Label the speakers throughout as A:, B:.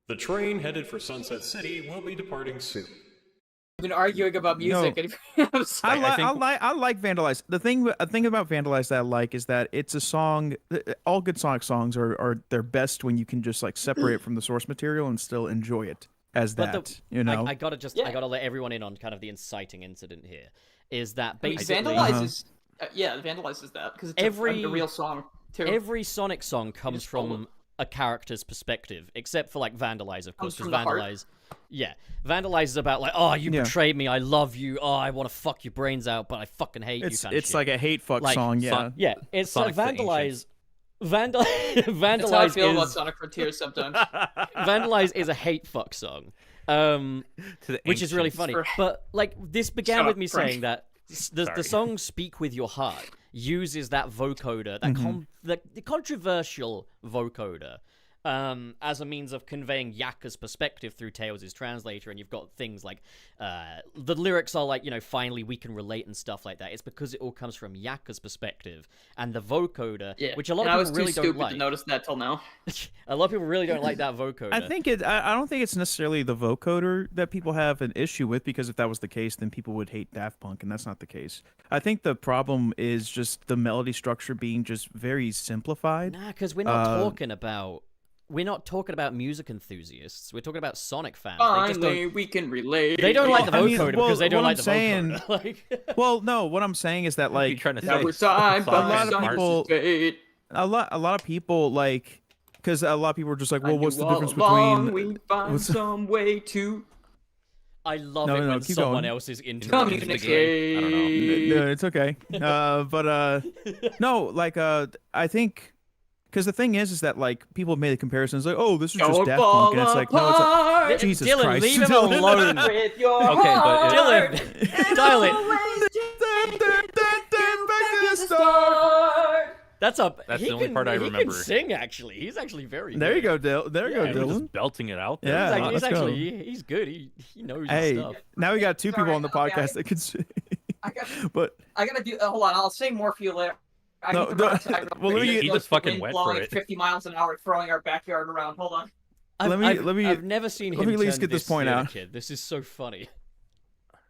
A: The train headed for Sunset City will be departing soon.
B: We've been arguing about music.
C: I like Vandalize. The thing about Vandalize that I like is that it's a song. All good Sonic songs are their best when you can just like separate it from the source material and still enjoy it as that.
D: I gotta let everyone in on kind of the inciting incident here. Is that basically
B: Vandalize is Vandalize is that because it's a real song too.
D: Every Sonic song comes from a character's perspective, except for like Vandalize, of course, because Vandalize. Vandalize is about like, oh, you betrayed me, I love you, oh, I want to fuck your brains out, but I fucking hate you.
C: It's like a hate fuck song,
D: It's Vandalize. Vandalize
B: That's how I feel about Sonic Frontiers sometimes.
D: Vandalize is a hate fuck song, which is really funny. But like this began with me saying that the song "Speak with Your Heart" uses that vocoder, the controversial vocoder, as a means of conveying Yakka's perspective through Tails' translator, and you've got things like the lyrics are like, finally we can relate and stuff like that. It's because it all comes from Yakka's perspective, and the vocoder, which a lot of people really don't like.
B: To notice that till now.
D: A lot of people really don't like that vocoder.
C: I don't think it's necessarily the vocoder that people have an issue with, because if that was the case, then people would hate Daft Punk, and that's not the case. I think the problem is just the melody structure being just very simplified.
D: Nah, because we're not talking about. We're not talking about music enthusiasts. We're talking about Sonic fans.
B: Finally, we can relate.
D: They don't like the vocoder because they don't like the vocoder.
C: Well, no, what I'm saying is that like
B: a
C: lot of people like, because a lot of people are just like, well, what's the difference between?
B: We find some way to.
D: I love it when someone else is interrupting the
B: game.
D: I don't know.
C: No, it's okay. No, like I think. Because the thing is that like people have made the comparisons like, oh, this is just Daft Punk, and it's like, no, it's like, Jesus
D: Dylan,
C: Christ,
D: leave him alone.
B: With your
D: Dylan, dial it. That's
E: the only part I remember.
D: He can sing actually. He's actually very.
C: There
D: good.
C: you go, There you go, Dylan.
E: Just belting it out.
C: Yeah,
D: he's good. He knows his stuff.
C: Now we got two people on the podcast that can sing.
B: I gotta do. Hold on, I'll sing more for you later.
E: He just fucking went for it.
B: 50 miles an hour, throwing our backyard around. Hold on.
D: I've never seen him.
C: Let me at least get this point out.
D: Kid. This is so funny.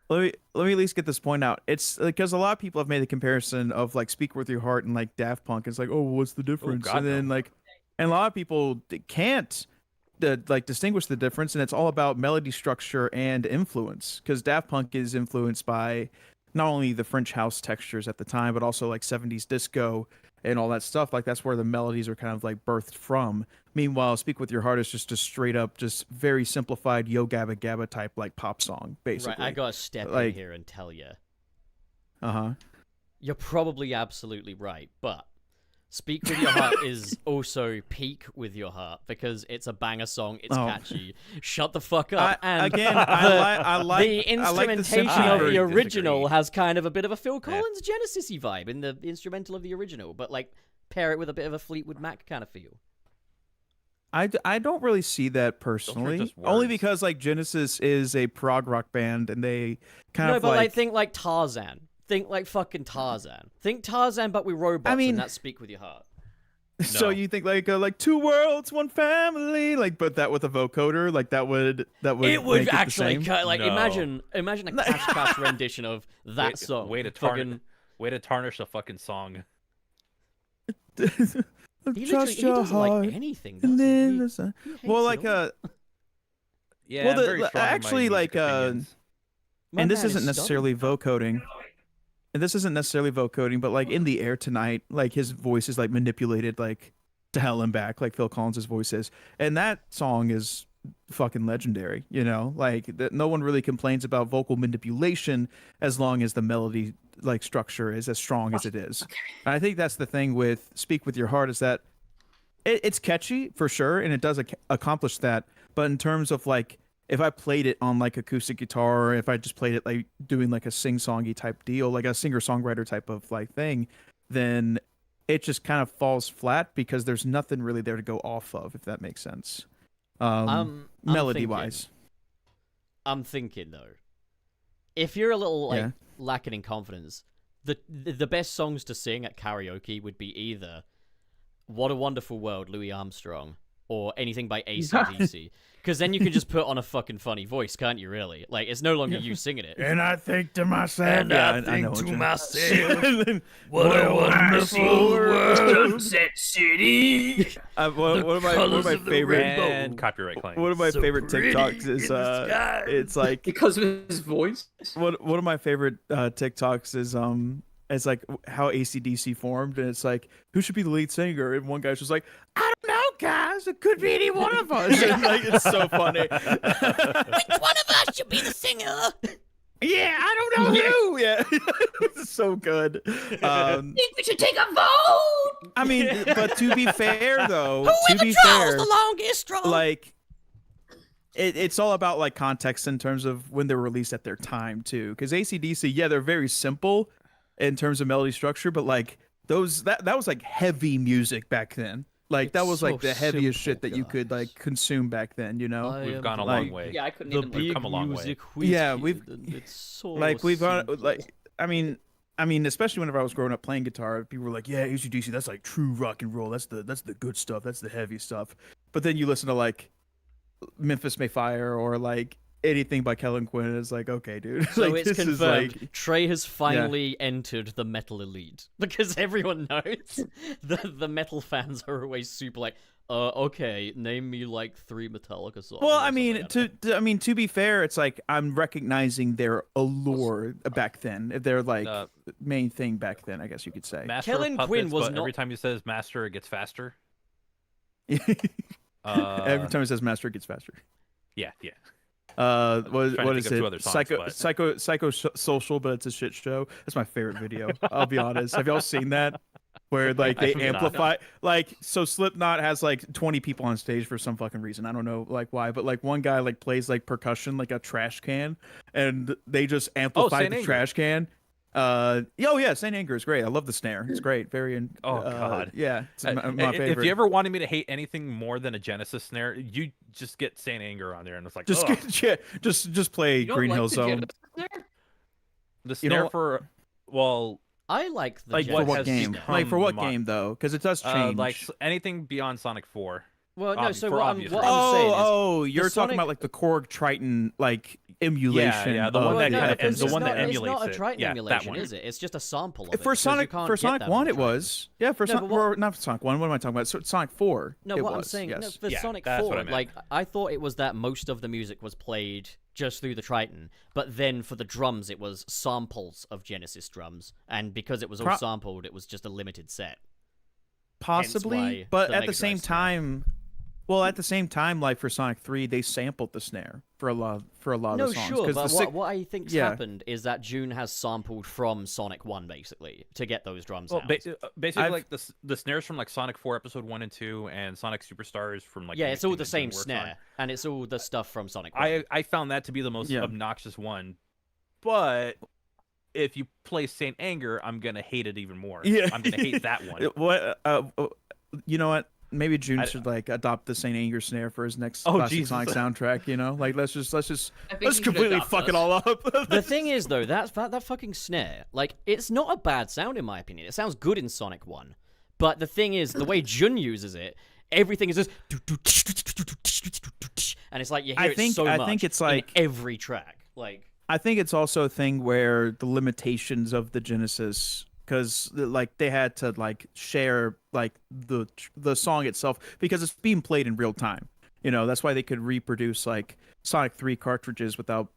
C: Let me at least get this point out. It's because a lot of people have made the comparison of like "Speak with Your Heart" and like Daft Punk. It's like, oh, what's the difference? And then and a lot of people can't distinguish the difference, and it's all about melody structure and influence. Because Daft Punk is influenced by not only the French house textures at the time, but also like 70s disco and all that stuff. Like that's where the melodies are kind of like birthed from. Meanwhile, Speak with Your Heart is just a straight up, just very simplified Yo Gabba Gabba type like pop song, basically.
D: Right, I gotta step in here and tell you. You're probably absolutely right, but Speak with Your Heart is also Peak with Your Heart because it's a banger song. It's catchy. Shut the fuck up.
C: I like
D: the instrumentation of the original has kind of a bit of a Phil Collins Genesis-y vibe in the instrumental of the original, but like pair it with a bit of a Fleetwood Mac kind of feel.
C: I don't really see that personally, only because like Genesis is a prog rock band and they kind of
D: like think like Tarzan. Think like fucking Tarzan. Think Tarzan, but with robots, and that's Speak with Your Heart.
C: No. So you think like two worlds, one family, like, but that with a vocoder, like that would
D: it would actually like imagine a Cash Cash rendition of that song.
E: Way to tarnish a fucking song.
D: He doesn't like anything. Does he?
C: Well, like actually like and this isn't necessarily vocoding. And this isn't necessarily vocoding, but like In the Air Tonight, like his voice is like manipulated like to hell and back, like Phil Collins' voice is. And that song is fucking legendary, like no one really complains about vocal manipulation as long as the melody like structure is as strong as it is. And I think that's the thing with Speak with Your Heart is that it's catchy for sure, and it does accomplish that. But in terms of like, if I played it on like acoustic guitar, or if I just played it like doing like a sing-songy type deal, like a singer-songwriter type of like thing, then it just kind of falls flat because there's nothing really there to go off of, if that makes sense. Melody-wise.
D: I'm thinking though, if you're a little like lacking in confidence, the best songs to sing at karaoke would be either "What a Wonderful World," Louis Armstrong, or anything by AC/DC. Because then you can just put on a fucking funny voice, can't you, really? Like, it's no longer you singing it.
C: And I think to myself,
F: I know to myself, what a wonderful world, Sunset City.
C: One of my favorite
E: and copyright claim.
C: One of my favorite TikToks is it's like
B: because of his voice.
C: One of my favorite TikToks is it's like how AC/DC formed, and it's like, who should be the lead singer? And one guy's just like, I don't know, guys. It could be any one of us. And like, it's so funny.
D: Which one of us should be the singer?
C: Yeah, I don't know who. Yeah, it's so good.
B: Think we should take a vote?
C: I mean, but to be fair, though,
D: Who
C: to be
D: draws
C: fair,
D: the longest straw?
C: like. It's all about like context in terms of when they were released at their time too. Because AC/DC, yeah, they're very simple in terms of melody structure, but like that was like heavy music back then. Like that was like the heaviest shit that you could like consume back then. You know,
E: we've gone a long way.
B: Yeah, I couldn't even.
E: We've come a long way.
C: Yeah, it's
D: so
C: like we've gone like I mean, especially whenever I was growing up playing guitar, people were like, "Yeah, AC/DC, that's like true rock and roll. That's the good stuff. That's the heavy stuff." But then you listen to like Memphis May Fire or like anything by Kellen Quinn, it's like, okay, dude.
D: So
C: like,
D: it's
C: this is
D: confirmed.
C: like
D: Trey has finally entered the metal elite because everyone knows the metal fans are always super like, okay, name me like 3 Metallica songs.
C: Well, I mean, to be fair, it's like I'm recognizing their allure back then. Their like main thing back then, I guess you could say.
E: Master
D: Kellen
E: of Puppets,
D: Quinn was
E: but
D: not.
E: every time he says master, it gets faster.
C: Every time it says master, it gets faster.
E: Yeah.
C: What is it?
E: Other songs,
C: Psycho Social, but it's a shit show. That's my favorite video. I'll be honest. Have y'all seen that? Where like they amplify, like, so Slipknot has like 20 people on stage for some fucking reason. I don't know like why, but like one guy like plays like percussion like a trash can, and they just amplify the trash can. Saint Anger is great. I love the snare. It's great.
E: God.
C: Yeah, it's my favorite.
E: If you ever wanted me to hate anything more than a Genesis snare, you just get Saint Anger on there, and it's like
C: just play Green Hill Zone.
E: The snare for
D: I like the
C: like for what game? Like for what game though? Because it does change.
E: Like anything beyond Sonic 4.
D: Well, no. So what I'm saying is,
C: you're talking about like the Korg Triton like emulation.
E: Yeah, the one that emulates
D: It's not a
E: it.
D: Triton
E: Yeah,
D: emulation,
E: that one.
D: is it? It's just a sample of it.
C: For Sonic 1, it was. Yeah, not Sonic 1. What am I talking about? Sonic 4.
D: No, what I'm saying,
C: yes.
D: for Sonic
E: that's
D: 4,
E: what I meant.
D: like I thought it was that most of the music was played just through the Triton, but then for the drums it was samples of Genesis drums, and because it was all sampled, it was just a limited set.
C: Possibly, but at the same time. Well, at the same time, like for Sonic 3, they sampled the snare for a lot of the songs.
D: No, sure, but what I think's happened is that June has sampled from Sonic 1, basically, to get those drums out.
E: Basically, like the snares from like Sonic 4 Episode 1 and 2, and Sonic Superstars from like...
D: Yeah, it's all the same snare, and it's all the stuff from Sonic 1.
E: I found that to be the most obnoxious one, but... if you play Saint Anger, I'm gonna hate it even more.
C: Yeah.
E: I'm gonna hate that one.
C: You know what? Maybe June should like adopt the Saint Anger snare for his next classic Sonic soundtrack. You know, like let's completely fuck it all up.
D: The thing is, though, that fucking snare, like, it's not a bad sound in my opinion. It sounds good in Sonic 1, but the thing is, the way Jun uses it, everything is just, and it's like you hear it so much. I think it's like in every track. Like,
C: I think it's also a thing where the limitations of the Genesis. Because like they had to like share like the song itself because it's being played in real time. You know, that's why they could reproduce like Sonic 3 cartridges without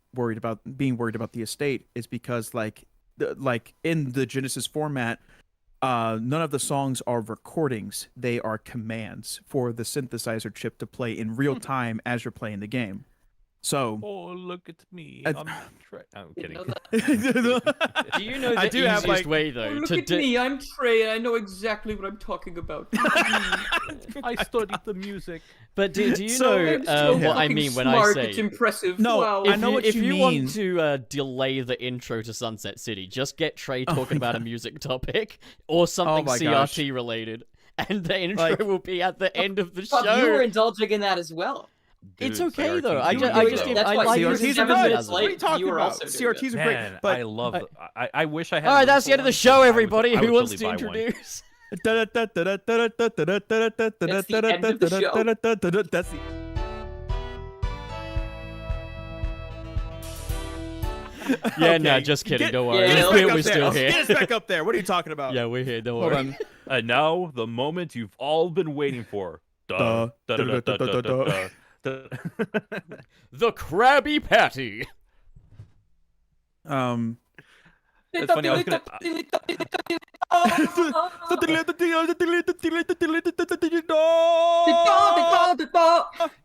C: being worried about the estate. Is because like in the Genesis format, none of the songs are recordings. They are commands for the synthesizer chip to play in real time as you're playing the game. So,
E: oh, look at me! I'm kidding.
D: Do you know the easiest way though?
B: Look at me! I'm Trey, and I know exactly what I'm talking about.
E: I studied the music.
D: But do you know what I mean when I say
B: it's impressive?
C: No,
B: wow.
C: I know what you mean.
D: If you want to delay the intro to Sunset City, just get Trey talking about a music topic or something CRT related, and the intro will be at the end of the show.
B: You were indulging in that as well.
D: Dude, it's okay though. I
B: like
C: CRTs are great.
B: What are you talking about?
C: CRTs are great. But
E: I love. I wish I had.
D: All right, that's the end of the show, everybody. Who wants to introduce?
B: That's the end of the show.
C: That's the.
D: Yeah,
C: Okay,
D: no, just kidding. Don't worry.
B: get us
D: We're still here.
C: Get us back up there. What are you talking about?
D: Yeah, we're here. Don't
C: Hold
D: worry.
C: on.
E: And now the moment you've all been waiting for.
C: Duh.
E: The
D: The Krabby Patty.
E: It's funny. I was gonna.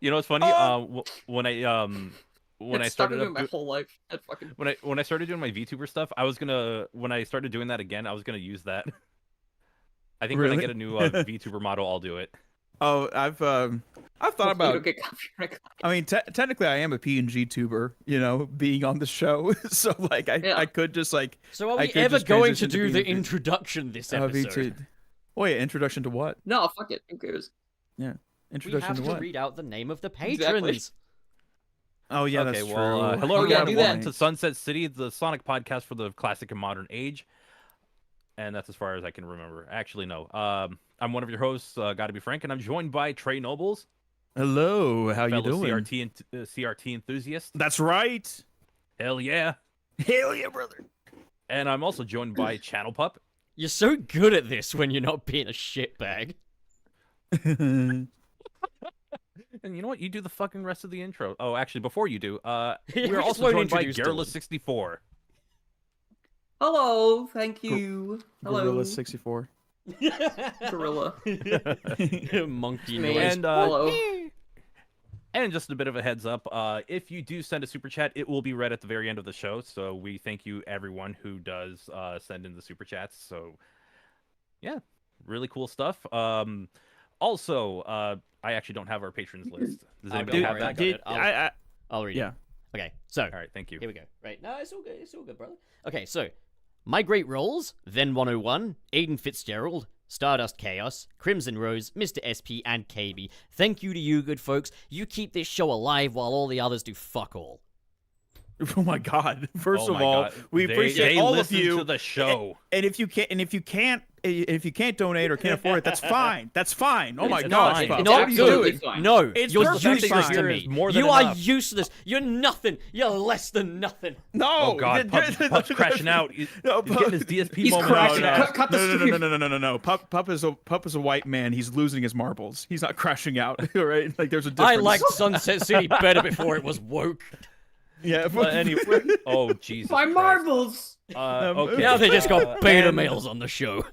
E: You know what's funny? When I started
B: doing my whole life.
E: when I started doing my VTuber stuff, I was gonna when I started doing that again, I was gonna use that. I think when I
C: Really?
E: get a new VTuber model, I'll do it.
C: Oh, I've thought about.
B: Get copyright.
C: I mean, technically, I am a PNG tuber. You know, being on the show, so like, I could just like.
D: So are
C: I
D: we
C: could
D: ever
C: just
D: going to
C: transition to
D: do the
C: being-
D: introduction this episode?
C: Oh yeah, introduction to what?
B: No, fuck it. Who cares?
C: Yeah,
D: We
C: introduction
D: have
C: to
D: to
C: what?
D: read out the name of the patrons.
B: Exactly.
C: Oh yeah,
E: Okay,
C: that's
E: well,
C: true.
E: hello
B: Oh, yeah,
E: everyone,
B: do
E: welcome
B: that.
E: to Sunset City, the Sonic podcast for the classic and modern age. And that's as far as I can remember. Actually, no. I'm one of your hosts, Gotta Be Frank, and I'm joined by Trey Nobles,
C: Hello, how you
E: fellow
C: doing?
E: CRT enthusiast.
C: That's right.
E: Hell yeah!
C: Hell yeah, brother.
E: And I'm also joined by Channel Pup.
D: You're so good at this when you're not being a shitbag.
E: And you know what? You do the fucking rest of the intro. Oh, actually, before you do,
D: We
E: we're
D: just
E: also
D: won't
E: joined by
D: introduce Dylan.
E: Garrulous64.
B: Hello, thank you. Hello,
C: Gorilla 64.
B: Gorilla.
D: Monkey
B: Me.
D: noise.
E: And
B: Hello.
E: and just a bit of a heads up, if you do send a super chat, it will be read at the very end of the show. So we thank you everyone who does send in the super chats. So yeah, really cool stuff. Also, I actually don't have our patrons list. Does anybody
D: Dude,
E: have that?
D: I got it. I'll read
C: Yeah.
D: it. Okay, so
E: All right, thank you.
D: here we go. Right, no, it's all good. It's all good, brother. Okay, so My Great Rolls, Then 101, Aiden Fitzgerald, Stardust Chaos, Crimson Rose, Mr. SP, and KB. Thank you to you, good folks. You keep this show alive while all the others do fuck all.
C: Oh my God! First
E: Oh
C: of
E: my
C: all,
E: God.
C: we appreciate
E: they
C: all of
E: listen
C: you.
E: to the show.
C: And if you can't donate or can't afford it, that's fine. That's fine. Oh my
E: It's
C: God!
E: fine.
C: Pup,
E: It's
C: what are you
B: absolutely
C: doing?
B: fine.
D: No,
C: It's
D: you're
C: perfectly
D: useless
C: fine.
D: to
E: Here
D: me.
E: is more than
D: You are
E: enough.
D: useless. You're nothing. You're less than nothing.
C: No!
E: Oh God, Pup's crashing out. He's
C: No,
E: getting his DSP
B: He's
E: moment
B: crashing
E: out.
B: out. Cut the stream.
C: No. Pup is a white man. He's losing his marbles. He's not crashing out. All right, like there's a difference.
D: I liked Sunset City better before it was woke.
C: Yeah,
E: But anyway, oh Jesus.
B: My
E: Christ.
B: marbles.
E: Okay.
D: Now they just got beta
E: and-
D: males on the show.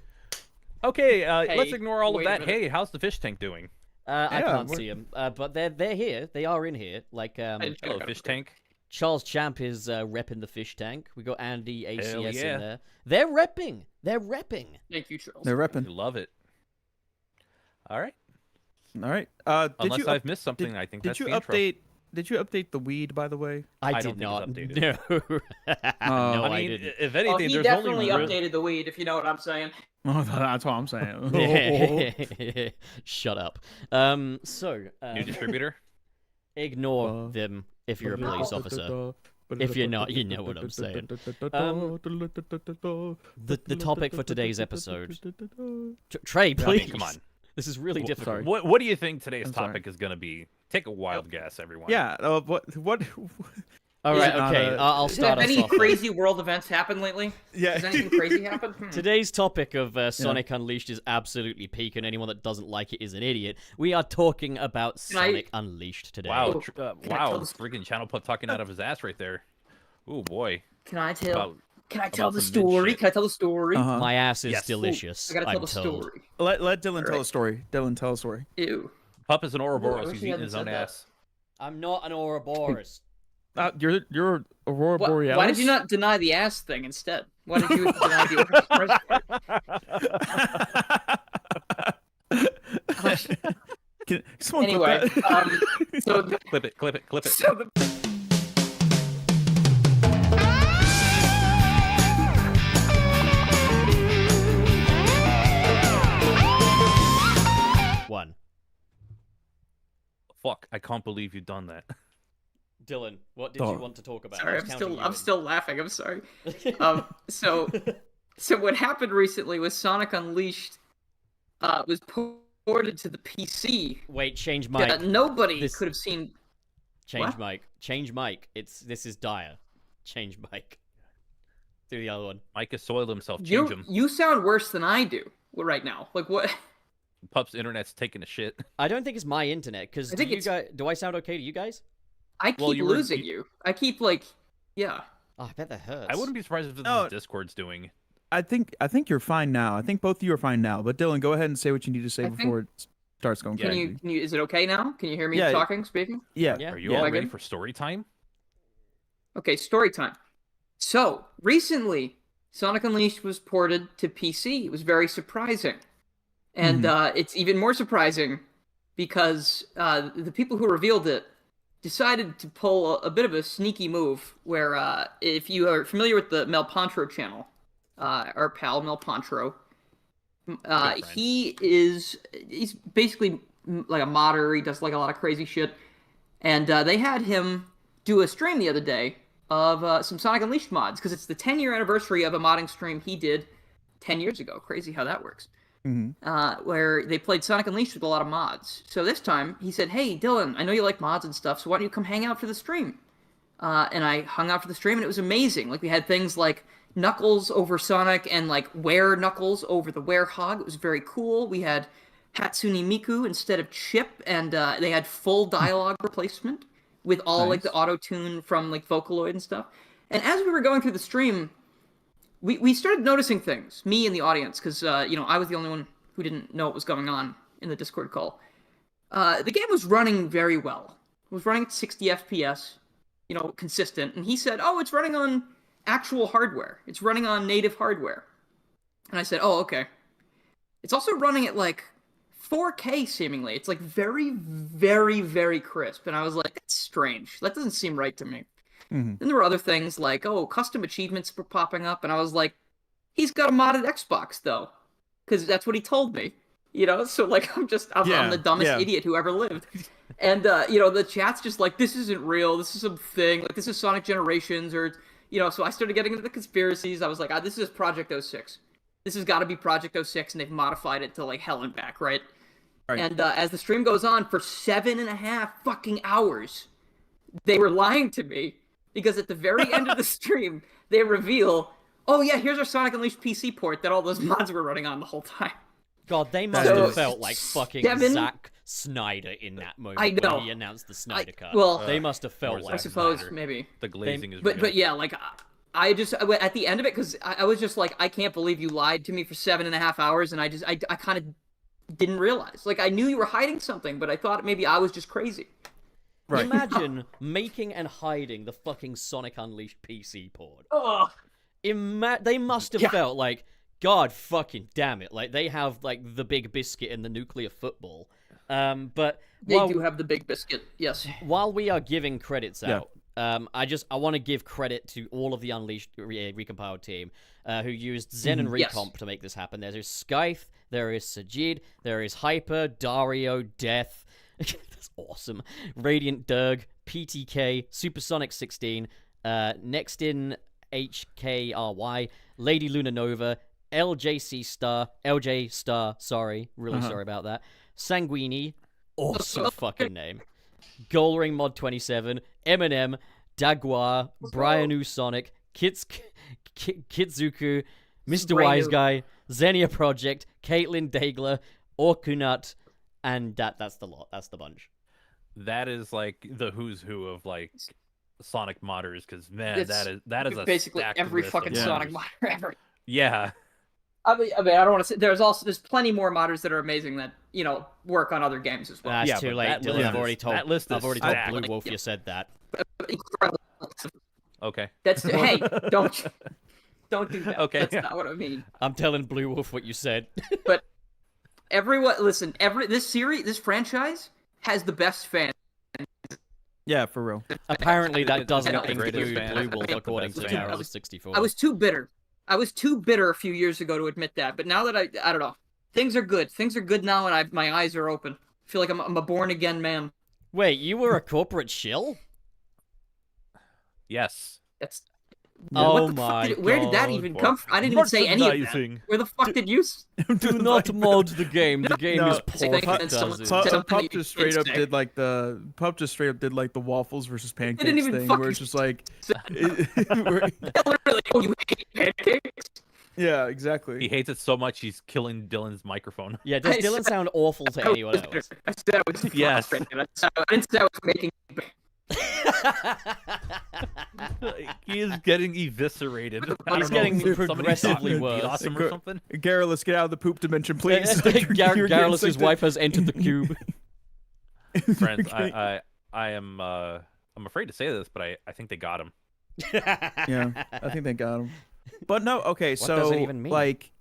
E: Okay,
B: Hey,
E: let's ignore all of
B: wait a
E: that.
B: minute.
E: Hey, how's the fish tank doing?
D: I
C: Yeah,
D: can't
C: we're-
D: see them, but they're here. They are in here. Like
E: Hello, fish tank.
D: Charles Champ is repping the fish tank. We got Andy ACS
E: Hell yeah.
D: in there. They're repping. They're repping.
B: Thank you, Charles.
C: they're
E: I
C: repping.
E: love it. All right.
C: All right.
E: Unless I've missed something, I think
C: did
E: that's
C: you
E: the intro.
C: update? Did you update the weed, by the way?
D: I
E: don't
D: did
E: think
D: not.
E: it's
D: No, no,
E: I
D: I
E: mean,
D: didn't.
E: if
B: Oh,
E: anything,
B: he
E: there's
B: definitely
E: only
B: updated the weed, if you know what I'm saying.
C: Oh, that's what I'm saying.
D: Shut up. So
E: new distributor.
C: Uh,
D: ignore them if you're a police officer. If you're not, you know what I'm saying. The topic for today's episode. Trey, please.
E: Come on.
D: This is really difficult.
C: sorry.
E: What do you think today's
C: I'm sorry.
E: topic is going to be? Take a wild guess, everyone.
C: Yeah. What?
D: All
C: Is
D: right,
C: it not
D: okay.
C: a-
D: I'll
B: Have
D: start us
B: any
D: off. then.
B: crazy world events happen lately?
C: Yeah.
B: Has anything crazy happened?
D: Today's topic of Sonic Unleashed is absolutely peak, and anyone that doesn't like it is an idiot. We are talking about
B: Can I-
D: Sonic Unleashed today.
E: Wow.
B: Oh, can I
E: Wow.
B: tell the-
E: Freaking Channel Pup talking out of his ass right there. Oh boy.
B: Can I tell?
E: About-
B: Can I tell
E: about
B: the
E: some mid
B: story?
E: shit.
B: Can I tell the story?
C: Uh-huh.
D: My ass is
E: Yes.
D: delicious.
B: I gotta tell
D: I'm
B: the
D: told.
B: story.
C: Let Dylan tell
B: Alright.
C: a story. Dylan, tell a story.
B: Ew.
E: Pup is an Ouroboros.
B: wish
E: He's
B: he
E: eating
B: hadn't
E: his own
B: said that.
E: ass.
D: I'm not an Ouroboros.
C: You're Aurora Borealis.
B: Why did you not deny the ass thing instead? Why did you deny the first part?
C: Can someone clip
B: Anyway,
C: that?
B: so
E: Clip it. Clip it. Clip it.
B: so the,
D: One.
E: Fuck! I can't believe you've done that.
D: Dylan, what did you want to talk about?
B: sorry,
D: I was counting you
B: I'm
D: in.
B: still laughing. I'm sorry. So what happened recently was Sonic Unleashed was ported to the PC.
D: Wait, change mic.
B: Nobody could have seen.
D: Change mic. Change mic. This is dire. Change mic. Do the other one.
E: Mike has soiled himself. Change him.
B: You sound worse than I do right now. Like what?
E: Pup's internet's taking a shit.
D: I don't think it's my internet, because do I sound okay to you guys?
B: I keep losing you. I keep yeah.
D: Oh, I bet that hurts.
E: I wouldn't be surprised if this is what Discord's doing.
C: I think you're fine now. I think both of you are fine now. But Dylan, go ahead and say what you need to say before it starts going crazy.
B: Can you? Is it okay now? Can you hear me speaking?
C: Yeah.
E: Are you all ready for story time?
B: Okay, story time. So recently, Sonic Unleashed was ported to PC. It was very surprising. And it's even more surprising because the people who revealed it decided to pull a bit of a sneaky move where, if you are familiar with the Melpantro channel, our pal Melpantro, he's basically like a modder. He does like a lot of crazy shit. And they had him do a stream the other day of some Sonic Unleashed mods because it's the 10-year anniversary of a modding stream he did 10 years ago. Crazy how that works. Where they played Sonic Unleashed with a lot of mods. So this time, he said, hey, Dylan, I know you like mods and stuff, so why don't you come hang out for the stream? And I hung out for the stream, and it was amazing. Like, we had things like Knuckles over Sonic and, like, Were Knuckles over the Were Hog. It was very cool. We had Hatsune Miku instead of Chip, and they had full dialogue replacement with all, like, the auto-tune from, like, Vocaloid and stuff. And as we were going through the stream, we started noticing things, me and the audience, because, I was the only one who didn't know what was going on in the Discord call. The game was running very well. It was running at 60 FPS, consistent. And he said, oh, it's running on actual hardware. It's running on native hardware. And I said, oh, okay. It's also running at, 4K, seemingly. It's, very, very, very crisp. And I was like, that's strange. That doesn't seem right to me. Then there were other things like, custom achievements were popping up, and I was like, he's got a modded Xbox, though. Because that's what he told me. So, I'm the dumbest idiot who ever lived. And, the chat's just like, this isn't real, this is some thing, this is Sonic Generations, or, so I started getting into the conspiracies. I was like, this is Project 06. This has got to be Project 06, and they've modified it to, hell and back, right? And as the stream goes on, for 7.5 fucking hours, they were lying to me. Because at the very end of the stream, they reveal, oh yeah, here's our Sonic Unleashed PC port that all those mods were running on the whole time.
D: God, they must have felt like fucking Zack Snyder in that moment when he announced the Snyder Cut.
B: Well,
D: they must have felt like
B: I suppose,
D: Snyder.
B: maybe.
E: The glazing is
B: But yeah, I just, at the end of it, because I was just like, I can't believe you lied to me for 7.5 hours, and I kind of didn't realize. I knew you were hiding something, but I thought maybe I was just crazy.
C: Right.
D: Imagine making and hiding the fucking Sonic Unleashed PC port.
B: Ugh.
D: They must have felt like, God fucking damn it. They have, the Big Biscuit and the nuclear football. But
B: they do have the Big Biscuit, yes.
D: While we are giving credits out, I want to give credit to all of the Unleashed Recompiled team who used Zen and Recomp to make this happen. There's Scythe, there is Sajid, there is Hyper, Dario, Death. That's awesome. Radiant Durg, PTK, Supersonic 16, Next in HKRY, Lady Luna Nova, LJC Star, LJ Star, sorry, really sorry about that. Sanguini, awesome fucking name. Goalring Mod 27, Eminem, Dagua, Brian Sonic, Kitsuku, Mr. Wise Guy, Xenia Project, Caitlin Dagler, Orkunut, and that's the lot. That's the bunch.
E: That is the who's who of Sonic modders, because man, that is a
B: basically every
E: list
B: fucking
E: of
B: Sonic modder ever.
E: Yeah.
B: I mean, I don't want to say. There's plenty more modders that are amazing that work on other games as well.
D: That's too late. Dylan, I've already told. I've already told
E: stacked.
D: Blue Wolf you said that.
B: Incredible.
E: Okay.
B: Hey, don't do that.
E: Okay,
B: That's not what I mean.
D: I'm telling Blue Wolf what you said.
B: But everyone, listen. This franchise has the best fans.
C: Yeah, for real.
D: Apparently, that doesn't
E: not the
D: include
E: greatest fan.
D: Blue Wolf, according to
E: Fan.
D: Arrow 64.
B: I was too bitter. A few years ago to admit that, but now that I don't know, things are good. Things are good now, and my eyes are open. I feel like I'm a born again man.
D: Wait, you were a corporate shill?
E: Yes.
B: That's
D: Oh
B: what the fuck
D: my
B: where did that
D: God.
B: even come from? I didn't even say any of that. Where the fuck did you?
D: Do not mod the game. The game
C: No,
D: is
B: Same thing,
D: perfect
B: and
D: as
B: someone
D: is.
B: said-
C: Pup just straight up
B: Insane.
C: did like the waffles versus pancakes
B: didn't even
C: thing,
B: fucking
C: where it's just like,
B: Literally, oh, you hate pancakes?
C: yeah, exactly.
E: He hates it so much he's killing Dylan's microphone.
D: Yeah, does
B: I
D: Dylan
B: said-
D: sound awful to anyone else?
B: I said I was
E: Yes.
B: frustrated. I didn't say I was making.
E: He is getting eviscerated. I
D: He's
E: don't know,
D: getting
E: somebody
D: progressively
E: beat
D: worse.
E: Awesome or something.
C: Garrulous, get out of the poop dimension, please. You're getting
D: Garrulous'
C: sucked
D: wife has entered the cube.
E: Friends,
C: Okay.
E: I am I'm afraid to say this, but I think they got him.
C: Yeah, I think they got him. But no, okay,
D: What
C: so
D: does it even mean?
C: like,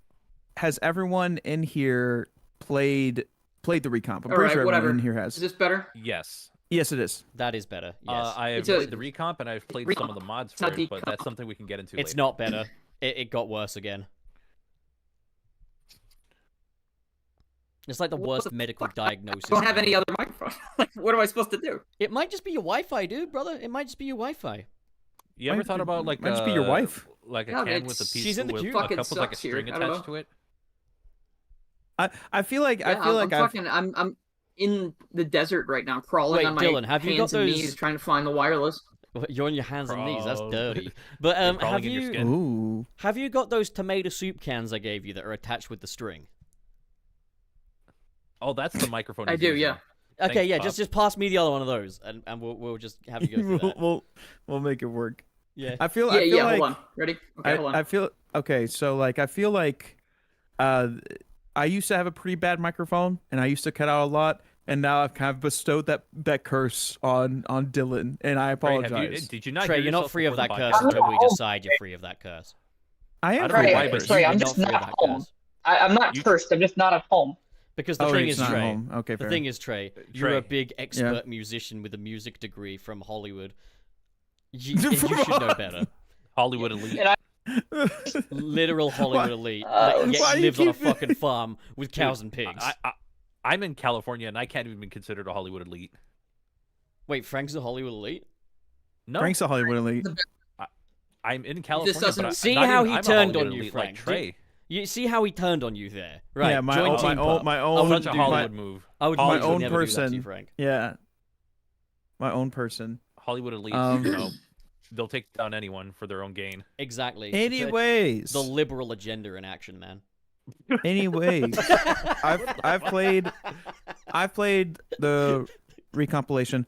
C: has everyone in here played the recomp? I'm
B: All
C: pretty
B: right,
C: sure
B: whatever.
C: everyone in here
B: Is
C: has.
B: this better?
E: Yes.
C: Yes, it is.
D: That is better. Yes.
E: I have
B: It's a-
E: played the recomp and I've played some of the mods
B: It's not
E: for it, but
B: decomp.
E: that's something we can get into
D: It's
E: later.
D: not better. It got worse again. It's like the
B: What
D: worst
B: the
D: medical
B: fuck?
D: diagnosis.
B: I don't have
D: ever.
B: any other microphone. Like, what am I supposed to do?
D: It might just be your Wi-Fi, dude, brother. It might just be your Wi-Fi.
E: You ever
C: Might
E: thought
C: be-
E: about like
C: might just be your wife.
E: like a
B: No,
E: can with a
B: it's-
E: piece
D: She's in the
E: with
D: queue.
E: a
B: Fucking
E: cup with like a
B: sucks here.
E: string
B: I don't
E: attached
B: know.
E: to it?
C: I feel like
B: Yeah, I'm in the desert right now, crawling
D: Wait,
B: on my
D: Dylan, have you
B: hands
D: got
B: and
D: those-
B: knees, trying to find the wireless.
D: You're on your hands and knees. That's
E: Bro.
D: dirty. But
E: You're crawling
D: have
E: in your
D: you
E: skin.
C: Ooh.
D: have you got those tomato soup cans I gave you that are attached with the string?
E: Oh, that's the microphone.
B: I
E: he's
B: do,
E: using.
B: yeah.
D: Okay,
E: Thanks,
D: yeah,
E: Bob.
D: just pass me the other one of those, and we'll just have you go through that.
C: we'll make it work.
D: Yeah.
C: I feel
B: Yeah,
C: like
B: hold on. Ready? Okay, hold on.
C: I feel okay. So like I feel like I used to have a pretty bad microphone, and I used to cut out a lot, and now I've kind of bestowed that curse on Dylan, and I
E: Trey,
C: apologize.
E: did you not
D: Trey,
E: hear
D: you're not
E: yourself
D: free of
E: before
D: that
E: the
D: curse
E: podcast?
D: until we decide you're free of that curse.
C: I am
E: I don't
C: free
E: know
C: of
E: why,
C: that
E: but
C: curse.
B: Sorry,
D: You're
B: I'm just
D: free
B: not
D: of
B: at
D: that
B: home.
D: curse.
B: I'm not
E: You-
B: cursed. I'm just not at home.
D: Because the
C: Oh,
D: thing
C: he's
D: is,
C: not
D: Trey,
C: home. Okay,
D: the
C: fair.
D: thing is, Trey, you're a
E: Trey.
D: big expert musician with a music degree from Hollywood. You
C: From
D: should know better.
E: Hollywood elite.
B: And
D: Literal Hollywood elite
B: Oh,
D: that yet
C: why you
D: lives on a
C: keep-
D: fucking farm with cows and pigs.
E: I'm in California and I can't even be considered a Hollywood elite.
D: Wait, Frank's a Hollywood elite?
E: No,
C: Frank's a Hollywood elite.
E: I'm in California.
B: doesn't-
E: but
D: See
E: not
D: how
E: even-
D: he
E: I'm a
D: turned
E: Hollywood
D: on you,
E: elite
D: Frank.
E: Like Trey.
D: You see how he turned on you there, right?
C: Yeah, my
D: Join
C: own,
D: Team Pup.
C: my
D: I
C: own,
D: would
E: Such a
D: do
E: Hollywood
D: that.
E: move.
D: I would
E: My
D: literally
C: own
D: never do that to
C: person.
D: you, Frank.
C: yeah, my own person.
E: Hollywood elites,
C: Um,
E: you know, they'll take down anyone for their own gain.
D: Exactly.
C: Anyways,
D: The liberal agenda in action, man.
C: anyways, I've played the recompilation.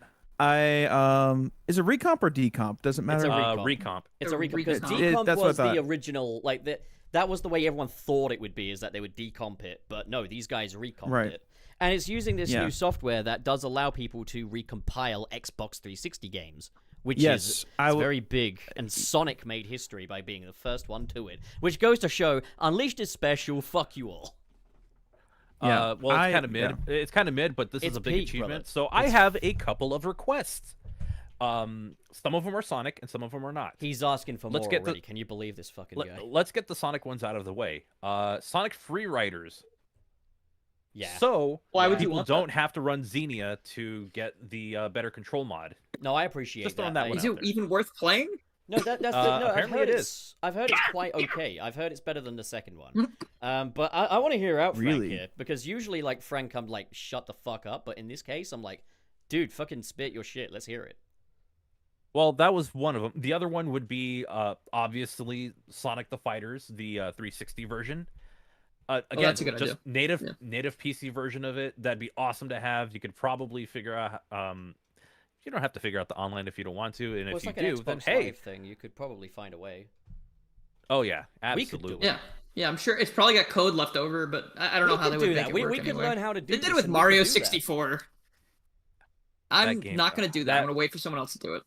C: Is it recomp or decomp? Doesn't matter.
E: Recomp.
D: It's a recomp.
B: Recomp.
D: Because decomp
C: That's what I
D: was the
C: thought.
D: original, like that was the way everyone thought it would be, is that they would decomp it. But no, these guys recomped
C: Right.
D: it. And it's using this
C: Yeah.
D: new software that does allow people to recompile Xbox 360 games, which
C: Yes,
D: is
C: I
D: it's
C: w-
D: very big. And Sonic made history by being the first one to it, which goes to show Unleashed is special. Fuck you all.
C: Yeah,
E: Well, it's kind of mid.
C: yeah.
E: It's kind of mid, but this
D: It's
E: is a big
D: peak,
E: achievement.
D: brother.
E: So I have a couple of requests. Some of them are Sonic, and some of them are not.
D: He's asking for
E: Let's
D: more
E: get the-
D: already. Can you believe this fucking guy?
E: Let's get the Sonic ones out of the way. Sonic Free Riders.
D: Yeah.
E: So
B: Why would you
E: people
B: want that?
E: don't have to run Xenia to get the better control mod.
D: No, I appreciate
E: Just
D: that.
E: throwing that one
B: is
E: out
B: it
E: there.
B: even worth playing?
D: No, that's no. I've
E: apparently
D: heard
E: it
D: it's. I've heard it's quite okay. I've heard it's better than the second one. But I want to hear out Frank
C: Really?
D: here, because usually like Frank, I'm like shut the fuck up, but in this case I'm like, dude, fucking spit your shit. Let's hear it.
E: Well, that was one of them. The other one would be obviously Sonic the Fighters, the 360 version. Again,
B: that's a good
E: just
B: idea.
E: native PC version of it. That'd be awesome to have. You could probably figure out. You don't have to figure out the online if you don't want to, and
D: Well,
E: if
D: it's
E: you
D: like an
E: do, then
D: Xbox
E: hey,
D: Live thing. You could probably find a way.
E: oh yeah,
D: We could do
E: absolutely.
D: it.
B: Yeah, I'm sure it's probably got code left over, but I don't know how they
D: could
B: would
D: do
B: make
D: that.
B: it
D: We
B: work
D: could
B: anyway.
D: learn how to do
B: They did
D: this
B: it with
D: and we could
B: Mario
D: do that.
B: 64. I'm
E: game-
B: not gonna do that.
E: that-
B: I'm gonna wait for someone else to do it.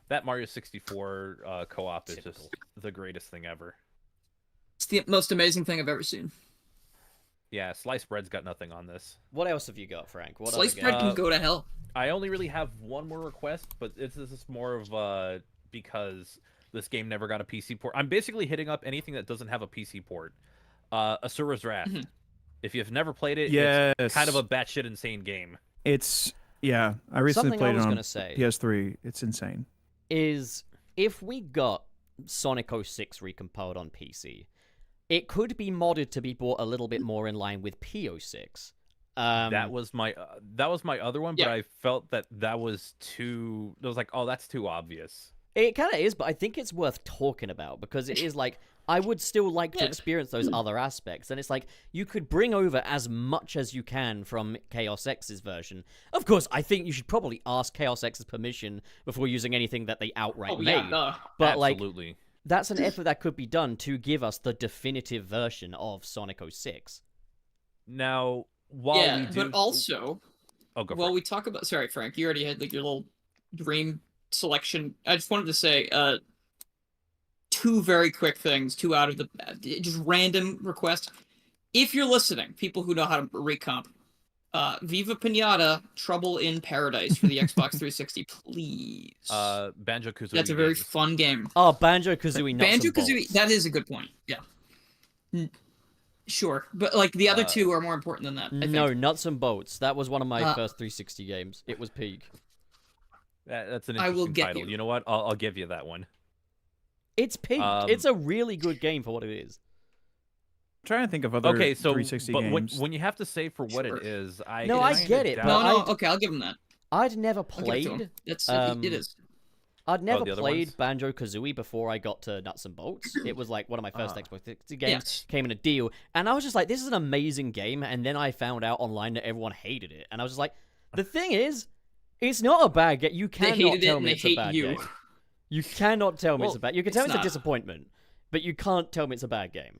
E: That Mario 64 co-op is
D: Typical.
E: just the greatest thing ever.
B: It's the most amazing thing I've ever seen.
E: Yeah, sliced bread's got nothing on this.
D: What else have you got, Frank? What
B: Sliced
D: other
B: bread
D: games?
B: can go to hell.
E: I only really have one more request, but this is more of because this game never got a PC port. I'm basically hitting up anything that doesn't have a PC port. Asura's Wrath. If you've never played it,
C: Yes.
E: it's kind of a batshit insane game.
C: It's yeah. I recently
D: Something I
C: played
D: was
C: it on
D: gonna say.
C: PS3. It's insane.
D: Is if we got Sonic 06 Recompiled on PC. It could be modded to be brought a little bit more in line with P06.
E: That was my other one, but I felt that was too. I was like, oh, that's too obvious.
D: It kind of is, but I think it's worth talking about because it is like I would still like to experience those other aspects, and it's like you could bring over as much as you can from Chaos X's version. Of course, I think you should probably ask Chaos X's permission before using anything that they outright made. But
E: Absolutely.
D: Like, that's an effort that could be done to give us the definitive version of Sonic 06.
E: Now, while we do...
B: but also,
E: go
B: we talk about... Sorry, Frank, you already had like your little dream selection. I just wanted to say two very quick things, two out of the... just random requests. If you're listening, people who know how to recomp, Viva Pinata, Trouble in Paradise for the Xbox 360, please.
E: Banjo-Kazooie.
B: That's a very fun game.
D: Oh, Banjo-Kazooie,
B: Banjo-Kazooie, that is a good point, yeah. Sure, but like the other two are more important than that. I think.
D: No, Nuts and Bolts. That was one of my first 360 games. It was peak.
E: That's an interesting title. You know what? I'll give you that one.
D: It's peak. It's a really good game for what it is.
C: I'm trying to think of other 360 games.
E: When you have to say for what it is, I
D: get it.
B: Okay, I'll give him that.
D: I'd never played.
B: It is.
D: I'd never played Banjo-Kazooie before I got to Nuts and Bolts. It was like one of my first Xbox 360 games. Came in a deal, and I was just like, "This is an amazing game." And then I found out online that everyone hated it, and I was just like, "The thing is, it's not a bad game. You cannot tell me it's a bad game. You cannot tell me it's a bad. You can tell me it's a disappointment, but you can't tell me it's a bad game."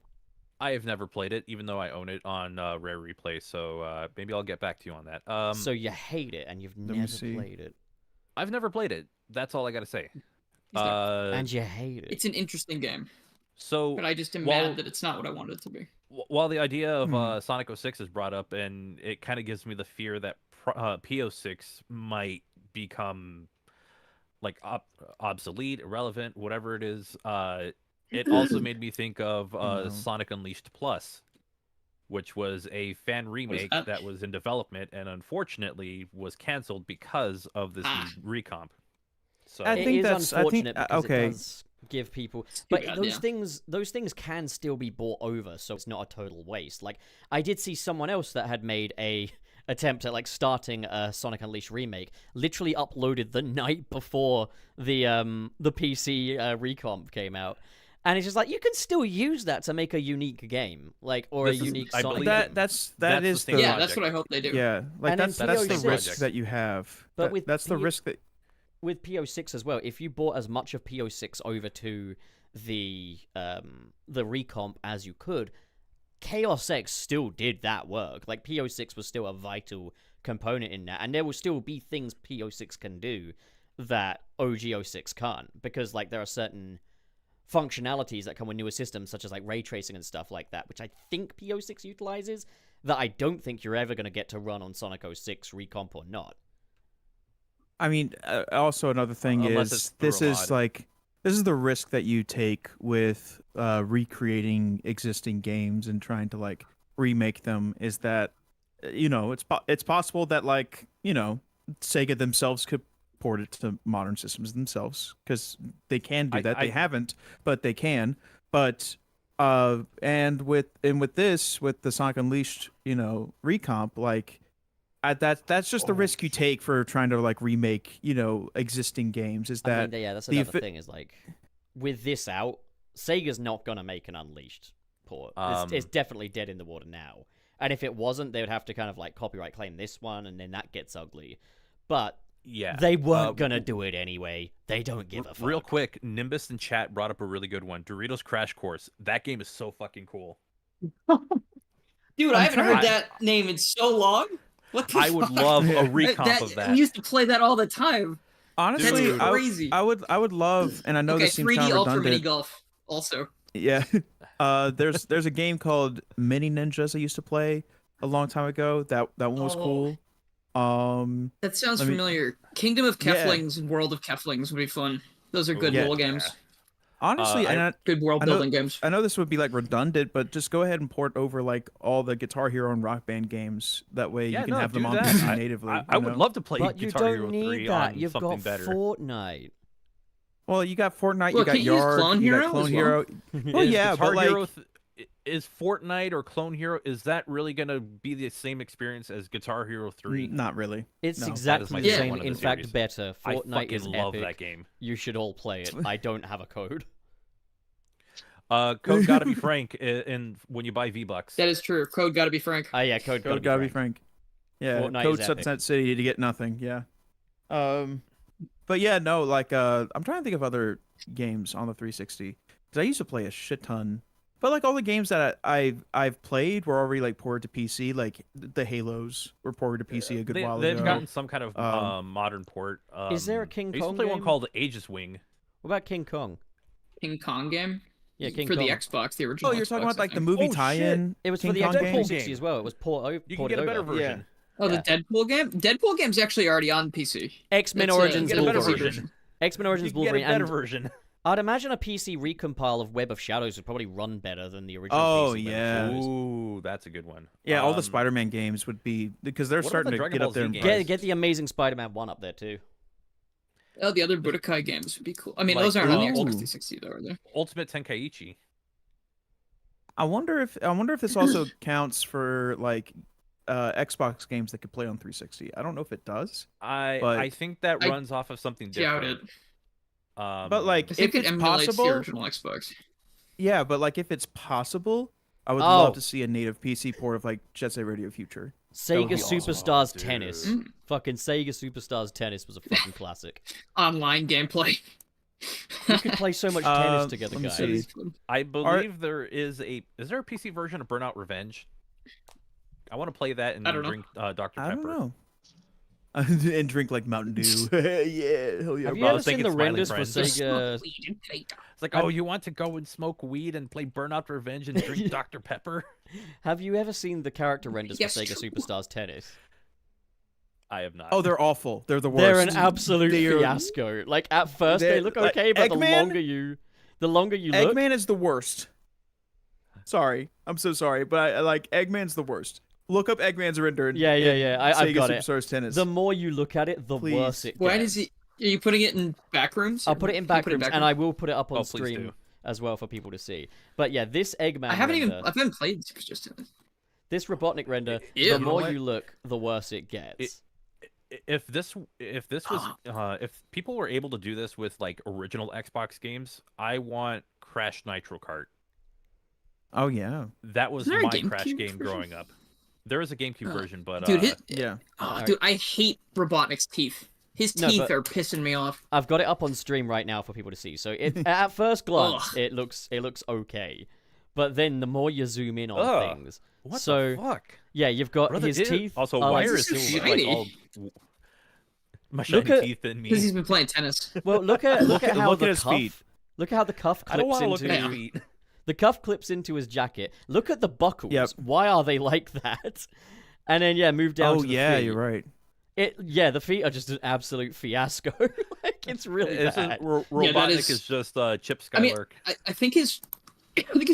E: I have never played it, even though I own it on Rare Replay. So maybe I'll get back to you on that.
D: So you hate it, and you've never played it.
E: I've never played it. That's all I gotta say.
D: And you hate it.
B: It's an interesting game.
E: So,
B: but I just am mad that it's not what I wanted it to be.
E: While the idea of Sonic 06 is brought up, and it kind of gives me the fear that P06 might become like obsolete, irrelevant, whatever it is. It also made me think of Sonic Unleashed Plus, which was a fan remake that was in development and unfortunately was canceled because of this recomp. So
D: I think that's unfortunate because it does give people, but those things can still be bought over, so it's not a total waste. Like I did see someone else that had made a attempt at like starting a Sonic Unleashed remake, literally uploaded the night before the PC recomp came out. And it's just like you can still use that to make a unique game, like a unique Sonic.
C: That's
B: what I hope they do.
C: Yeah, like that's the risk that you have. But that's the risk that
D: with P06 as well. If you bought as much of P06 over to the recomp as you could, Chaos X still did that work. Like P06 was still a vital component in that, and there will still be things P06 can do that OG06 can't, because like there are certain functionalities that come with newer systems, such as like ray tracing and stuff like that, which I think P06 utilizes, that I don't think you're ever going to get to run on Sonic 06 recomp or not.
C: I mean, also another thing is this is the risk that you take with recreating existing games and trying to like remake them, is that it's possible that like Sega themselves could port it to modern systems themselves, because they can do that. They haven't, but they can. But and with the Sonic Unleashed recomp, like that's just the risk you take for trying to like remake existing games, is that
D: that's another thing, is like with this out, Sega's not gonna make an Unleashed port. It's definitely dead in the water now, and if it wasn't, they would have to kind of like copyright claim this one, and then that gets ugly. But they weren't gonna do it anyway. They don't give a fuck.
E: Real quick, Nimbus in chat brought up a really good one. Doritos Crash Course. That game is so fucking cool.
B: Dude, I haven't heard that name in so long. What the
E: I would love a recomp of that.
B: We used to play that all the time.
C: Honestly,
B: that's crazy.
C: I would love, and I know this seems
B: 3D
C: kind of
B: Ultra
C: redundant.
B: Mini Golf also.
C: Yeah. There's a game called Mini Ninjas I used to play a long time ago. That one was cool.
B: That sounds familiar. Kingdom of Keflings and World of Keflings would be fun. Those are good role games.
C: Honestly,
B: good world building games.
C: I know this would be like redundant, but just go ahead and port over like all the Guitar Hero and Rock Band games. That way you can have them on PC natively.
E: I would love to play
D: but
E: Guitar Hero 3
D: you don't need that.
E: on
D: You've
E: something
D: got
E: better.
D: Fortnite.
C: Well, you got Fortnite,
B: Look,
C: you got
B: can't you use
C: Yard,
B: Clone
C: you
B: Hero
C: got Clone
B: as
C: Hero. Well,
E: Is
C: yeah,
E: Guitar
C: but like,
E: Hero is Fortnite or Clone Hero, is that really gonna be the same experience as Guitar Hero 3?
C: not really.
D: It's
C: No.
D: exactly
E: my
D: the
E: favorite
D: same.
E: one of
D: In
E: the
D: fact,
E: series.
D: better.
E: I
D: Fortnite
E: fucking
D: is
E: love
D: epic.
E: that game.
D: You should all play it. I don't have a code.
E: Code gotta be frank in when you buy V-Bucks.
B: That is true. Code gotta be frank.
D: Oh yeah, code
C: Code gotta be frank. Yeah,
D: Fortnite
C: Code
D: is
C: Sunset City to get nothing. Yeah. But yeah, no, like I'm trying to think of other games on the 360 because I used to play a shit ton. But like all the games that I've played were already like ported to PC. Like the Halos were ported to PC a good while
E: They've
C: ago.
E: gotten some kind of modern port.
D: Is there a King
E: I used to
D: Kong
E: play one
D: game?
E: called Aegis Wing.
D: What about King Kong?
B: King Kong game.
D: Yeah, King
B: for
D: Kong.
B: the Xbox, the original.
C: Oh, you're talking
B: Xbox,
C: about like
B: I
C: the
B: think.
C: movie
E: Oh,
C: tie-in.
D: It was
C: King
D: for the
C: Kong
D: Xbox
C: game?
D: 360 as well. It was
E: You can
D: ported
E: get a better
D: over.
E: version.
B: Oh,
D: Yeah.
B: the Deadpool game. Deadpool game's actually already on PC.
D: X-Men
B: That's,
D: Origins
E: You get a better
D: Wolverine.
E: version.
D: X-Men
E: You
D: Origins
E: can get a
D: Wolverine.
E: better
D: And
E: version.
D: I'd imagine a PC recompile of Web of Shadows would probably run better than the original
C: Oh,
D: PC. Web of
C: yeah.
D: Shadows.
E: Ooh, that's a good one.
C: Yeah, all the Spider-Man games would be because they're
E: what about
C: starting
E: the
C: to
E: Dragon
C: get
E: Ball
C: up there
E: Z
C: in
E: games?
C: price.
D: Get the Amazing Spider-Man 1 up there too.
B: Oh, the other Budokai games would be cool. I mean,
E: Like,
B: those aren't on the
C: ooh.
B: Xbox 360 though, are they?
E: Ultimate Tenkaichi.
C: I wonder if this also counts for like Xbox games that could play on 360. I don't know if it does.
E: I
C: But-
E: think that
B: I
E: runs off of something
B: Doubt
E: different.
B: it.
C: But like
B: I think
C: if
B: it
C: it's
B: emulates
C: possible,
B: the original Xbox.
C: yeah, but like if it's possible, I would
D: Oh.
C: love to see a native PC port of like Jet Set Radio Future. That would
D: Sega
C: be awesome.
D: Superstars
E: Oh,
D: Tennis.
E: dude.
D: Fucking Sega Superstars Tennis was a fucking classic.
B: Online gameplay.
D: We could play so much tennis together,
C: let me
D: guys.
C: see.
E: I believe there is a. Is there a PC version of Burnout Revenge? I want to play that and
B: I don't know.
E: drink Dr. Pepper.
C: I don't know. And drink like Mountain Dew. Yeah, hell yeah.
D: Have you
C: bro.
D: ever seen the
E: Smiling
D: renders for
E: Friends.
D: Sega?
E: It's like, oh, you want to go and smoke weed and play Burnout Revenge and drink Dr. Pepper?
D: Have you ever seen the character renders
B: Yes,
D: for Sega
B: true.
D: Superstars Tennis?
E: I have not.
C: Oh, they're awful. They're the worst.
D: They're an absolute
C: They're-
D: fiasco. Like at first they
C: They're-
D: look
C: like,
D: okay, but
C: Eggman?
D: the longer you look,
C: Eggman is the worst. Sorry, I'm so sorry, but I like Eggman's the worst. Look up Eggman's render.
D: Yeah. I've
C: Sega
D: got it.
C: Superstars Tennis.
D: the more you look at it, the
C: Please.
D: worse it gets.
B: Why does he? Are you putting it in back rooms?
D: I'll put it in
B: Can you
D: back rooms, and I will put it up on
E: Oh, please
D: stream
E: do.
D: as well for people to see. But yeah, this Eggman
B: I haven't even.
D: render,
B: I haven't played Superstars Tennis.
D: this Robotnik render,
B: Ew.
D: the more
C: What?
D: you look, the worse it gets.
E: If this was if people were able to do this with like original Xbox games, I want Crash Nitro Kart.
C: Oh yeah,
E: That was
B: Isn't there a
E: my
B: GameCube
E: Crash game
B: version?
E: growing up. There is a GameCube version, but
B: Dude,
C: yeah.
B: dude, I hate Robotnik's teeth. His
D: No,
B: teeth
D: but-
B: are pissing me off.
D: I've got it up on stream right now for people to see. So at first glance,
B: Ugh.
D: it looks okay, but then the more you zoom in on
E: Ugh.
D: things,
E: what
D: so
E: the fuck?
D: yeah, you've got
E: Brother,
D: his
E: ew.
D: teeth.
E: Also,
D: are
E: why
D: like
E: are
B: this
E: his
B: is
E: teeth
B: shiny.
E: like all my
D: Look
E: shiny
D: at-
E: teeth in
B: Because
E: me?
B: he's been playing tennis.
D: Well, look at how
C: look
D: the
C: at his
D: cuff.
C: feet.
D: Look how the cuff
E: I don't
D: clips
E: want to look
D: into
E: at his feet.
D: the cuff clips into his jacket. Look at the buckles.
C: Yep.
D: Why are they like that? And then yeah, move down
C: Oh
D: to the
C: yeah,
D: feet.
C: you're right.
D: The feet are just an absolute fiasco. Like it's really bad.
B: Yeah, that
E: Robotnik
B: is-
E: is just Chip
B: I mean,
E: Skylark.
B: I think his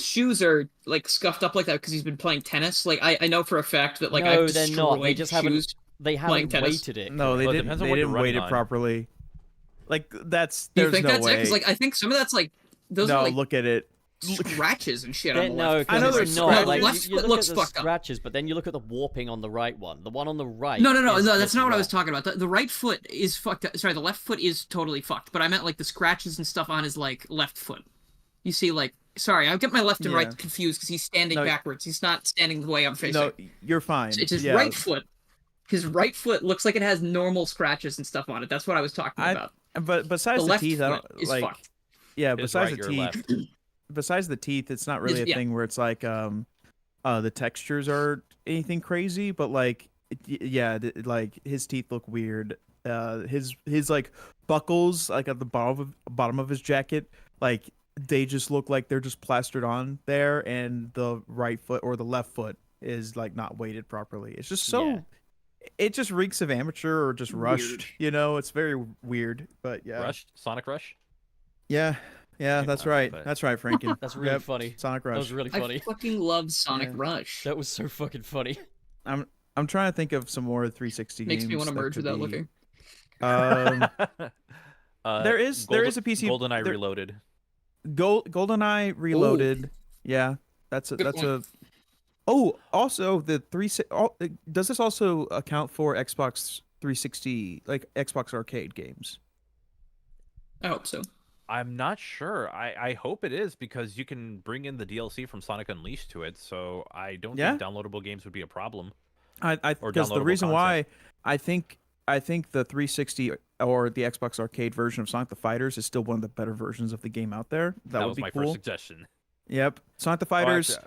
B: shoes are like scuffed up like that because he's been playing tennis. Like I know for a fact that like
D: No,
B: I've
D: they're not. They
B: destroyed
D: just
B: shoes.
D: haven't. They
B: playing
D: haven't
B: tennis.
D: weighted it.
C: No, they
E: Well, it
C: didn't.
E: depends on
C: They
E: what you're
C: didn't
E: running
C: weight it
E: on.
C: properly. Like that's
B: Do you
C: there's
B: think
C: no
B: that's it?
C: way.
B: Because like I think some of that's like those
C: no,
B: are like
C: look at it.
B: scratches and shit
D: Then,
B: on the
D: no,
B: left.
C: I know
D: because
C: there's
D: it's not.
C: scratches.
D: Like,
B: Left
D: you
B: foot
D: look
B: looks
D: at the
B: fucked up.
D: scratches, but then you look at the warping on the right one. The one on the right.
B: No,
D: is
B: that's
D: just
B: not what I was
D: wrong.
B: talking about. The right foot is fucked up. Sorry, the left foot is totally fucked. But I meant like the scratches and stuff on his like left foot. You see, like, sorry, I get my left and
C: Yeah.
B: right confused because he's standing
C: No.
B: backwards. He's not standing the way I'm facing.
C: No, you're fine.
B: It's his
C: yeah.
B: right foot. His right foot looks like it has normal scratches and stuff on it. That's what I was talking about.
C: But besides
B: The
C: the
B: left
C: teeth, I
B: foot
C: don't
B: is
C: like.
B: fucked.
C: Yeah,
E: His
C: besides
E: right,
C: the
E: your
C: teeth.
E: left.
C: Besides the teeth, it's not really a
B: Yeah.
C: thing where it's like the textures are anything crazy, but like like his teeth look weird. His like buckles like at the bottom of his jacket, like they just look like they're just plastered on there, and the right foot or the left foot is like not weighted properly. It's just so
D: Yeah.
C: it just reeks of amateur or just rushed.
B: Weird.
C: You know, it's very weird. But yeah,
E: Sonic Rush.
C: yeah, that's right.
E: but-
C: That's right, Franken.
D: That's really
C: Yep,
D: funny.
C: Sonic
D: That
C: Rush.
D: was really
B: I
D: funny.
B: fucking love Sonic
C: Yeah.
B: Rush.
D: That was so fucking funny.
C: I'm trying to think of some more 360
B: Makes
C: games.
B: me want to merge
C: could
B: without
C: be-
B: looking.
C: Um, There is a PC.
E: GoldenEye Reloaded.
C: GoldenEye Reloaded.
B: Ooh.
C: Yeah, that's
B: Good
C: a.
B: point.
C: Oh, also the does this also account for Xbox 360, like Xbox Arcade games?
B: I hope so.
E: I'm not sure. I hope it is, because you can bring in the DLC from Sonic Unleashed to it, so I don't think downloadable games would be a problem.
C: Because the reason why I think the 360 or the Xbox Arcade version of Sonic the Fighters is still one of the better versions of the game out there. That would
E: was
C: be
E: my
C: cool.
E: first suggestion.
C: Yep, Sonic the Fighters.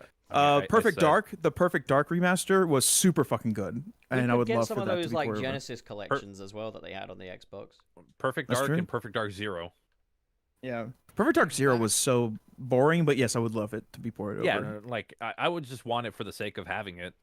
C: Perfect Dark, the Perfect Dark remaster was super fucking good, and I would love for that to be
D: some of those like
C: portable.
D: Genesis collections as well that they had on the Xbox.
E: Perfect
C: That's
E: Dark
C: true.
E: and Perfect Dark Zero.
C: Yeah, Perfect Dark Zero was so boring, but yes, I would love it to be ported
E: Yeah,
C: over.
E: like I would just want it for the sake of having it.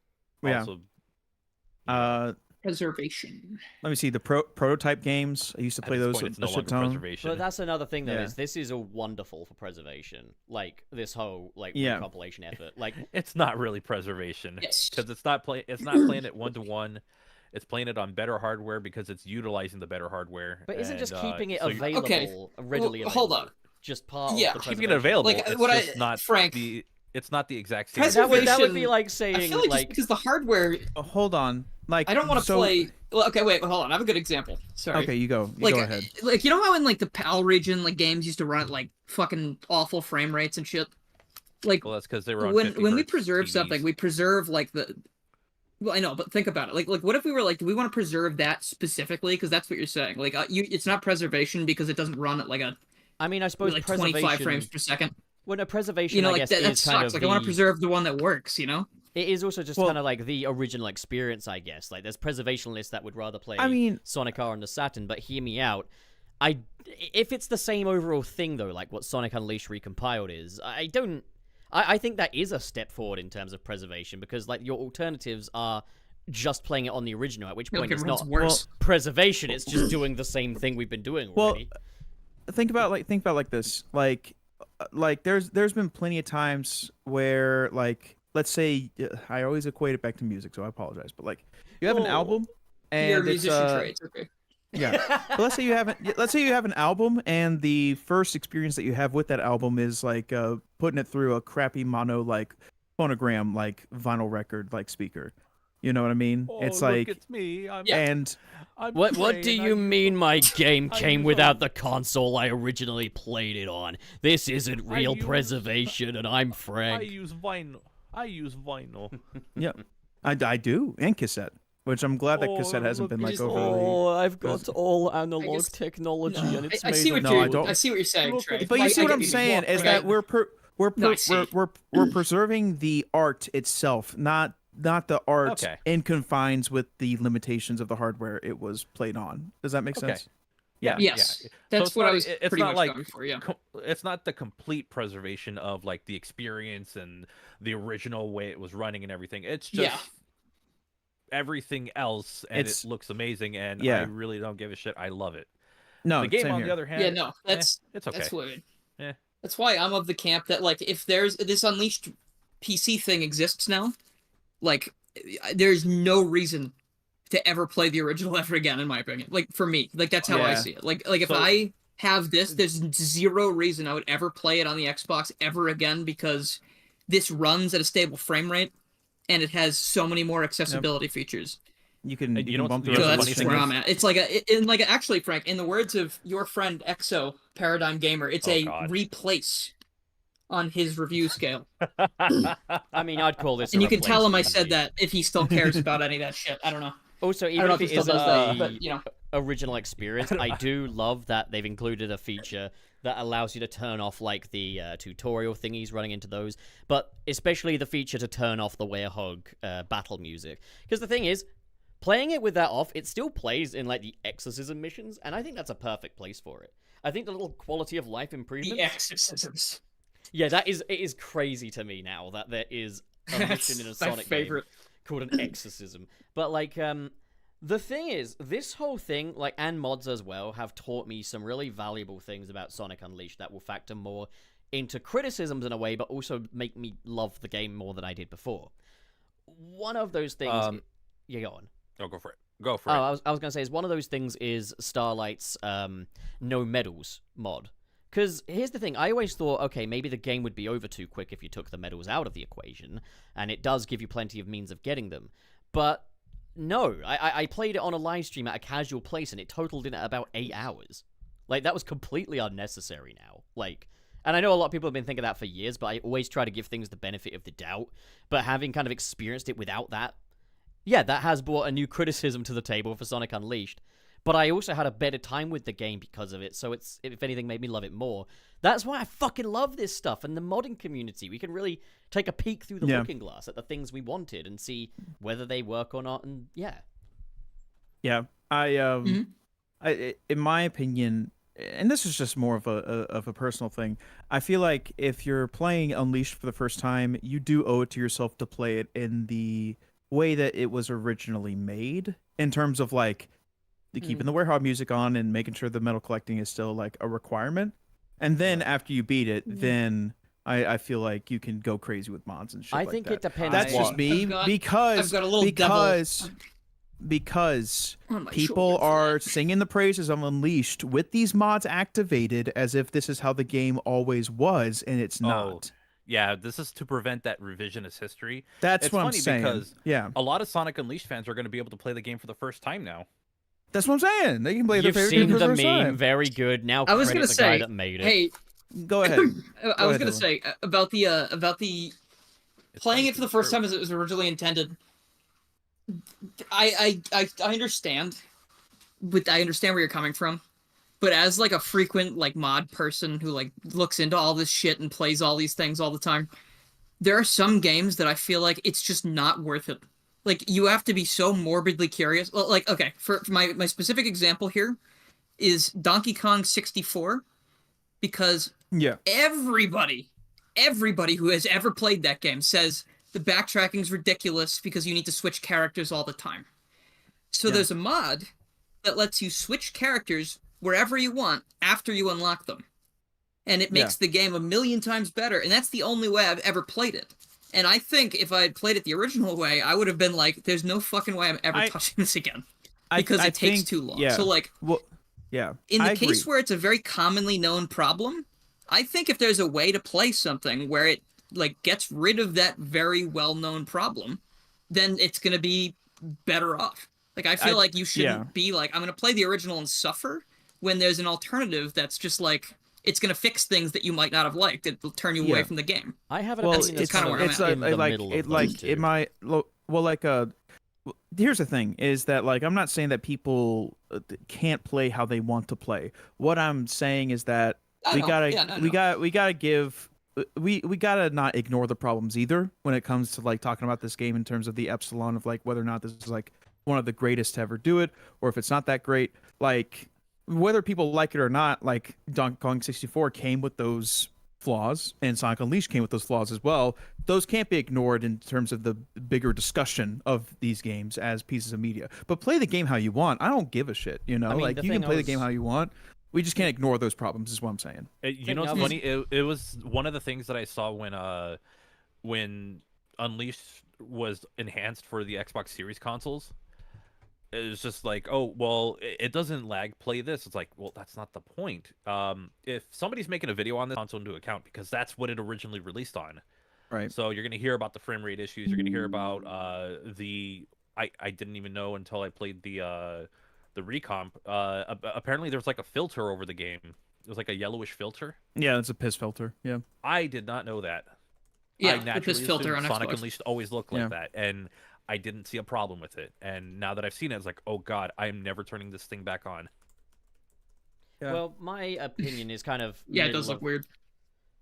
C: Yeah.
E: Also,
B: Preservation.
C: Let me see the prototype games. I used to play those
E: It's
C: a
E: no
C: shit
E: longer
C: ton.
E: preservation.
D: But that's another thing though,
C: Yeah.
D: is this is all wonderful for preservation. Like this whole
C: Yeah.
D: compilation effort. Like
E: It's not really preservation.
B: Yes.
E: Because it's not playing it 1-to-1. It's playing it on better hardware because it's utilizing the better hardware.
D: but isn't just
E: and,
D: keeping it
E: so you-
D: available,
B: Okay,
D: readily
B: well,
D: available?
B: hold on.
D: Just part of
B: Yeah.
D: the
E: keeping it
D: preservation.
E: available.
B: Like,
E: it's
B: what
E: just
B: I-
E: not
B: Frank,
E: it's not the exact same.
B: Preservation-
D: that would be like saying
B: I feel like, just because the hardware,
C: Hold on, like
B: I don't want to
C: so-
B: play. Well, okay, wait, hold on. I have a good example. Sorry.
C: Okay, you go.
B: Like,
C: go ahead.
B: like you know how in like the PAL region, like games used to run at like fucking awful frame rates and shit. Like
E: Well, that's because they were on
B: when
E: 50
B: we
E: hertz
B: preserve
E: TVs.
B: something, we preserve like the. Well, I know, but think about it. Like what if we were like, do we want to preserve that specifically? Because that's what you're saying. Like, it's not preservation because it doesn't run at like a
D: I mean, I suppose
B: like
D: preservation.
B: 25 frames per second.
D: When a preservation,
B: You know,
D: I
B: like
D: guess,
B: that
D: is kind
B: sucks.
D: of
B: Like I want to
D: the-
B: preserve the one that works. You know.
D: It is also just
C: Well-
D: kind of like the original experience, I guess. Like, there's preservationists that would rather play
C: I mean-
D: Sonic R on the Saturn, but hear me out. If it's the same overall thing, though, like what Sonic Unleashed Recompiled is, I think that is a step forward in terms of preservation, because, like, your alternatives are just playing it on the original, at which
B: feel
D: point
B: like
D: it's
B: everyone's
D: not
B: worse.
D: preservation, it's just doing the same thing we've been doing already.
C: Think about like this. Like there's been plenty of times where, like, let's say I always equate it back to music, so I apologize. But like you have an album and
B: Your
C: it's
B: musician traits, okay.
C: yeah. But let's say you have an album and the first experience that you have with that album is like putting it through a crappy mono like phonogram like vinyl record like speaker. You know what I mean? It's like
E: it's me. I'm,
C: and
E: I'm
D: What
E: playing,
D: do
E: I
D: you mean my game
E: I
D: came
E: use
D: without
E: a-
D: the console I originally played it on? This isn't real
E: use-
D: preservation, and I'm
E: I
D: Frank.
E: use vinyl.
C: yeah, I do, and cassette, which I'm glad that cassette hasn't been like overly.
D: I've
B: got
D: all analog
B: guess-
D: technology,
B: No,
D: and it's
B: I
D: made
B: see
D: of
B: what
C: No,
B: you're.
C: I don't.
B: I see what you're saying,
E: Look
B: Trey.
E: at-
C: But you
B: I
C: see what
B: get
C: I'm
B: you.
C: saying is
B: Okay.
C: that
B: No, I see.
C: we're preserving the art itself, not the art
E: Okay.
C: in confines with the limitations of the hardware it was played on. Does that make
E: Okay.
C: sense?
E: Yeah.
B: Yes,
E: yeah.
B: that's
E: it's
B: what
E: not,
B: I was
E: it's
B: pretty
E: not
B: much
E: like
B: going for. Yeah.
E: It's not the complete preservation of like the experience and the original way it was running and everything. It's just
B: Yeah.
E: everything else, and
C: It's-
E: it looks amazing. And
C: yeah.
E: I really don't give a shit. I love it.
C: No,
E: The game,
C: same
E: on
C: here.
E: the other hand,
B: Yeah. No, that's
E: it's okay.
B: that's what.
E: Yeah.
B: That's why I'm of the camp that like if there's this Unleashed PC thing exists now, like there's no reason to ever play the original ever again, in my opinion. Like for me, like that's how I
C: Yeah.
B: see it. Like if
E: So-
B: I have this, there's zero reason I would ever play it on the Xbox ever again because this runs at a stable frame rate and it has so many more accessibility features.
C: You can
E: And
C: you
E: you
C: can
E: don't-
C: bump
E: you
C: the
B: So
E: know, the
B: that's
E: funny
B: just
E: thing
B: where
E: is-
B: I'm at. It's like actually, Frank, in the words of your friend Exo Paradigm Gamer, it's
E: Oh,
B: a
E: God.
B: replace on his review scale.
D: I mean, I'd call this.
B: And
D: a
B: you can tell him I
D: replacement,
B: said
D: indeed.
B: that if he still cares about any of that shit. I don't know.
D: Also,
B: I don't
D: even
B: know
D: if
B: if
D: it
B: he still
D: isn't
B: does that,
D: the
B: but you know.
D: original experience, I do love that they've included a feature that allows you to turn off like the tutorial thingies running into those, but especially the feature to turn off the Werehog battle music. Because the thing is, playing it with that off, it still plays in like the exorcism missions, and I think that's a perfect place for it. I think the little quality of life improvements.
B: The exorcisms.
D: Yeah, it is crazy to me now that there is a mission in a
B: my
D: Sonic
B: favorite.
D: game called an exorcism. But like, the thing is, this whole thing, like, and mods as well, have taught me some really valuable things about Sonic Unleashed that will factor more into criticisms in a way, but also make me love the game more than I did before. One of those things. Yeah, go on.
E: Oh, go for it. Go for it.
D: I was gonna say, is one of those things is Starlight's no medals mod. Because here's the thing, I always thought, okay, maybe the game would be over too quick if you took the medals out of the equation, and it does give you plenty of means of getting them. But no, I played it on a live stream at a casual place, and it totaled in at about 8 hours. Like, that was completely unnecessary now. Like, and I know a lot of people have been thinking that for years, but I always try to give things the benefit of the doubt. But having kind of experienced it without that, yeah, that has brought a new criticism to the table for Sonic Unleashed. But I also had a better time with the game because of it, so it's, if anything, made me love it more. That's why I fucking love this stuff, and the modding community. We can really take a peek through the looking glass at the things we wanted and see whether they work or not, and yeah.
C: Yeah, I in my opinion, and this is just more of a personal thing, I feel like if you're playing Unleashed for the first time, you do owe it to yourself to play it in the way that it was originally made, in terms of like keeping the warehouse music on and making sure the metal collecting is still like a requirement. And then after you beat it, then I feel like you can go crazy with mods and shit.
D: I
C: like
D: think
C: that.
D: it depends.
C: That's just me because
B: I've got a little
C: because
B: on my
C: people
B: shoulder for
C: are
B: that.
C: singing the praises of Unleashed with these mods activated as if this is how the game always was, and it's not.
E: Yeah, this is to prevent that revisionist history.
C: That's
E: it's
C: what I'm
E: funny
C: saying.
E: Because
C: yeah,
E: a lot of Sonic Unleashed fans are going to be able to play the game for the first time now.
C: that's what I'm saying. They can play their
D: You've
C: favorite
D: seen
C: game for
D: the
C: the first
D: meme,
C: time.
D: very good. Now
B: I was
D: credit
B: gonna
D: the guy
B: say,
D: that made it.
B: hey,
C: Go ahead.
B: I was
C: ahead,
B: gonna
C: Dylan.
B: say about the playing it for the first time as it was originally intended. I understand, but I understand where you're coming from. But as like a frequent like mod person who like looks into all this shit and plays all these things all the time, there are some games that I feel like it's just not worth it. Like, you have to be so morbidly curious. Well, like, okay, for my specific example here is Donkey Kong 64, because
C: Yeah.
B: everybody who has ever played that game says the backtracking's ridiculous because you need to switch characters all the time. So there's a mod that lets you switch characters wherever you want after you unlock them. And it makes the game a million times better, and that's the only way I've ever played it. And I think if I had played it the original way, I would have been like, there's no fucking way I'm ever touching this again. Because it takes too long.
C: Yeah.
B: So, like,
C: well, yeah.
B: in the
C: I
B: case
C: agree.
B: where it's a very commonly known problem, I think if there's a way to play something where it, like, gets rid of that very well-known problem, then it's going to be better off. Like, I feel like you shouldn't be like, I'm going to play the original and suffer, when there's an alternative that's just like, it's going to fix things that you might not have liked. It'll turn you away from the game.
D: I have an
C: Well,
D: opinion
C: it's
D: that's
B: kinda
D: kind
B: where
D: of
B: I'm
D: in the middle of those two.
C: it might well like here's the thing is that like I'm not saying that people can't play how they want to play. What I'm saying is that we gotta not ignore the problems either when it comes to like talking about this game in terms of the epsilon of like whether or not this is like one of the greatest to ever do it, or if it's not that great. Like, whether people like it or not, like Donkey Kong 64 came with those flaws, and Sonic Unleashed came with those flaws as well. Those can't be ignored in terms of the bigger discussion of these games as pieces of media. But play the game how you want. I don't give a shit, you know?
D: I mean,
C: like, you can play the game how you want. We just can't ignore those problems, is what I'm saying.
E: You know what's funny? It was one of the things that I saw when Unleashed was enhanced for the Xbox Series consoles. It was just like, oh, well, it doesn't lag. Play this. It's like, well, that's not the point. If somebody's making a video on this, console into account, because that's what it originally released on.
C: Right.
E: So you're going to hear about the frame rate issues. You're going to hear about I didn't even know until I played the recomp. Apparently there's like a filter over the game. There's like a yellowish filter.
C: Yeah, it's a piss filter. Yeah.
E: I did not know that.
B: Yeah,
E: I
B: with
E: naturally
B: this filter
E: assumed
B: on
E: Sonic
B: Xbox.
E: Unleashed always looked like that, and I didn't see a problem with it. And now that I've seen it, it's like, oh god, I am never turning this thing back on.
C: Yeah.
D: Well, my opinion is kind of
B: Yeah, it does look weird.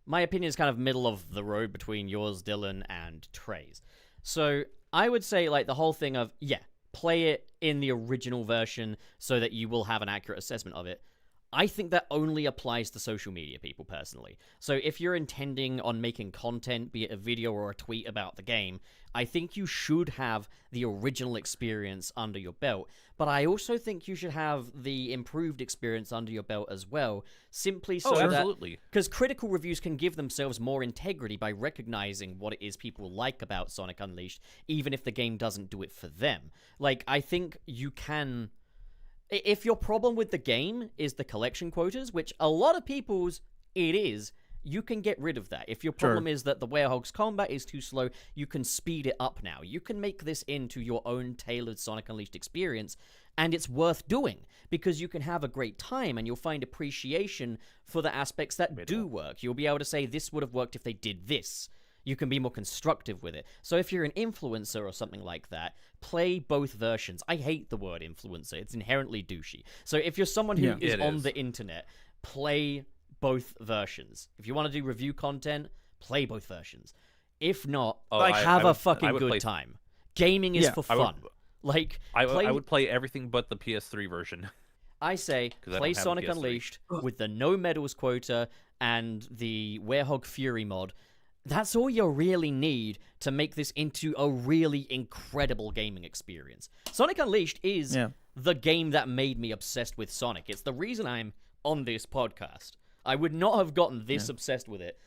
D: My opinion is kind of middle of the road between yours, Dylan, and Trey's. So I would say like the whole thing of play it in the original version so that you will have an accurate assessment of it. I think that only applies to social media people, personally. So if you're intending on making content, be it a video or a tweet about the game, I think you should have the original experience under your belt. But I also think you should have the improved experience under your belt as well, simply so that...
E: absolutely.
D: Because critical reviews can give themselves more integrity by recognizing what it is people like about Sonic Unleashed, even if the game doesn't do it for them. Like, I think you can... If your problem with the game is the collection quotas, which a lot of people's it is, you can get rid of that. If your problem is that the Werehog's combat is too slow, you can speed it up now. You can make this into your own tailored Sonic Unleashed experience, and it's worth doing, because you can have a great time, and you'll find appreciation for the aspects that do work. You'll be able to say, this would have worked if they did this. You can be more constructive with it. So if you're an influencer or something like that, play both versions. I hate the word influencer. It's inherently douchey. So if you're someone who is on the internet, play both versions. If you want to do review content, play both versions. If not, have a fucking good time. Gaming is for fun.
E: I would play everything but the PS3 version.
D: I say play Sonic Unleashed with the no medals quota and the Werehog Fury mod. That's all you really need to make this into a really incredible gaming experience. Sonic Unleashed is the game that made me obsessed with Sonic. It's the reason I'm on this podcast. I would not have gotten this obsessed with it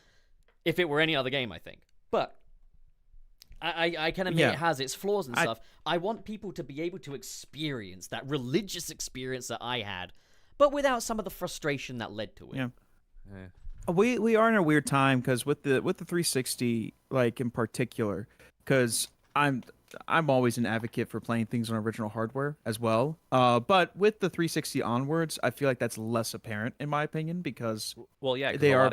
D: if it were any other game, I think. But I can admit it has its flaws and stuff. I want people to be able to experience that religious experience that I had, but without some of the frustration that led to it.
C: Yeah. We are in a weird time because with the 360, like in particular, because I'm always an advocate for playing things on original hardware as well. But with the 360 onwards, I feel like that's less apparent in my opinion because
E: they are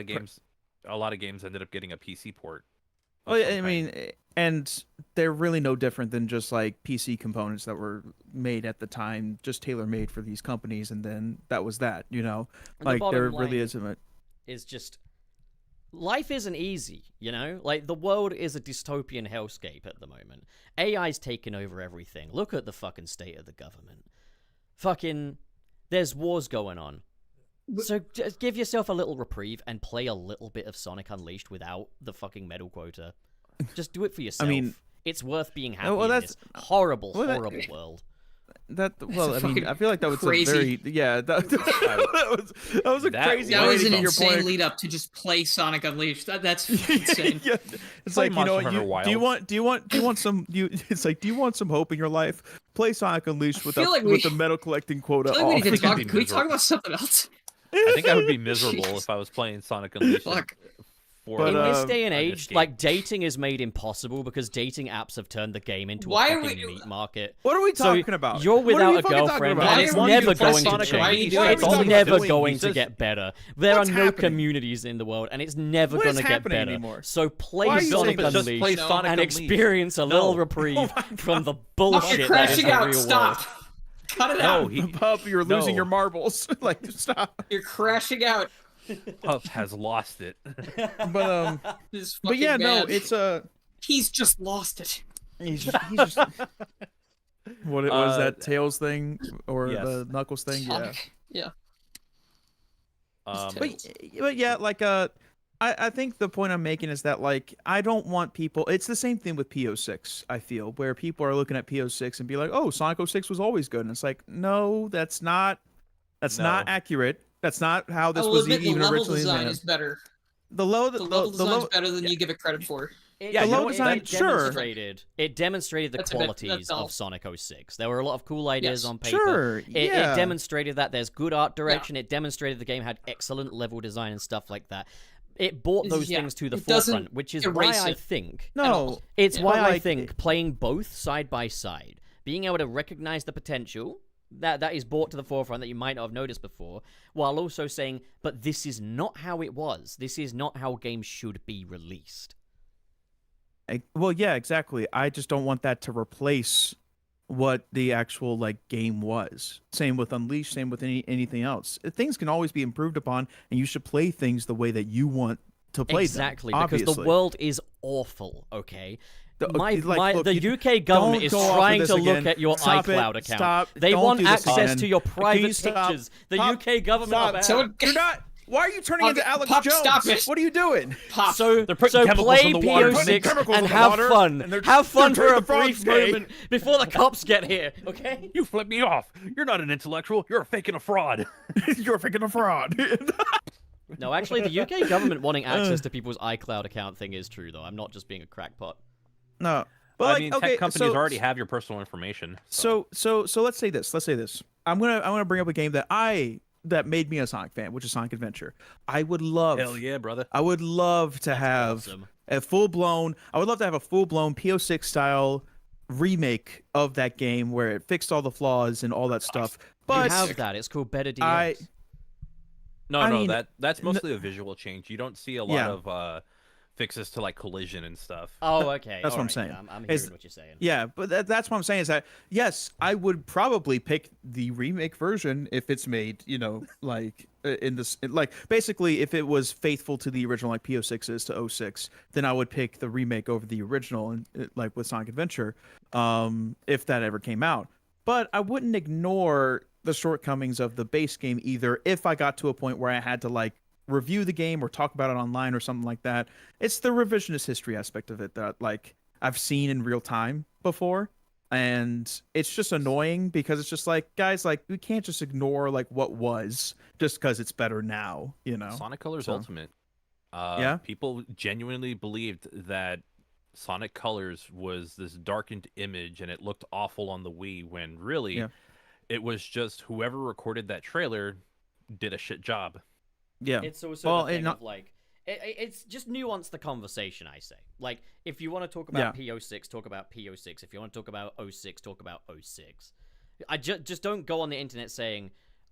E: a lot of games ended up getting a PC port.
C: Oh, I mean, and they're really no different than just like PC components that were made at the time, just tailor made for these companies, and then that was that. You know, like there really isn't.
D: Is just life isn't easy, you know? Like, the world is a dystopian hellscape at the moment. AI's taking over everything. Look at the fucking state of the government. Fucking, there's wars going on. So just give yourself a little reprieve and play a little bit of Sonic Unleashed without the fucking medal quota. Just do it for yourself. I mean, it's worth being happy in this horrible world.
C: I mean, I feel like that was crazy. That was a crazy.
B: That was an insane lead up to just play Sonic Unleashed. That's insane.
C: It's like, you know, do you want some hope in your life? Play Sonic Unleashed with the metal collecting quota.
B: Can we talk about something else?
E: I think I would be miserable if I was playing Sonic Unleashed.
D: In this day and age, like, dating is made impossible because dating apps have turned the game into a fucking meat market.
C: What are we talking about?
D: You're without a girlfriend, and it's never going to change. It's never going to get better. There are no communities in the world, and it's never going to get better. So play Sonic Unleashed and experience a little reprieve from the bullshit that is the real world.
B: Stop. Cut it out.
C: Pup, you're losing your marbles. Like, stop.
B: You're crashing out.
E: Puff has lost it.
C: But yeah, no, it's
B: he's just lost it.
C: He's just what was that Tails thing or the Knuckles thing?
B: Yeah.
C: But yeah, like I think the point I'm making is that, like, I don't want people. It's the same thing with PO6. I feel where people are looking at PO6 and be like, "Oh, Sonic 06 was always good," and it's like, no, that's not accurate. That's not how this was even originally. The level design
B: is better.
C: The level design is
B: better than you give it credit for.
D: The level design, it demonstrated the qualities of Sonic 06. There were a lot of cool ideas on paper.
C: Sure,
D: it demonstrated that there's good art direction. It demonstrated the game had excellent level design and stuff like that. It brought those things to the forefront, which is why I think... I think playing both side by side, being able to recognize the potential... That is brought to the forefront that you might not have noticed before, while also saying, but this is not how it was. This is not how games should be released.
C: Well, yeah, exactly. I just don't want that to replace what the actual, like, game was. Same with Unleashed, same with anything else. Things can always be improved upon, and you should play things the way that you want to play them.
D: Exactly, because the world is awful, okay? The UK government is trying to look at your iCloud account.
C: Stop.
D: They
C: Don't
D: want
C: do this
D: access
C: again.
D: to your
C: Can
D: private
C: you stop?
D: pictures. The UK government are bad.
C: You're not. Why are you turning into Alex
B: Pop,
C: Jones?
B: stop it.
C: What are you doing?
B: Pop.
D: So
E: putting chemicals
D: play
E: in the water.
D: PO6
C: Chemicals
D: and
C: in the
D: have
C: water,
D: fun.
C: and they're
D: Have fun
C: turning
D: for a
C: the frogs
D: brief
C: gay.
D: moment before the cops get here, okay?
E: You flip me off. You're not an intellectual. You're a fake and a fraud.
C: You're freaking a fraud.
D: No, actually, the UK government wanting access to people's iCloud account thing is true, though. I'm not just being a crackpot.
C: No. But
E: I mean, tech companies already have your personal information.
C: So let's say this. I'm gonna bring up a game that made me a Sonic fan, which is Sonic Adventure. I would love.
E: Hell yeah, brother.
C: I would love to have
D: awesome.
C: a full-blown PO6 style remake of that game where it fixed all the flaws and all that stuff. But
D: You have that. It's called Better DX.
C: I mean,
E: that's mostly a visual change. You don't see a lot of fixes to like collision and stuff.
D: Oh, okay.
C: That's what I'm
D: Alright,
C: saying.
D: yeah, I'm hearing what you're saying.
C: Yeah, but that's what I'm saying is that, yes, I would probably pick the remake version if it's made, like in this, like basically if it was faithful to the original, like PO6 is to 06, then I would pick the remake over the original, and like with Sonic Adventure, if that ever came out. But I wouldn't ignore the shortcomings of the base game either if I got to a point where I had to like review the game or talk about it online or something like that. It's the revisionist history aspect of it that like I've seen in real time before, and it's just annoying because it's just like, guys, like we can't just ignore like what was just because it's better now,
E: Sonic Colors Ultimate.
C: Yeah,
E: people genuinely believed that Sonic Colors was this darkened image and it looked awful on the Wii when really it was just whoever recorded that trailer did a shit job.
C: Yeah,
D: it's also the thing of like, it's just nuance the conversation. I say, like, if you want to talk about PO6, talk about PO6. If you want to talk about 06, talk about 06. I just don't go on the internet saying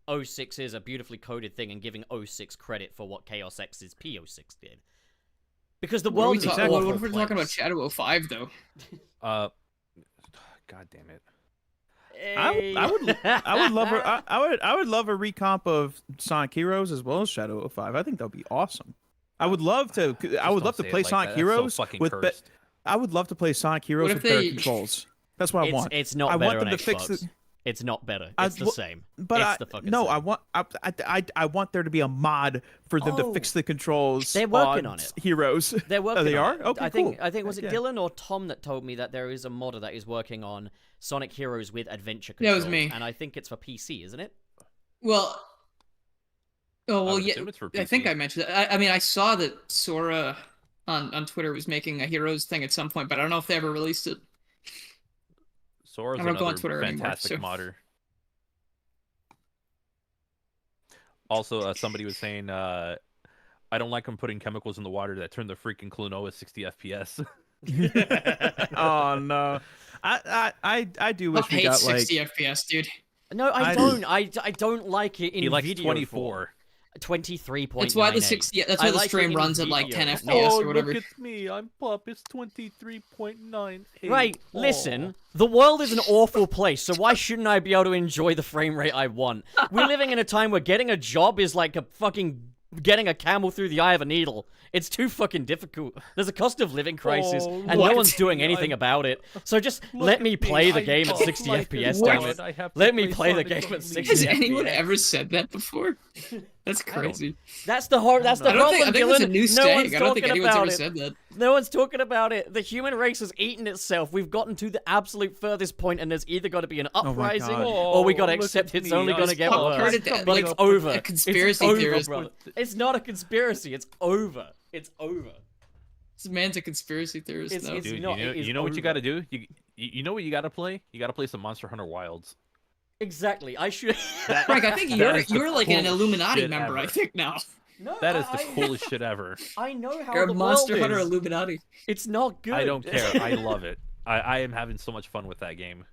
D: 06 is a beautifully coded thing and giving 06 credit for what Chaos X's PO6 did. Because the world is
B: What if we're talking about Shadow 05 though?
E: God damn it.
C: I would love a recomp of Sonic Heroes as well as Shadow 05. I think that would be awesome. I would love to play Sonic Heroes with I would love to play Sonic Heroes with better controls. That's what I want.
D: It's not better on Xbox. It's not better. It's the same.
C: But
D: it's the fucking same.
C: I want there to be a mod for them to fix the controls.
D: They're working on it.
C: Heroes.
D: They're working.
C: They
D: on
C: are.
D: It.
C: Okay,
D: I think
C: cool.
D: Was it Dylan or Tom that told me that there is a modder that is working on Sonic Heroes with adventure controls.
B: That was me.
D: And I think it's for PC, isn't it?
B: Well. Oh well, yeah.
E: I
B: think I mentioned that. I mean, I saw that Sora on Twitter was making a Heroes thing at some point, but I don't know if they ever released it.
E: Sora's
B: I don't go on
E: another
B: Twitter
E: fantastic
B: anymore,
E: modder. Also, somebody was saying, I don't like them putting chemicals in the water that turn the freaking Klonoa 60 FPS.
C: Oh no, I do wish we got
B: 60
C: like
B: FPS, dude.
D: No, I don't. I don't like it in
E: he likes
D: video
E: 24.
D: 23.98.
B: That's why the 60. Yeah, that's why the stream runs at like 10 FPS or whatever.
E: Look at me, I'm Pop. It's 23.98.
D: Right, listen, the world is an awful place, so why shouldn't I be able to enjoy the frame rate I want? We're living in a time where getting a job is like a fucking getting a camel through the eye of a needle. It's too fucking difficult. There's a cost of living crisis, and no one's doing anything about it. So just let me play the game at 60 FPS, damn it. Let me play the game at 60 FPS.
B: Has anyone ever said that before? That's crazy.
D: That's the problem,
B: I think
D: Dylan.
B: it's a new
D: No one's
B: stag. I don't think
D: talking
B: anyone's
D: about
B: ever
D: it.
B: said that.
D: No one's talking about it. The human race has eaten itself. We've gotten to the absolute furthest point, and there's either got to be an uprising, or we got to accept it's only going to get worse. But it's over.
B: A conspiracy
D: it's
B: theorist.
D: over, brother. It's not a conspiracy. It's over. It's over.
B: This man's a conspiracy theorist.
D: It's
B: now.
E: Dude,
D: not,
E: you know what you got to do? You know what you got to play? You got to play some Monster Hunter Wilds.
D: Exactly. I should.
B: Frank, I think you're like an Illuminati member.
E: Ever.
B: I think now.
D: No,
E: that is the coolest shit ever.
D: I know how
B: you're
D: the
B: a Monster
D: world
B: Hunter
D: is.
B: Illuminati.
D: It's not good.
E: I don't care. I love it. I am having so much fun with that game.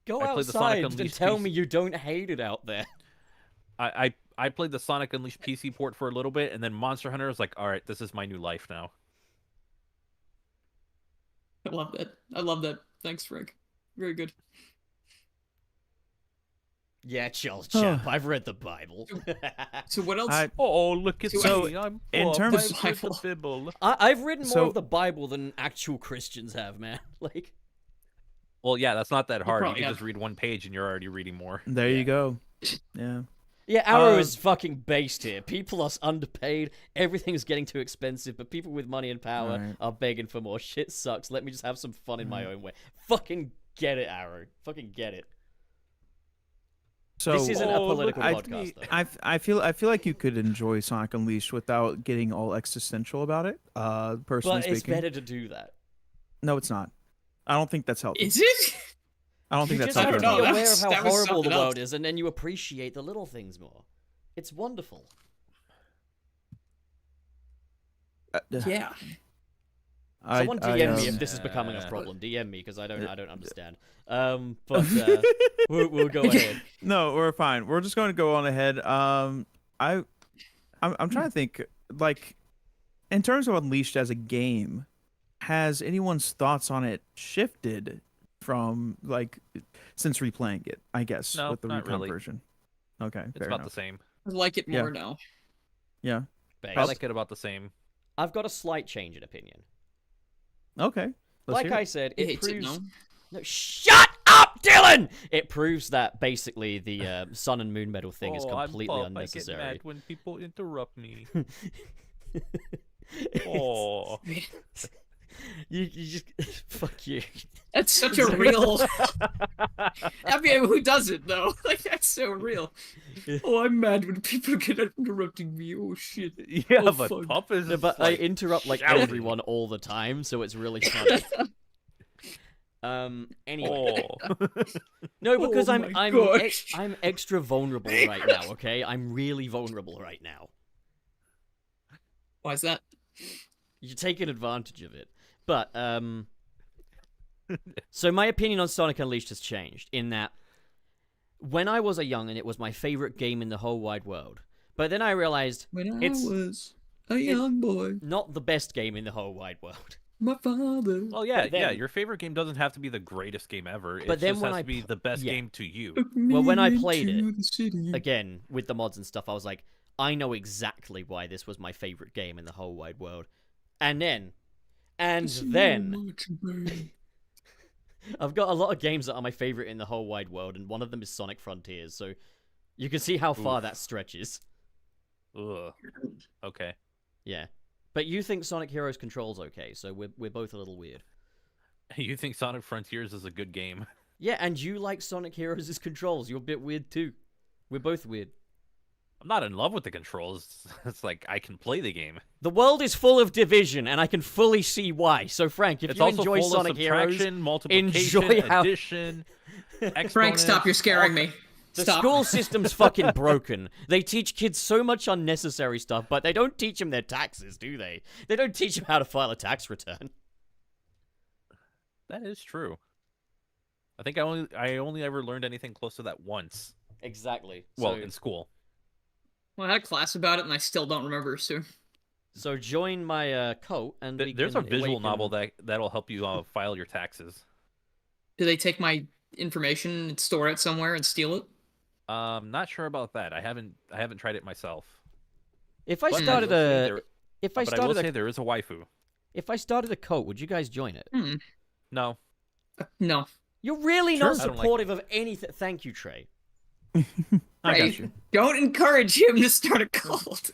D: Go
E: I played the Sonic
D: outside and
E: Unleashed
D: tell
E: piece.
D: me you don't hate it out there.
E: I played the Sonic Unleashed PC port for a little bit, and then Monster Hunter was like, all right, this is my new life now.
B: I love that. I love that. Thanks, Frank. Very good.
D: Yeah, Charles Champ, I've read the Bible.
B: So what else?
E: Oh, look at me! I'm
C: in terms of
E: I've read the Bible.
D: I've written more of the Bible than actual Christians have, man. Like,
E: Well, yeah, that's not that hard. You
B: probably
E: can
B: have-
E: just read one page and you're already reading more.
C: There you go. Yeah.
D: yeah, Arrow is fucking based here. People are underpaid. Everything's getting too expensive, but people with money and power
C: Right.
D: are begging for more. Shit sucks. Let me just have some fun in my own way. Fucking get it, Arrow. Fucking get it.
C: So
D: This isn't a political
C: I-
D: podcast, though.
C: I feel like you could enjoy Sonic Unleashed without getting all existential about it. Personally
D: But it's
C: speaking,
D: better to do that.
C: no, it's not. I don't think that's healthy.
B: Is it?
C: I don't think
D: You
C: that's
D: just have
C: healthy.
D: to
B: I
D: be
B: don't know.
D: aware of how
B: That was
D: horrible the
B: something
D: world
B: else.
D: is, and then you appreciate the little things more. It's wonderful.
B: Yeah.
D: Someone DM me if this is
E: Yeah.
D: becoming a problem. DM me because I don't understand. But we'll go ahead.
C: No, we're fine. We're just going to go on ahead. I'm trying to think, like, in terms of Unleashed as a game, has anyone's thoughts on it shifted from, like, since replaying it? I guess
E: No,
C: with the
E: not
C: recomp
E: really.
C: version. Okay,
E: It's
C: fair
E: about
C: enough.
E: the same.
B: I like it
C: Yeah.
B: more now.
C: Yeah.
D: Based.
E: I like it about the same.
D: I've got a slight change in opinion.
C: Okay. Let's
D: Like
C: hear
D: I
C: it.
D: said,
B: He
D: it
B: hates it,
D: proves.
B: no?
D: No, shut up, Dylan! It proves that basically the sun and moon medal thing is completely
E: I get
D: unnecessary.
E: mad when people interrupt me. Oh,
D: You just fuck you.
B: That's such a real. I mean, who doesn't though? Like that's so real. Oh, I'm mad when people get interrupting me. Oh shit.
E: yeah,
B: Oh,
E: but
B: fuck.
E: Pup is.
D: No, but
E: like,
D: I interrupt like
E: shouting.
D: everyone all the time, so it's really funny. Anyway.
E: Oh.
D: No, because
B: Oh
D: I'm
B: my
D: I'm
B: gosh.
D: I'm extra vulnerable right now. Okay, I'm really vulnerable right now.
B: Why is that?
D: You're taking advantage of it. But so my opinion on Sonic Unleashed has changed in that when I was a youngin', it was my favorite game in the whole wide world. But then I realized
B: When
D: It's-
B: I was a young boy,
D: not the best game in the whole wide world.
B: my father.
E: Well, yeah,
D: But then-
E: yeah. Your favorite game doesn't have to be the greatest game ever. It
D: But then
E: just
D: when
E: has
D: I
E: to be
D: pl-
E: the best
D: yeah.
E: game to you.
B: took
D: Well, when
B: me
D: I played
B: into
D: it,
B: the city.
D: Again, with the mods and stuff, I was like, I know exactly why this was my favorite game in the whole wide world. And then I've got a lot of games that are my favorite in the whole wide world, and one of them is Sonic Frontiers, so you can see how far that stretches.
E: Ugh. Okay.
D: Yeah. But you think Sonic Heroes controls okay, so we're both a little weird.
E: You think Sonic Frontiers is a good game?
D: Yeah, and you like Sonic Heroes' controls. You're a bit weird too. We're both weird.
E: I'm not in love with the controls. It's like I can play the game.
D: The world is full of division, and I can fully see why. So, Frank, if
E: It's
D: you
E: also
D: enjoy
E: full
D: Sonic
E: of
D: Heroes,
E: subtraction, multiplication,
D: enjoy how-
E: addition,
B: Frank, stop! You're
E: exponents,
B: scaring
E: all-
B: me.
D: the
B: Stop.
D: school system's fucking broken. They teach kids so much unnecessary stuff, but they don't teach them their taxes, do they? They don't teach them how to file a tax return.
E: That is true. I think I only ever learned anything close to that once.
D: Exactly.
E: Well,
D: so,
E: in school.
B: Well, I had a class about it, and I still don't remember. So
D: so join my cult, and we
E: There's a
D: can
E: visual
D: awaken-
E: novel that'll help you file your taxes.
B: do they take my information and store it somewhere and steal it?
E: Not sure about that. I haven't tried it myself.
D: If I
E: But
D: started
E: will say
D: a,
E: there-
D: if I
E: but I will
D: started
E: say
D: a,
E: there is a waifu.
D: if I started a cult, would you guys join it?
E: No.
B: No.
D: You're really
C: Sure.
D: not
E: I don't like-
D: supportive of anything. Thank you, Trey.
C: I
B: Right.
C: got you.
B: Don't encourage him to start a cult.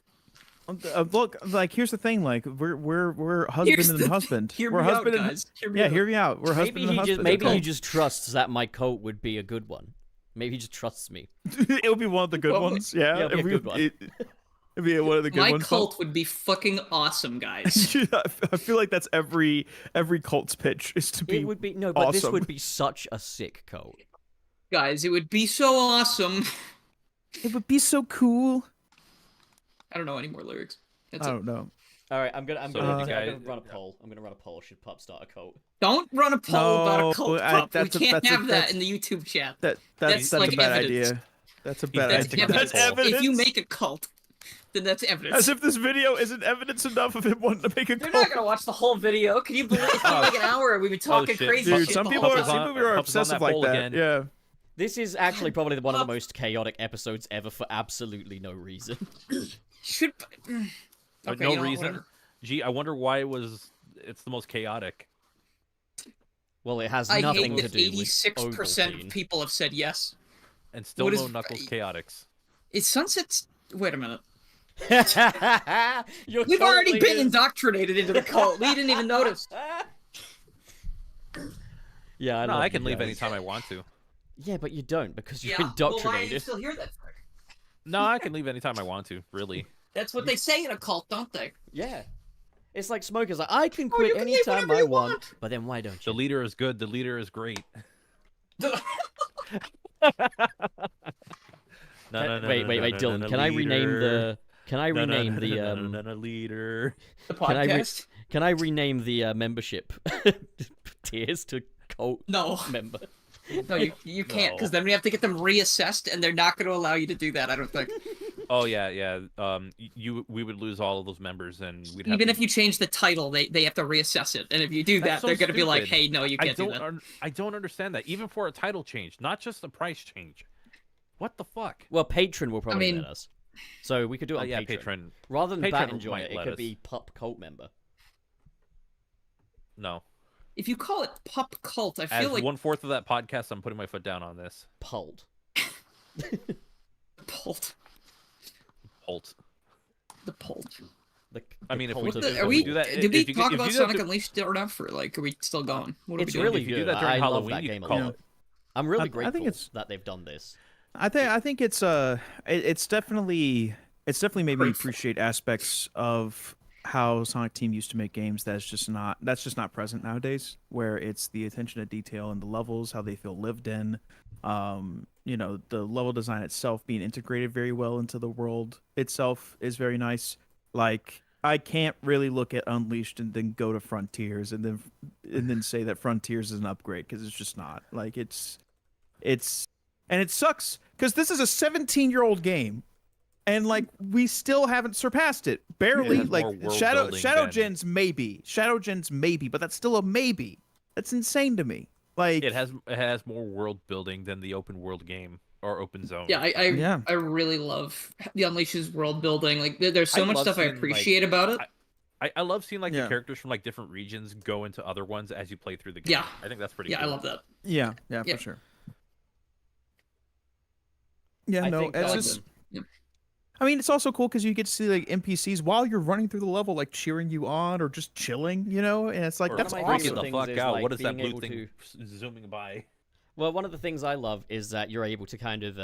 C: Look, like here's the thing, like we're husband
B: Here's
C: and
B: the-
C: husband.
B: Hear
C: we're
B: me
C: husband
B: out,
C: and
B: guys. Hear me
C: yeah,
B: out.
C: hear me out. We're husband
D: Maybe
C: and
D: he just
C: husband.
D: maybe
C: That's
D: he
C: all.
D: just trusts that my cult would be a good one. Maybe he just trusts me.
C: it would be one of the good
B: Well,
C: ones. Yeah,
D: yeah, it'd be a good one.
C: It'd be one of the good
B: My
C: ones.
B: cult would be fucking awesome, guys.
C: I feel like that's every cult's pitch is to be.
D: It would be no, but this
C: awesome.
D: would be such a sick cult.
B: Guys, it would be so awesome.
C: It would be so cool.
B: I don't know any more lyrics. That's
C: I
B: it.
C: don't know.
D: All right, I'm gonna
E: So,
D: run a poll. I'm gonna run a poll. Should Pup start a cult?
B: Don't run a poll about
C: No,
B: a cult,
C: I-
B: Pup. We
C: that's a-
B: can't
C: that's a-
B: have that
C: that's-
B: in the YouTube chat.
C: That's
B: That's
C: a
B: like
C: bad
B: evidence.
C: idea. That's a bad
B: That's
C: idea.
B: evidence.
C: That's evidence.
B: If you make a cult, then that's evidence.
C: As if this video isn't evidence enough of him wanting to make a
B: They're
C: cult.
B: not gonna watch the whole video. Can you believe it's been like an hour and we've been talking
E: shit.
B: crazy
C: Dude,
B: shit
C: some
B: the
C: people
B: whole
C: are
B: time.
C: some people are
E: Pup is on
C: obsessive
E: that
C: like
E: poll
C: that.
E: again.
C: Yeah.
D: This is actually probably one of the most chaotic episodes ever for absolutely no reason.
B: Should okay,
E: no
B: you know,
E: reason.
B: whatever.
E: Gee, I wonder why it's the most chaotic.
D: Well, it has
B: I
D: nothing
B: hate
D: to
B: that
D: do with
B: 86%
D: Ovaltine.
B: of people have said yes.
E: And still
B: What
E: no
B: is-
E: Knuckles chaotics.
B: Is Sunset's... Wait a minute.
D: Your
B: We've
D: cult
B: already been
D: leaders-
B: indoctrinated into the cult. We didn't even notice.
D: Yeah,
E: No,
D: love
E: I can
D: you
E: leave
D: guys.
E: anytime I want to.
D: Yeah, but you don't because you're
B: Well, why are you
D: indoctrinated.
B: still here then?
E: No, I can leave anytime I want to, really.
B: That's what they say in a cult, don't they?
D: Yeah. It's like smokers. Like, I can
B: Oh,
D: quit
B: you can leave
D: anytime
B: whenever
D: I
B: you
D: want.
B: want.
D: But then why don't
E: The
D: you?
E: leader is good. The leader is great.
D: Wait, Dylan. Can I rename the? Can I rename the?
E: Leader?
B: The
D: Can I
B: podcast?
D: Can I rename the membership tiers to cult
B: No.
D: member?
B: No, you can't,
E: No.
B: because then we have to get them reassessed, and they're not going to allow you to do that, I don't think.
E: Oh yeah. We would lose all of those members, and we'd have
B: Even
E: to...
B: if you change the title, they have to reassess it, and if you do that,
E: That's so
B: they're going to be like,
E: stupid.
B: hey, no, you can't do that.
E: I don't understand that. Even for a title change, not just a price change. What the fuck?
D: Well, Patron will probably
B: mean-
D: let us. So we could do it on
E: Yeah,
D: Patreon.
E: Patron.
D: Rather than
E: Patron
D: Bat Enjoy
E: might
D: it, it
E: let
D: could
E: us.
D: be Pup Cult member.
E: No.
B: If you call it Pup Cult, I
E: As
B: feel like
E: 1/4 of that podcast, I'm putting my foot down on this.
D: Pult.
B: Pult.
E: Holt.
B: The Pult.
E: I mean, if we
B: What
E: do-
B: the,
E: if
B: are
E: we
B: we,
E: do that-
B: did we
E: if you-
B: talk
E: if
B: about
E: you do
B: Sonic
E: that-
B: Unleashed enough, or like, are we still going? What are
D: It's
B: we doing?
D: really
E: If you
D: good.
E: do that during
D: I love
E: Halloween,
D: that
E: you
D: game
E: can
D: a
E: call
D: lot.
E: it.
D: I'm really
C: I
D: grateful
C: think it's-
D: that they've done this.
C: I think it's definitely made me appreciate aspects of how Sonic Team used to make games that's just not present nowadays, where it's the attention to detail and the levels, how they feel lived in, the level design itself being integrated very well into the world itself is very nice. Like, I can't really look at Unleashed and then go to Frontiers and then say that Frontiers is an upgrade, because it's just not. Like, it's and it sucks because this is a 17-year-old game, and like we still haven't surpassed it. Barely.
E: It has
C: Like
E: more world
C: Shadow
E: building
C: Gens maybe, but that's still a maybe. That's insane to me. Like,
E: It has more world building than the open world game or open zone.
B: Yeah,
C: Yeah.
B: I really love the Unleash's world building. Like, there's so
E: I
B: much
E: love
B: stuff I
E: seeing, like,
B: appreciate about it.
E: I love seeing like
C: Yeah.
E: the characters from like different regions go into other ones as you play through the game.
B: Yeah.
E: I think that's pretty
B: Yeah,
E: cool.
B: I love that.
C: yeah,
B: Yeah.
C: for sure. Yeah,
D: I
C: no,
D: think
C: it's
D: that-
C: just. I mean, it's also cool because you get to see like NPCs while you're running through the level, like cheering you on or just chilling, and it's like
E: Or
C: that's
D: one of my
C: awesome.
E: freaking the
D: things
E: fuck
D: is,
E: out.
D: like,
E: What is that
D: being
E: blue
D: able
E: thing zooming by?
D: Well, one of the things I love is that you're able to kind of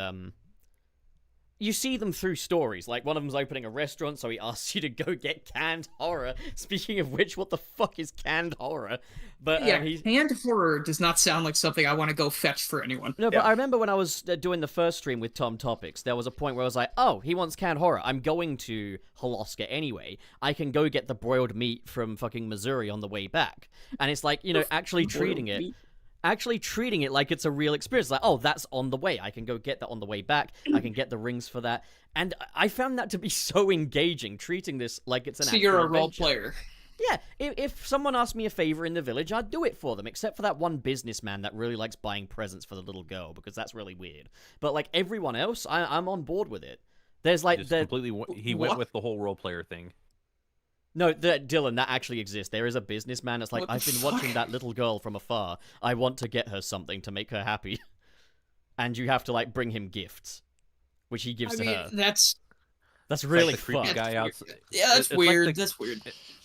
D: you see them through stories. Like, one of them's opening a restaurant, so he asks you to go get canned horror. Speaking of which, what the fuck is canned horror? But
B: Yeah,
D: he's...
B: canned horror does not sound like something I want to go fetch for anyone.
D: No, but I remember when I was doing the first stream with Tom Topics, there was a point where I was like, oh, he wants canned horror. I'm going to Holoska anyway. I can go get the broiled meat from fucking Missouri on the way back. And it's like, actually treating it like it's a real experience. Like, oh, that's on the way. I can go get that on the way back. I can get the rings for that. And I found that to be so engaging, treating this like it's an
B: So you're a
D: actual
B: role
D: adventure.
B: player.
D: Yeah, if someone asked me a favor in the village, I'd do it for them, except for that one businessman that really likes buying presents for the little girl, because that's really weird. But, like, everyone else, I'm on board with it. There's, like,
E: Just
D: the...
E: completely. He went with the whole role player thing.
D: No, Dylan, that actually exists. There is a businessman that's like,
B: What the
D: I've been
B: fuck?
D: watching that little girl from afar. I want to get her something to make her happy. And you have to, like, bring him gifts, which he gives
B: I
D: to
B: mean,
D: her.
B: that's
D: That's
E: It's
D: really
E: like the creepy
D: fun.
E: guy
B: That's
E: outside.
B: yeah, that's
E: It's
B: weird.
E: Like
B: That's weird.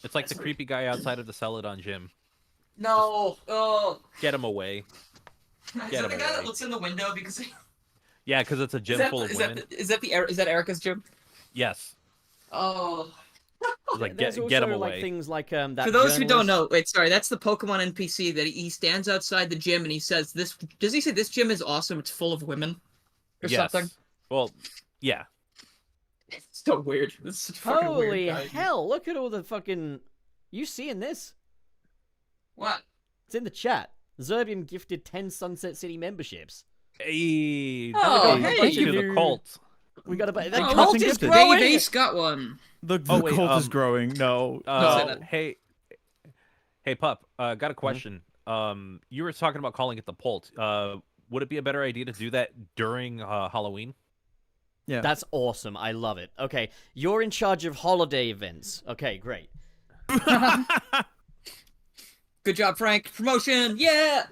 E: it's like the creepy guy outside of the Celadon gym.
B: No, oh,
E: Get him away.
B: is
E: Get
B: that the
E: him
B: guy that
E: away.
B: looks in the window because
E: Yeah, because it's a gym full of women.
B: is that Erica's gym?
E: Yes.
B: Oh,
E: It's like
D: There's
E: get him
D: also, like,
E: away.
D: things like that.
B: for those who don't
D: journalist-
B: know, wait, sorry, that's the Pokemon NPC that he stands outside the gym and he says, "This." Does he say this gym is awesome? It's full of women, or
E: Yes.
B: something?
E: Well, yeah.
B: It's so weird. This is fucking
D: Holy
B: weird. Guy.
D: hell, look at all the fucking... You seeing this?
B: What?
D: It's in the chat. Zerbium gifted 10 Sunset City memberships.
E: Hey,
B: Oh,
E: hey,
B: hey,
E: to the
D: you-
E: cult.
D: We got a... The
C: Oh,
D: cult
C: nothing
D: is
C: gifted.
D: growing!
B: Dave Ace got one.
C: The
E: Oh, wait,
C: cult is
E: um,
C: growing. No.
B: say that.
E: Hey, Pup. Got a question. You were talking about calling it the Pult. would it be a better idea to do that during Halloween?
C: Yeah.
D: That's awesome. I love it. Okay, you're in charge of holiday events. Okay, great.
B: Good job, Frank. Promotion. Yeah.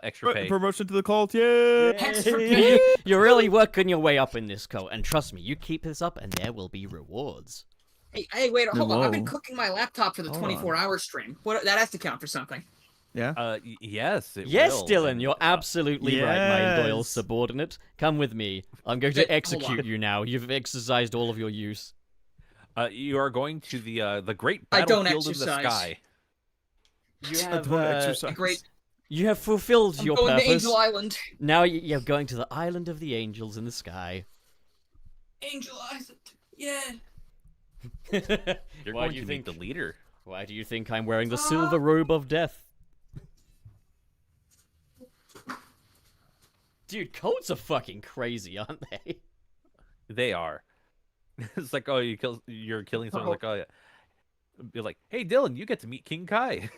E: Extra pay.
C: Promotion to the cult. Yeah.
B: Extra pay.
D: You're really working your way up in this cult, and trust me, you keep this up, and there will be rewards.
B: Hey, wait, hold on. I've been
C: Whoa.
B: cooking my laptop for the 24-hour stream. What? That has to count for something.
C: Yeah.
E: Yes, it
D: Yes,
E: will.
D: Dylan, you're absolutely right, my loyal
C: Yes.
D: subordinate. Come with me. I'm going
B: Wait,
D: to
B: hold
D: execute
B: on.
D: you now. You've exercised all of your use.
E: You are going to the great
B: I don't
E: battlefield in the
B: exercise.
E: sky.
D: You
C: I
D: have
C: don't exercise.
B: Great.
D: you have fulfilled
B: I'm
D: your
B: going to
D: purpose.
B: Angel Island.
D: Now you're going to the island of the angels in the sky.
B: Angel Island. Yeah.
E: You're
D: Why
E: going
D: do you
E: to
D: think?
E: meet the leader.
D: Why do you think I'm wearing the silver robe of death? Dude, cults are fucking crazy, aren't they?
E: They are. It's like, oh, you're killing someone. Like, oh yeah. You're like, hey, Dylan, you get to meet King Kai.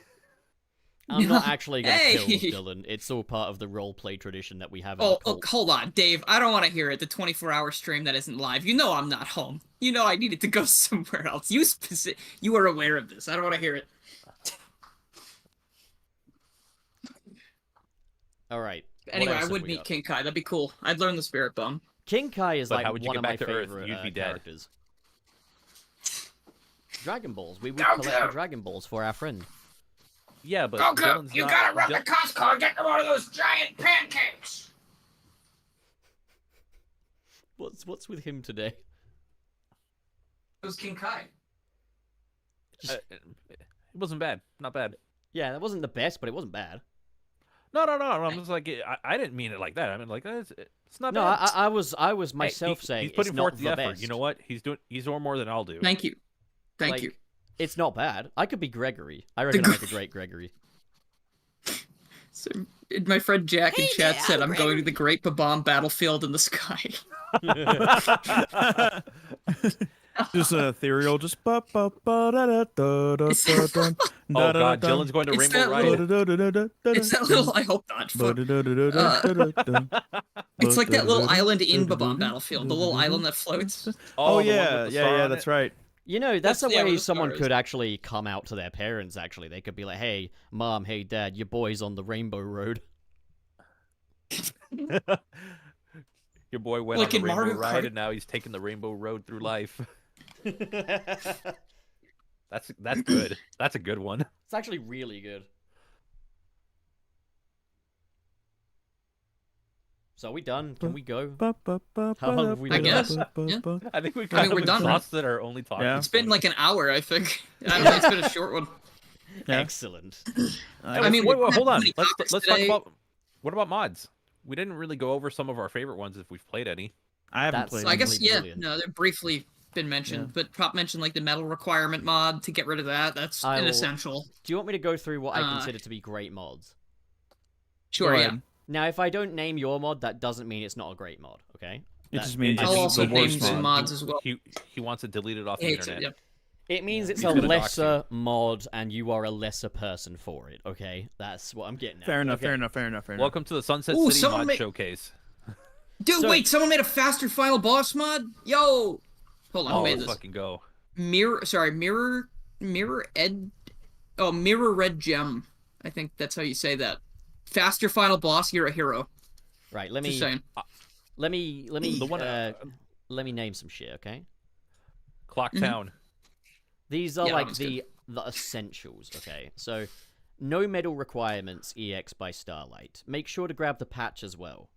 D: I'm not actually gonna
B: Hey!
D: kill Dylan. It's all part of the roleplay tradition that we have in
B: Oh,
D: the cult.
B: hold on, Dave. I don't want to hear it. The 24-hour stream that isn't live. You know I'm not home. You know I needed to go somewhere else. You are aware of this. I don't want to hear it.
D: All right. what
B: Anyway,
D: else
B: I
D: have
B: would
D: we
B: meet
D: got?
B: King Kai. That'd be cool. I'd learn the spirit bomb.
D: King Kai is
E: But
D: like
E: how would you
D: one
E: get
D: of my
E: back to Earth?
D: favorite
E: You'd be dead.
D: characters. Dragon Balls. We would
F: Goku!
D: collect the Dragon Balls for our friend.
E: Yeah, but
F: Goku,
E: Dylan's
F: you
E: not,
F: gotta run to
E: Dylan-
F: Costco and get them one of those giant pancakes.
D: What's with him today?
B: It was King Kai.
E: it wasn't bad. Not bad.
D: Yeah, that wasn't the best, but it wasn't bad.
E: No. I'm just like, I didn't mean it like that. I mean, like, it's not
D: No,
E: bad.
D: I was
E: Hey,
D: myself saying
E: he's putting
D: it's
E: forth
D: not
E: the
D: the
E: effort.
D: best.
E: You know what? He's doing more than I'll do.
B: Thank you. Thank
D: Like,
B: you.
D: It's not bad. I could be Gregory. I reckon I make a great Gregory.
B: So, my friend Jack in chat said, I'm going to the Great Babam battlefield in the sky.
C: Just ethereal. Just ba ba ba da da da da da da.
E: Oh God, Dylan's going to
B: It's
E: Rainbow
B: that
E: Ride.
B: It's that little, I hope not. Fuck. It's like that little island in Babam battlefield. The little island that floats.
C: Oh
E: the one
C: yeah,
E: with the star
C: yeah,
E: on
C: that's
E: it?
C: right.
D: You know, that's a
B: That's- yeah,
D: way
B: with the
D: someone
B: stars.
D: could actually come out to their parents, actually. They could be like, hey, Mom, hey, Dad, your boy's on the Rainbow Road.
E: Your boy went
B: Like
E: on
B: in
E: the Rainbow
B: Mario
E: Ride,
B: Kart.
E: and now he's taking the Rainbow Road through life. That's good. That's a good one.
D: It's actually really good. So are we done? Can we go? How long have we
B: I
D: been
B: guess.
D: on?
B: Yeah.
E: I think we
B: I
E: kind
B: mean,
E: of
B: we're done, right?
E: exhausted our only talking.
C: Yeah.
B: It's been like an hour, I think. I don't know, it's been a short one.
C: Yeah.
D: Excellent.
B: I mean,
E: wait,
B: we
E: hold on.
B: many topics
E: Let's talk
B: today.
E: about what about mods? We didn't really go over some of our favorite ones if we've played any.
C: I haven't
D: That's-
C: played.
B: So I
C: it.
B: guess, yeah,
D: Brilliant.
B: no, they're briefly been mentioned, but Prop mentioned like the metal requirement mod to get rid of that. That's
D: I
B: an
D: will-
B: essential.
D: Do you want me to go through what I
B: Uh,
D: consider to be great mods?
B: Sure,
C: Go
B: yeah.
C: ahead.
D: Now, if I don't name your mod, that doesn't mean it's not a great mod, okay?
C: It just means
E: I'll
C: it's
B: I'll also
C: the
B: name
C: worst
B: some
C: mod.
B: mods as well.
E: He wants it deleted off
B: He
E: the
B: hates it,
E: internet.
B: yeah.
D: It means it's
E: He's
D: a
E: gonna dox you.
D: lesser mod, and you are a lesser person for it, okay? That's what I'm getting at.
C: Fair enough.
D: okay?
C: Fair enough. Fair enough. Fair enough.
E: Welcome to the Sunset
B: Ooh,
E: City
B: someone
E: mod
B: ma-
E: showcase.
B: Dude,
D: So-
B: wait, someone made a faster final boss mod? Yo! Hold on, who
E: Oh,
B: made
E: let's
B: this?
E: fucking go.
B: Mirror Red Gem. I think that's how you say that. Faster final boss, you're a hero.
D: Right, let
B: Just
D: me
B: saying.
D: let me
E: The one-
D: let me name some shit, okay?
E: Clock Town.
D: These are
B: Yeah, that
D: like
B: one's
D: the essentials, okay? So, no medal requirements EX by Starlight. Make sure to grab the patch as well,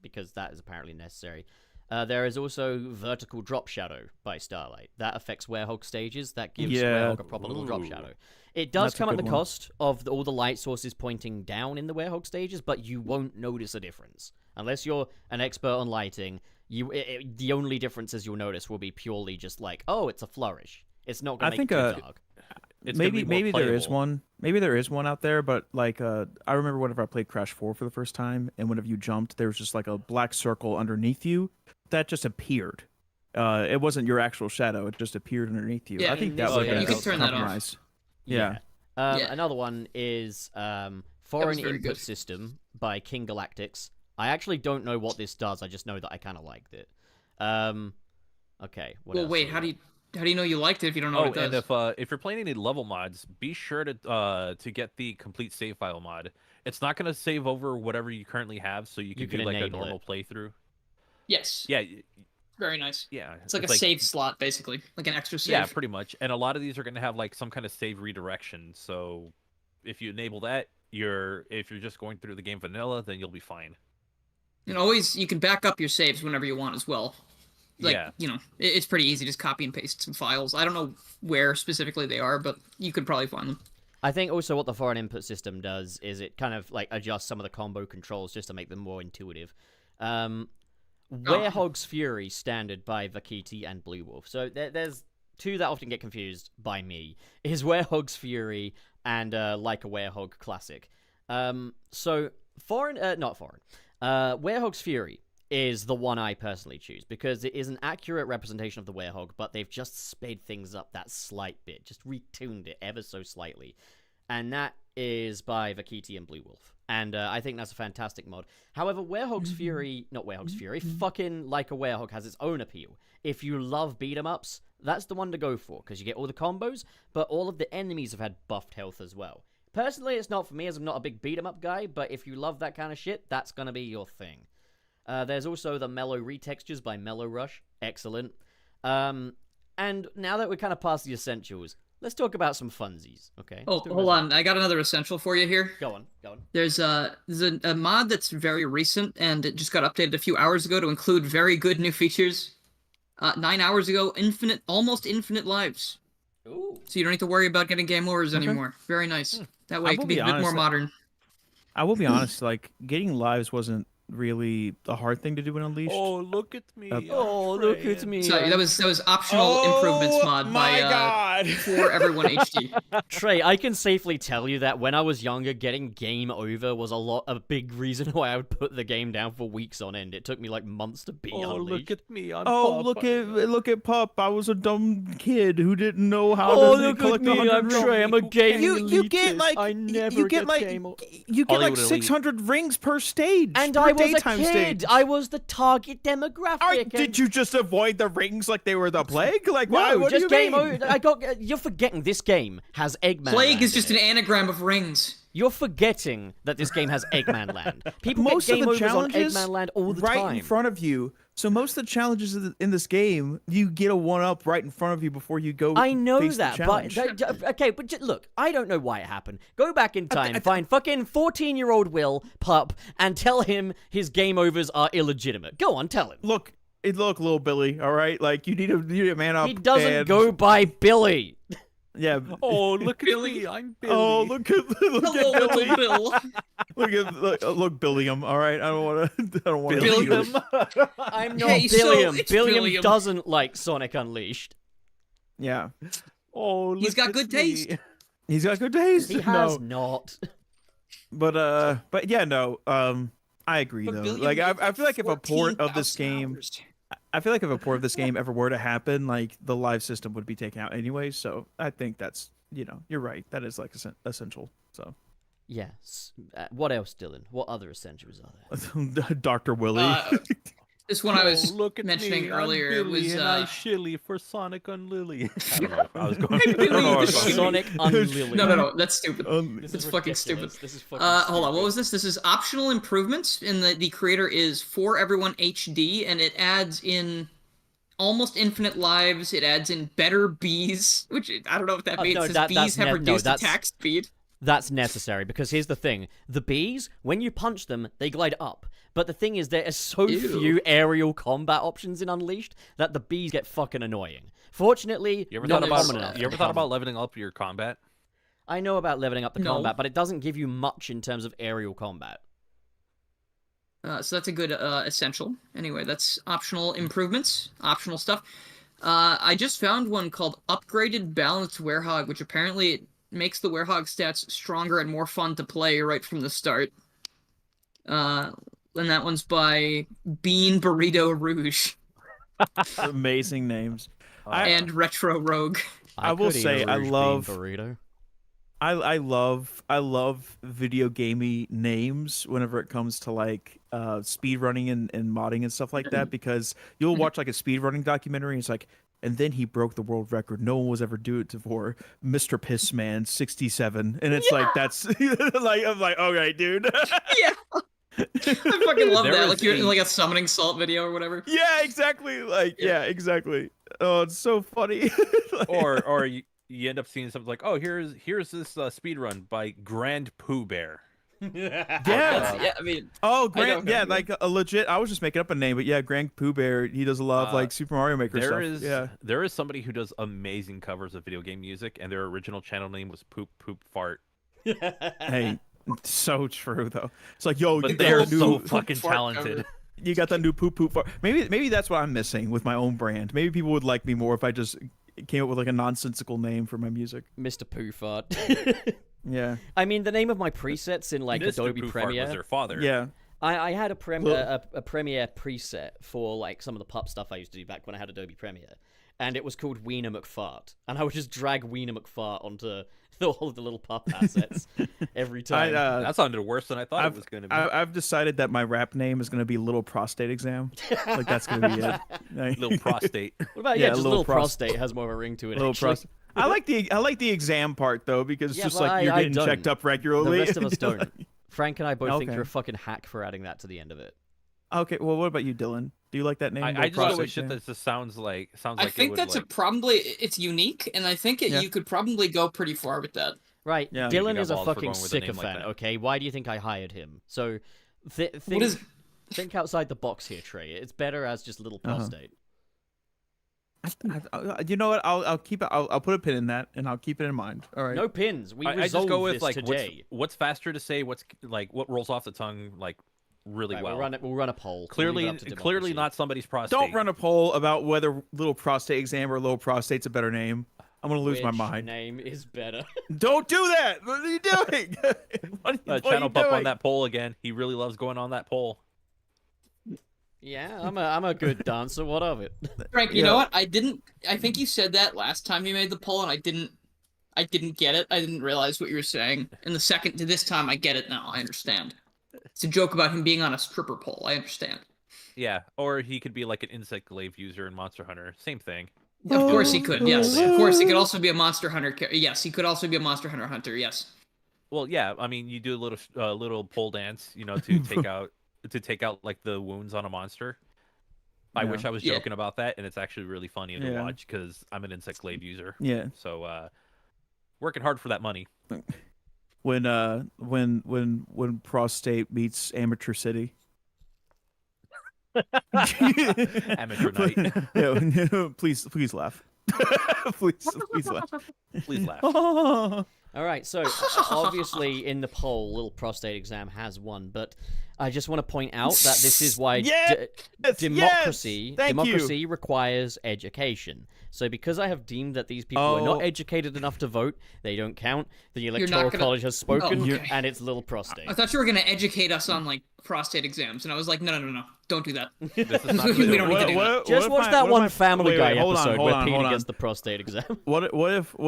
D: because that is apparently necessary. There is also vertical drop shadow by Starlight. That affects Werehog stages. That gives
C: Yeah.
D: Werehog a proper little drop
E: Ooh.
D: shadow. It does
C: That's a
D: come at
C: good
D: the
C: one.
D: cost of all the light sources pointing down in the Werehog stages, but you won't notice a difference. Unless you're an expert on lighting, the only differences you'll notice will be purely just like, oh, it's a flourish. It's not going
C: I
D: to make
C: think,
D: it too dark.
E: It's gonna be
C: maybe
E: more
C: there is
E: playable.
C: one. Maybe there is one out there, but like I remember whenever I played Crash 4 for the first time, and whenever you jumped, there was just like a black circle underneath you that just appeared. It wasn't your actual shadow; it just appeared underneath you.
B: Yeah,
C: I think
D: in
C: that
D: this
C: would
D: case-
C: be
D: You can
B: turn that off.
C: compromised.
D: Yeah.
B: Yeah.
D: Another one is Foreign
B: very
D: Input
B: good.
D: System by King Galactics. I actually don't know what this does. I just know that I kind of liked it. Okay. What
B: Well,
D: else
B: wait.
D: do we
B: How do
D: got?
B: you know you liked it if you don't know
E: Oh,
B: what it
E: and
B: does?
E: if you're playing any level mods, be sure to get the complete save file mod. It's not going to save over whatever you currently have, so you can do like a
D: enable
E: normal
D: it.
E: playthrough.
B: Yes.
E: Yeah,
B: Very nice.
E: yeah.
B: It's like a save slot, basically, like an extra save.
E: Yeah, pretty much. And a lot of these are going to have like some kind of save redirection. So if you enable that, if you're just going through the game vanilla, then you'll be fine.
B: And always, you can back up your saves whenever you want as well. Like,
E: Yeah.
B: It's pretty easy. Just copy and paste some files. I don't know where specifically they are, but you could probably find them.
D: I think also what the Foreign Input System does is it kind of like adjusts some of the combo controls just to make them more intuitive. Werehog's Fury standard by Vakiti and Blue Wolf. So there's two that often get confused by me. Is Werehog's Fury and Like a Werehog Classic. So Werehog's Fury is the one I personally choose because it is an accurate representation of the Werehog, but they've just sped things up that slight bit, just retuned it ever so slightly. And that is by Vakiti and Blue Wolf. And I think that's a fantastic mod. However, Werehog's Fury, not Werehog's Fury, fucking Like a Werehog has its own appeal. If you love beat-em-ups, that's the one to go for, because you get all the combos, but all of the enemies have had buffed health as well. Personally, it's not for me, as I'm not a big beat-em-up guy, but if you love that kind of shit, that's gonna be your thing. There's also the Mellow Retextures by Mellow Rush. Excellent. And now that we're kind of past the essentials, let's talk about some funsies, okay?
B: Oh, hold on. I got another essential for you here.
D: Go on.
B: There's a mod that's very recent, and it just got updated a few hours ago to include very good new features. 9 hours ago, almost infinite lives.
D: Ooh.
B: So you don't need to worry about getting game overs anymore. Very nice. That way it can be a bit more modern.
C: I will be honest, like, getting lives wasn't really a hard thing to do in Unleashed.
E: Oh, look at me.
D: Look at me.
B: Sorry, that was optional improvements mod by For Everyone HD.
D: Trey, I can safely tell you that when I was younger, getting game over was a big reason why I would put the game down for weeks on end. It took me like months to beat Unleashed.
E: Look at me. I'm
C: look at Pup. I was a dumb kid who didn't know how to
D: look
C: collect
D: at me.
C: 100
D: I'm Trey. I'm a game
C: you get like
D: I never
C: you get like
D: game
C: you get
E: Hollywood
C: like
E: Elite.
C: 600 rings per stage.
D: And
C: per
D: I was a
C: daytime
D: kid.
C: Stage.
D: I was the target demographic.
C: Did you just avoid the rings like they were the plague? Like
D: No,
C: why? What
D: just
C: do you
D: game
C: mean?
D: over. You're forgetting this game has Eggman.
B: Plague
D: Land
B: is just
D: in
B: an
D: it.
B: anagram of rings.
D: You're forgetting that this game has Eggman Land. People
C: Most
D: get game
C: of the
D: overs on
C: challenges
D: Eggman Land all the
C: right
D: time.
C: in front of you. So most of the challenges in this game, you get a one-up right in front of you before you go.
D: I know
C: face
D: that,
C: the
D: but
C: challenge.
D: okay, but look, I don't know why it happened. Go back in time, find fucking 14-year-old Will Pup, and tell him his game overs are illegitimate. Go on, tell him.
C: Look, little Billy. All right, like you need a man up.
D: He doesn't
C: and-
D: go by Billy.
C: Yeah.
E: Oh, look at
B: Billy.
E: me. I'm Billy.
C: Oh, look at
B: Hello,
C: Billy.
B: little Bill.
C: Look, Billiam. All right, I don't want to.
B: Billiam.
D: I'm not
B: Hey, so
D: Billiam.
B: it's
D: Billiam
B: Billiam.
D: doesn't like Sonic Unleashed.
C: Yeah,
E: Oh, look
B: He's got
E: at
B: good
E: me.
B: taste.
C: he's got good taste.
D: He has
C: No,
D: not.
C: but yeah, no. I agree
B: But
C: though.
B: Billiam
C: Like,
B: made
C: I feel like if a port of this
B: 14,000
C: game,
B: hours.
C: I feel like if a port of this game ever were to happen, like the live system would be taken out anyway. So I think that's you're right. That is like essential. So.
D: Yes. What else, Dylan? What other essentials are there?
C: Dr. Willie.
B: This one I was
E: look at
B: mentioning
E: me.
B: earlier
E: I'm Billy
B: was
E: and I shilly for Sonic on Lily. I don't know if I was going.
B: Hey, Billy,
C: I don't know
B: the
C: if I was-
B: shilly.
D: Sonic Unlily.
B: No, that's stupid.
D: This
B: It's
D: is
B: fucking
D: ridiculous.
B: stupid.
D: This is fucking
B: Hold on,
D: stupid.
B: what was this? This is optional improvements, and the creator is For Everyone HD, and it adds in almost infinite lives. It adds in better bees, which I don't know what that means.
D: no,
B: It says
D: that's
B: bees have reduced
D: that's-
B: attack speed.
D: That's necessary, because here's the thing. The bees, when you punch them, they glide up. But the thing is, there are so
B: Ew.
D: few aerial combat options in Unleashed that the bees get fucking annoying. Fortunately,
E: You ever
D: not
E: thought about
D: common enough.
E: you ever thought about leveling up your combat?
D: I know about leveling up the
B: No.
D: combat, but it doesn't give you much in terms of aerial combat.
B: So that's a good essential. Anyway, that's optional improvements, optional stuff. I just found one called Upgraded Balanced Werehog, which apparently makes the Werehog stats stronger and more fun to play right from the start. And that one's by Bean Burrito Rouge
C: Amazing names.
B: and Retro Rogue.
C: I will
D: could eat a
C: say, I
D: Rouge Bean
C: love-
D: burrito.
C: I love video gamey names whenever it comes to like speed running and modding and stuff like that, because you'll watch like a speed running documentary and it's like, and then he broke the world record. No one was ever do it before. Mr. Pissman 67. And it's like, that's like, I'm like, all right, dude.
B: Yeah. I fucking love
E: There
B: that.
E: is
B: Like you're in
E: a-
B: like a summoning salt video or whatever.
C: Yeah, exactly. Like, yeah, exactly. Oh, it's so funny. Like,
E: or you end up seeing something like, oh, here's this speed run by Grand Pooh Bear.
C: yeah.
B: Yeah, I mean,
C: Oh,
B: I know
C: Grand, yeah,
B: him.
C: like a legit. I was just making up a name, but yeah, Grand Pooh Bear. He does a lot of like Super Mario Maker stuff. Yeah.
E: There is somebody who does amazing covers of video game music, and their original channel name was Poop Poop Fart.
C: Hey, so true though. It's like, yo,
E: But
C: you
E: they're
C: got the
E: so
C: new
E: fucking
B: fart
E: talented.
B: cover.
C: You got that new poop poop fart. Maybe that's what I'm missing with my own brand. Maybe people would like me more if I just came up with like a nonsensical name for my music.
D: Mr. Pooh Fart.
C: Yeah.
D: I mean, the name of my presets in like
E: Mr.
D: Adobe
E: Pooh Fart was
D: Premiere.
E: their father.
C: Yeah.
D: I had a Premiere preset for like some of the pup stuff I used to do back when I had Adobe Premiere, and it was called Wiener McFart, and I would just drag Wiener McFart onto all of the little pup assets every time.
E: That sounded worse than I thought it was going to be.
C: I've decided that my rap name is going to be Little Prostate Exam. Like that's going to be it. Like,
E: Little prostate.
D: What about
C: yeah,
D: just
C: little
D: little prostate has more of a ring to it.
C: Little
D: actually.
C: prostate. I like the exam part though, because it's
D: Yeah,
C: just
D: but
C: like you're
D: I
C: getting
D: don't.
C: checked up
D: The
C: regularly.
D: rest of us don't. Frank and I both think
C: Okay.
D: you're a fucking hack for adding that to the end of it.
C: Okay, well, what about you, Dylan? Do you like that name?
E: I
C: Little
E: just go
C: Prostate
E: with shit
C: Exam?
E: that just sounds like
B: I think
E: it would,
B: that's
E: like,
B: it's unique, and I think
C: Yeah.
B: you could probably go pretty far with that.
D: Right,
C: Yeah.
D: Dylan
E: You got
D: is a
E: balls for
D: fucking
E: going with a name like
D: sycophant,
E: that.
D: okay? Why do you think I hired him? So,
B: What is?
D: think outside the box here, Trey. It's better as just little prostate.
C: You know what? I'll keep it. I'll put a pin in that, and I'll keep it in mind. All right.
D: No pins. We
E: I just
D: resolved
E: go with
D: this
E: like
D: today.
E: what's faster to say, what's like what rolls off the tongue like really
D: Right,
E: well.
D: we'll run a poll.
E: Clearly,
D: Leave it up to
E: clearly
D: democracy.
E: not somebody's prostate.
C: Don't run a poll about whether Little Prostate Exam or Little Prostate's a better name. I'm gonna lose my
D: Which
C: mind.
D: name is better.
C: Don't do that. What are you doing? what are you
E: Channel Pup
C: doing?
E: on that pole again. He really loves going on that pole.
D: Yeah, I'm a good dancer. What of it?
B: Frank, you
C: Yeah.
B: know what? I think you said that last time you made the poll, and I didn't get it. I didn't realize what you were saying. And this time, I get it now. I understand. It's a joke about him being on a stripper pole. I understand.
E: Yeah, or he could be like an insect glaive user in Monster Hunter. Same thing.
B: Of course he could. Yes, of course he could also be a Monster Hunter. Yes, he could also be a Monster Hunter hunter. Yes.
E: Well, yeah. I mean, you do a little pole dance, to take out like the wounds on a monster. I
C: Yeah.
E: wish I was
B: Yeah.
E: joking about that, and it's actually really funny to
C: Yeah.
E: watch because I'm an insect glaive user.
C: Yeah.
E: So, working hard for that money.
C: When Prostate meets Amateur City.
E: Amateur night.
C: Yeah, please laugh. please laugh.
E: Please laugh.
D: All right, so obviously in the poll, Little Prostate Exam has won, but I just want to point out that this is why
C: Yes!
D: democracy
C: Thank you.
D: democracy requires education. So because I have deemed that these people are
C: Oh.
D: not educated enough to vote, they don't count. The
B: not
D: Electoral
B: gonna-
D: College has spoken,
B: Oh, okay.
D: and it's Little Prostate.
B: I thought you were gonna educate us on like prostate exams, and I was like, no, don't do that.
E: This is not
B: We don't need to do that.
D: Just watch that one Family Guy
C: hold on,
D: episode
C: hold
D: where
C: on,
D: Peter
C: hold on.
D: gets the prostate exam.
C: What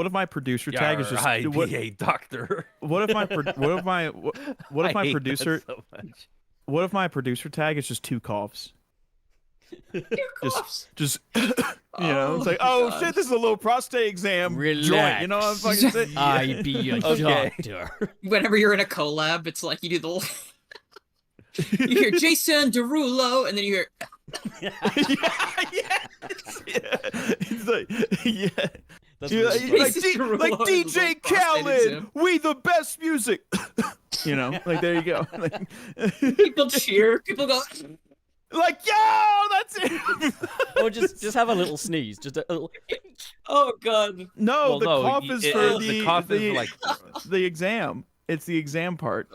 C: if my producer tag is just what,
E: a doctor.
C: what if my
E: I hate that
C: producer
E: so much.
C: what if my producer tag is just two coughs? Just it's like, oh
B: God.
C: shit, this is a little prostate exam joint. You know what I'm fucking saying?
D: I be a
E: Okay.
D: doctor.
B: Whenever you're in a collab, it's like you do the. You hear Jason Derulo, and then you hear.
C: It's like, yeah.
D: That's
C: You're
D: really
C: like,
D: funny.
C: like, like
B: Derulo is a
C: DJ
B: little prostate
C: Khaled,
B: exam.
C: we the best music. Like there you go.
B: People cheer. People go.
C: Like, yo, that's it.
D: Or just have a little sneeze. Just a little.
B: Oh God.
C: No,
E: Well,
C: the
E: no,
C: cough
E: y-
C: is
E: it-
C: for
E: the cough is like
C: the exam. It's the exam part.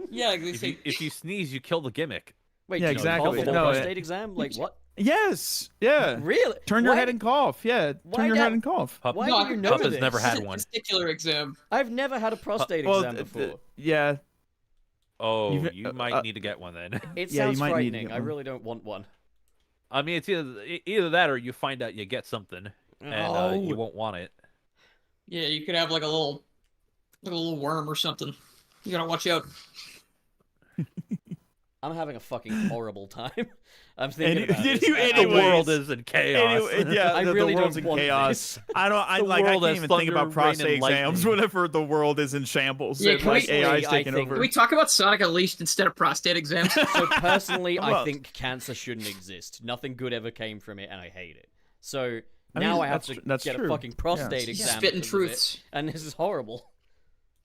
B: Yeah, they
E: if
B: say.
E: you sneeze, you kill the gimmick.
D: Wait,
C: Yeah,
D: did you cough
C: exactly.
D: in the
C: No,
D: prostate exam? Like what?
C: Yes. Yeah.
D: Really?
C: Turn your
D: Why-
C: head and cough. Yeah.
D: why
C: Turn your
D: that-
C: head and cough.
E: Pup,
D: Why
B: No,
D: do you know
E: Pup has
D: this?
E: never had
B: This is a
E: one.
B: testicular exam.
D: I've never had a prostate
C: Well,
D: exam before.
C: yeah.
E: Oh,
C: You've-
E: you might need to get one then.
D: It
C: Yeah, you
D: sounds
C: might need to
D: frightening.
C: get
D: I
C: one.
D: really don't want one.
E: I mean, it's either that or you find out you get something and you
D: Oh.
E: won't want it.
B: Yeah, you could have like a little Like a little worm or something. You gotta watch out.
D: I'm having a fucking horrible time. I'm thinking about this.
E: The world is in chaos.
D: I really
C: the world's
D: don't
C: in
D: want
C: chaos.
D: this.
C: I
E: world
C: can't
E: has
C: even think
E: thunder,
C: about
E: rain,
C: prostate
E: and
C: exams
E: lightning.
C: whenever the world is in shambles
B: Yeah,
C: and
B: can
C: like
B: we-
C: AI's
D: I
C: taking
D: think-
C: over.
B: Can we talk about Sonic Unleashed instead of prostate exams?
D: So personally, I
C: Well-
D: think cancer shouldn't exist. Nothing good ever came from it, and I hate it. So
C: I mean,
D: now I have
C: that's-
D: to
C: that's
D: get
C: true.
D: a fucking prostate
C: Yeah.
D: exam.
B: Spitting
D: because of it,
B: truths.
D: and this is horrible.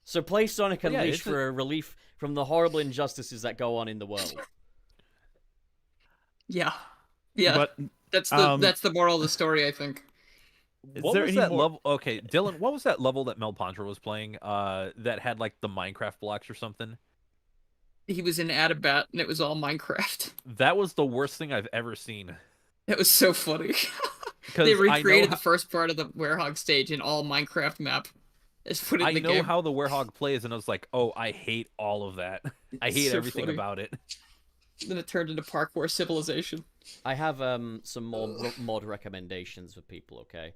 D: So play Sonic
E: Yeah,
D: Unleashed
E: it's
D: for a relief from the horrible injustices that go on in the world.
B: Yeah. Yeah.
C: But
B: that's the moral of the story, I think.
E: What
C: there
E: was
C: any
E: that
C: more-
E: level? Okay, Dylan, what was that level that Mel Pondra was playing? That had like the Minecraft blocks or something.
B: He was in Adabat, and it was all Minecraft.
E: That was the worst thing I've ever seen.
B: It was so funny.
E: Because
B: They recreated the first part of the Werehog stage in all Minecraft map. Just put it in
E: I
B: the
E: know
B: game.
E: how the Werehog plays, and I was like, oh, I hate all of that. I hate
B: So
E: everything
B: funny.
E: about it.
B: Then it turned into Parkour Civilization.
D: I have some more mod recommendations for people. Okay.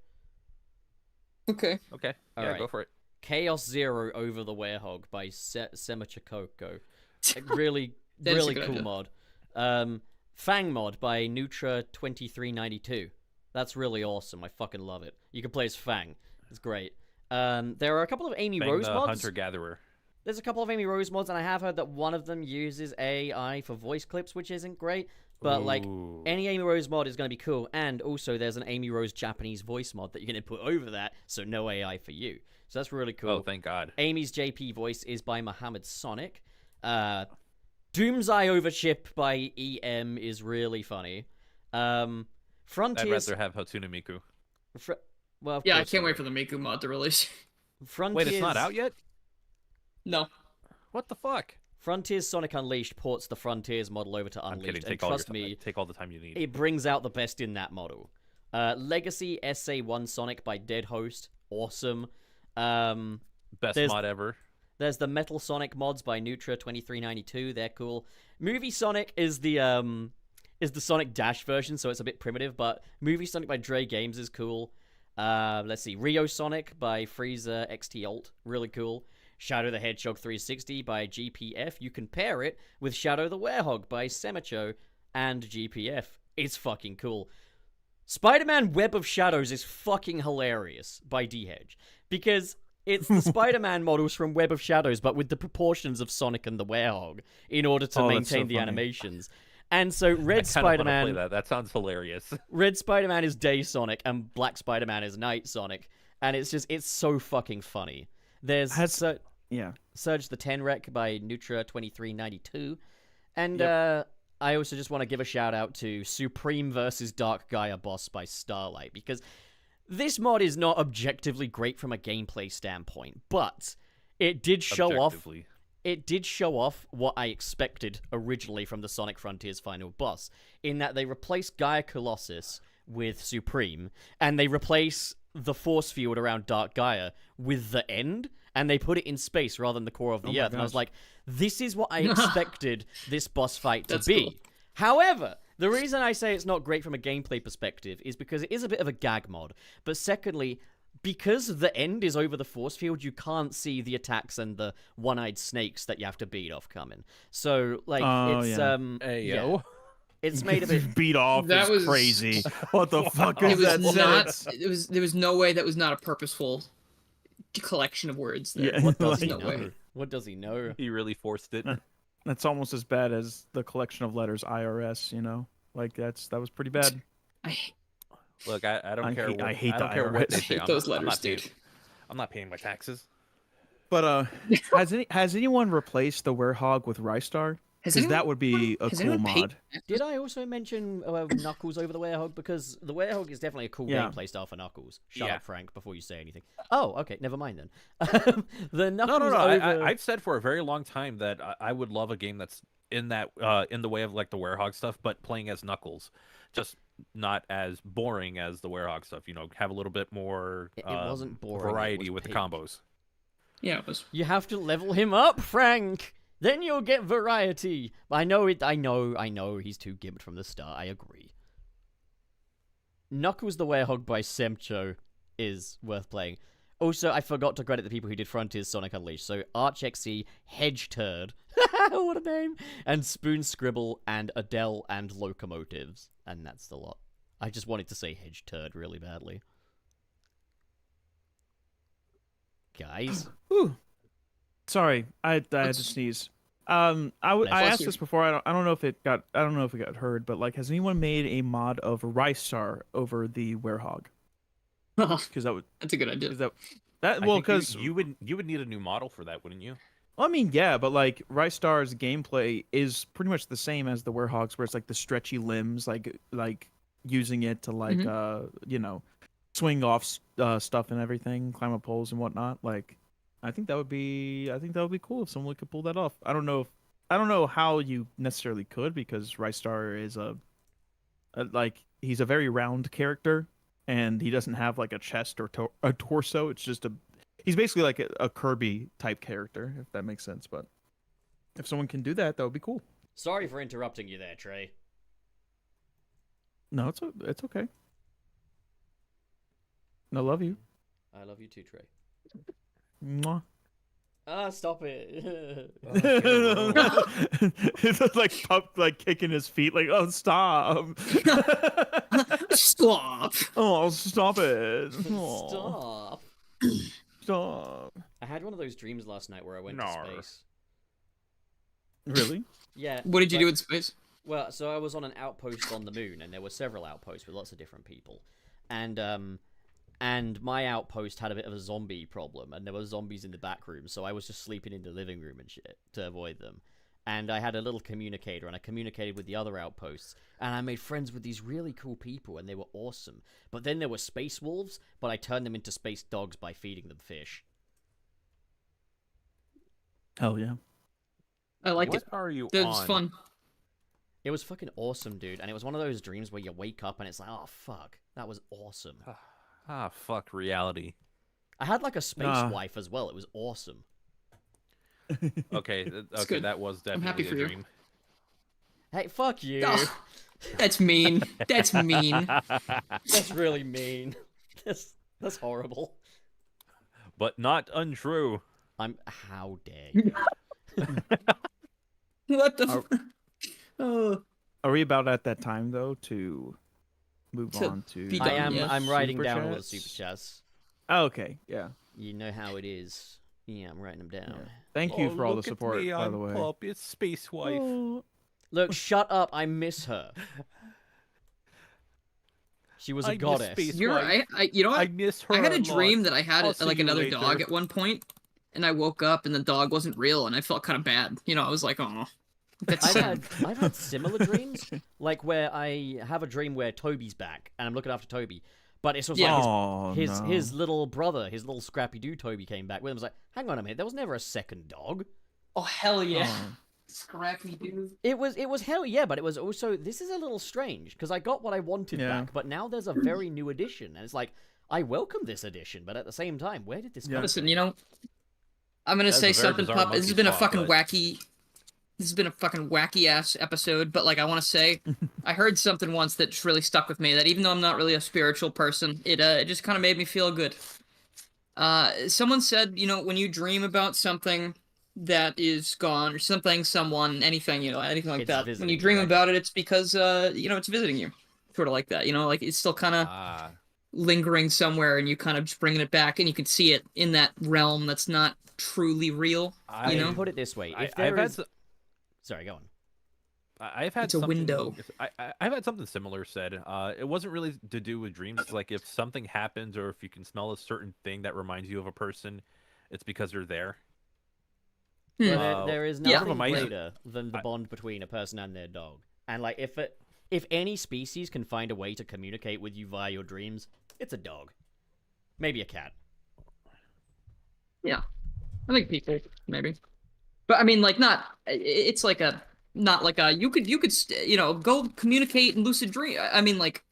B: Okay.
E: Okay, yeah,
D: Alright.
E: go for it.
D: Chaos Zero Over the Werehog by Semichakoko. Really,
B: That is a
D: really
B: good
D: cool
B: idea.
D: mod. Fang mod by Nutra2392. That's really awesome. I fucking love it. You can play as Fang. It's great. There are a couple of Amy
E: Bang
D: Rose
E: the
D: mods.
E: hunter-gatherer.
D: There's a couple of Amy Rose mods, and I have heard that one of them uses AI for voice clips, which isn't great. But, like,
E: Ooh.
D: any Amy Rose mod is going to be cool. And also, there's an Amy Rose Japanese voice mod that you're going to put over that, so no AI for you. So that's really cool.
E: Oh, thank God.
D: Amy's JP voice is by Mohammed Sonic. Doom's Eye Overchip by EM is really funny.
E: I'd
D: Frontiers...
E: rather have Hatsune Miku.
D: Well, of
B: Yeah, I
D: course
B: can't
D: you
B: wait
D: would.
B: for the Miku mod to release.
D: Frontiers...
E: Wait, it's not out yet?
B: No.
E: What the fuck?
D: Frontiers Sonic Unleashed ports the Frontiers model over to
E: I'm
D: Unleashed,
E: kidding.
D: and trust me,
E: Take all the time you need.
D: it brings out the best in that model. Legacy SA1 Sonic by Dead Host, awesome.
E: Best
D: there's-
E: mod ever.
D: There's the Metal Sonic mods by Nutra2392, they're cool. Movie Sonic is the Sonic Dash version, so it's a bit primitive, but Movie Sonic by Dre Games is cool. Let's see, Rio Sonic by Freezer XT Alt, really cool. Shadow the Hedgehog 360 by GPF. You can pair it with Shadow the Werehog by Semicho and GPF. It's fucking cool. Spider-Man Web of Shadows is fucking hilarious by D-Hedge, because it's the Spider-Man models from Web of Shadows, but with the proportions of Sonic and the Werehog in order to
C: Oh, that's
D: maintain
C: so
D: the
C: funny.
D: animations. And so Red
E: I kinda wanna
D: Spider-Man...
E: play that. That sounds hilarious.
D: Red Spider-Man is Day Sonic, and Black Spider-Man is Night Sonic, and it's so fucking funny. There's
C: Yeah.
D: Surge the 10 Rec by Nutra2392, and I also just want to give a shout out to Supreme vs. Dark Gaia Boss by Starlight, because this mod is not objectively great from a gameplay standpoint, but it did show off
E: Objectively.
D: it did show off what I expected originally from the Sonic Frontiers final boss, in that they replaced Gaia Colossus with Supreme, and they replace the force field around Dark Gaia with the End, and they put it in space rather than the core of the Earth. And I was like, this is what I expected this boss fight to
B: That's
D: be.
B: cool.
D: However, the reason I say it's not great from a gameplay perspective is because it is a bit of a gag mod. But secondly, because the End is over the force field, you can't see the attacks and the one-eyed snakes that you have to beat off coming. So, like,
C: Oh,
D: it's,
C: yeah.
E: Hey,
D: yeah.
E: yo.
D: It's made a bit...
C: Beat off
B: That
C: is
B: was-
C: crazy. What the fuck
B: It
C: is
B: was
C: that
B: not.
C: sentence?
B: There was no way that was not a purposeful collection of words. There.
C: Yeah,
D: What does
C: like-
D: he
B: no
D: know?
B: way.
D: What does he know?
E: He really forced it.
C: That's almost as bad as the collection of letters IRS, you know? Like that was pretty bad.
B: I
E: Look, I don't care.
C: I hate
E: I don't
C: the
E: care what
C: IRS.
E: they
C: I
E: say.
B: hate those
E: I'm
B: letters,
E: not paying,
B: dude.
E: I'm not paying my taxes.
C: But has anyone replaced the Werehog with Ristar?
B: Has
C: Because that
B: anyone-
C: would be a
B: has
C: cool
B: anyone paid-
C: mod.
D: Did I also mention Knuckles over the Werehog? Because the Werehog is definitely a cool
C: Yeah.
D: gameplay style for Knuckles. Shut
E: Yeah.
D: up, Frank, before you say anything. Oh, okay, never mind then. The Knuckles
E: No.
D: over...
E: I've said for a very long time that I would love a game that's in that in the way of like the Werehog stuff, but playing as Knuckles, just not as boring as the Werehog stuff. You know, have a little bit more
D: It wasn't boring, it
E: variety
D: was
E: with the
D: pink.
E: combos.
B: Yeah, it was.
D: You have to level him up, Frank! Then you'll get variety. I know, he's too gimped from the start, I agree. Knuckles the Werehog by Semcho is worth playing. Also, I forgot to credit the people who did Frontiers Sonic Unleashed. So ArchXC, Hedge Turd, what a name, and Spoon Scribble, and Adele, and Locomotives. And that's the lot. I just wanted to say Hedge Turd really badly. Guys?
C: Ooh. Sorry, I had to sneeze. I asked this before. I don't know if it got heard, but like, has anyone made a mod of Ristar over the Werehog? Because
B: that's a good idea.
C: Because
E: you would need a new model for that, wouldn't you?
C: I mean, yeah, but like Ristar's gameplay is pretty much the same as the Werehog's, where it's like the stretchy limbs, like using it to like swing off stuff and everything, climb up poles and whatnot. Like, I think that would be cool if someone could pull that off. I don't know how you necessarily could, because Ristar is he's a very round character. And he doesn't have like a chest or a torso. It's just he's basically like a Kirby type character, if that makes sense. But if someone can do that, that would be cool.
D: Sorry for interrupting you there, Trey.
C: No, it's okay. I love you.
D: I love you too, Trey.
C: Mwah.
D: Stop it.
C: It's like Pup kicking his feet, like, oh, stop.
B: Stop.
C: Oh, stop it.
D: Stop.
C: Stop.
D: I had one of those dreams last night where I went to space.
C: Really?
D: Yeah.
B: What did you do in space?
D: Well, so I was on an outpost on the moon, and there were several outposts with lots of different people. And my outpost had a bit of a zombie problem, and there were zombies in the back room, so I was just sleeping in the living room and shit to avoid them. And I had a little communicator, and I communicated with the other outposts, and I made friends with these really cool people, and they were awesome. But then there were space wolves, but I turned them into space dogs by feeding them fish.
C: Hell yeah.
B: I liked it.
E: What are you
B: It
E: on?
B: was fun.
D: It was fucking awesome, dude. And it was one of those dreams where you wake up and it's like, oh, fuck, that was awesome.
E: Fuck reality.
D: I had like a space wife as well. It was awesome.
E: Okay,
B: good.
E: that was
B: I'm
E: definitely
B: happy for
E: a
B: you.
E: dream.
D: Hey, fuck you.
B: Oh, that's mean. That's mean.
D: That's really mean. That's horrible.
E: But not untrue.
D: How dare you?
B: What the?
C: Are we about at that time though to move on to?
B: be done,
D: I'm writing
C: Super
D: down all the
C: chats?
D: super chats.
C: Oh, okay, yeah.
D: You know how it is. Yeah, I'm writing them down.
C: Yeah. Thank you for all the support, by the way.
E: Pup, it's Space Wife.
C: Oh.
D: Look, shut up. I miss her. She was a goddess.
B: You're right. You know what?
E: I miss her.
B: I had a
E: lot.
B: dream that I had
E: I'll see
B: like
E: you
B: another
E: later.
B: dog at one point, and I woke up and the dog wasn't real, and I felt kind of bad. You know, I was like, oh, that's sad.
D: I've had similar dreams, like where I have a dream where Toby's back, and I'm looking after Toby. But it's also like his little brother, his little Scrappy-Doo Toby came back with him. I was like, hang on a minute, there was never a second dog.
B: Oh, hell yeah. Scrappy-Doo.
D: It was hell yeah, but it was also, this is a little strange, because I got what I wanted back, but now there's a very new edition, and it's like, I welcome this edition, but at the same time, where did this come
B: Listen,
D: from?
B: you know, I'm gonna say something, Pup. This has been a fucking wacky... This has been a fucking wacky-ass episode, but, like, I want to say, I heard something once that just really stuck with me, that even though I'm not really a spiritual person, it just kind of made me feel good. Someone said, you know, when you dream about something that is gone, or something, someone, anything, you know, anything like that, when you dream about it, it's because, you know, it's visiting you. Sort of like that, you know, like, it's still kind of lingering somewhere, and you kind of just bringing it back, and you can see it in that realm that's not truly real, you know?
D: Put it this way, if Sorry, go on.
E: I've had
B: it's a window.
E: I've had something similar said. It wasn't really to do with dreams. It's like if something happens, or if you can smell a certain thing that reminds you of a person, it's because they're there.
D: Well, there is nothing greater than the bond between a person and their dog. And like, if any species can find a way to communicate with you via your dreams, it's a dog. Maybe a cat.
B: Yeah, I think people maybe. But I mean, like, it's like not like a, you could, you know, go communicate in lucid dream. I mean, like,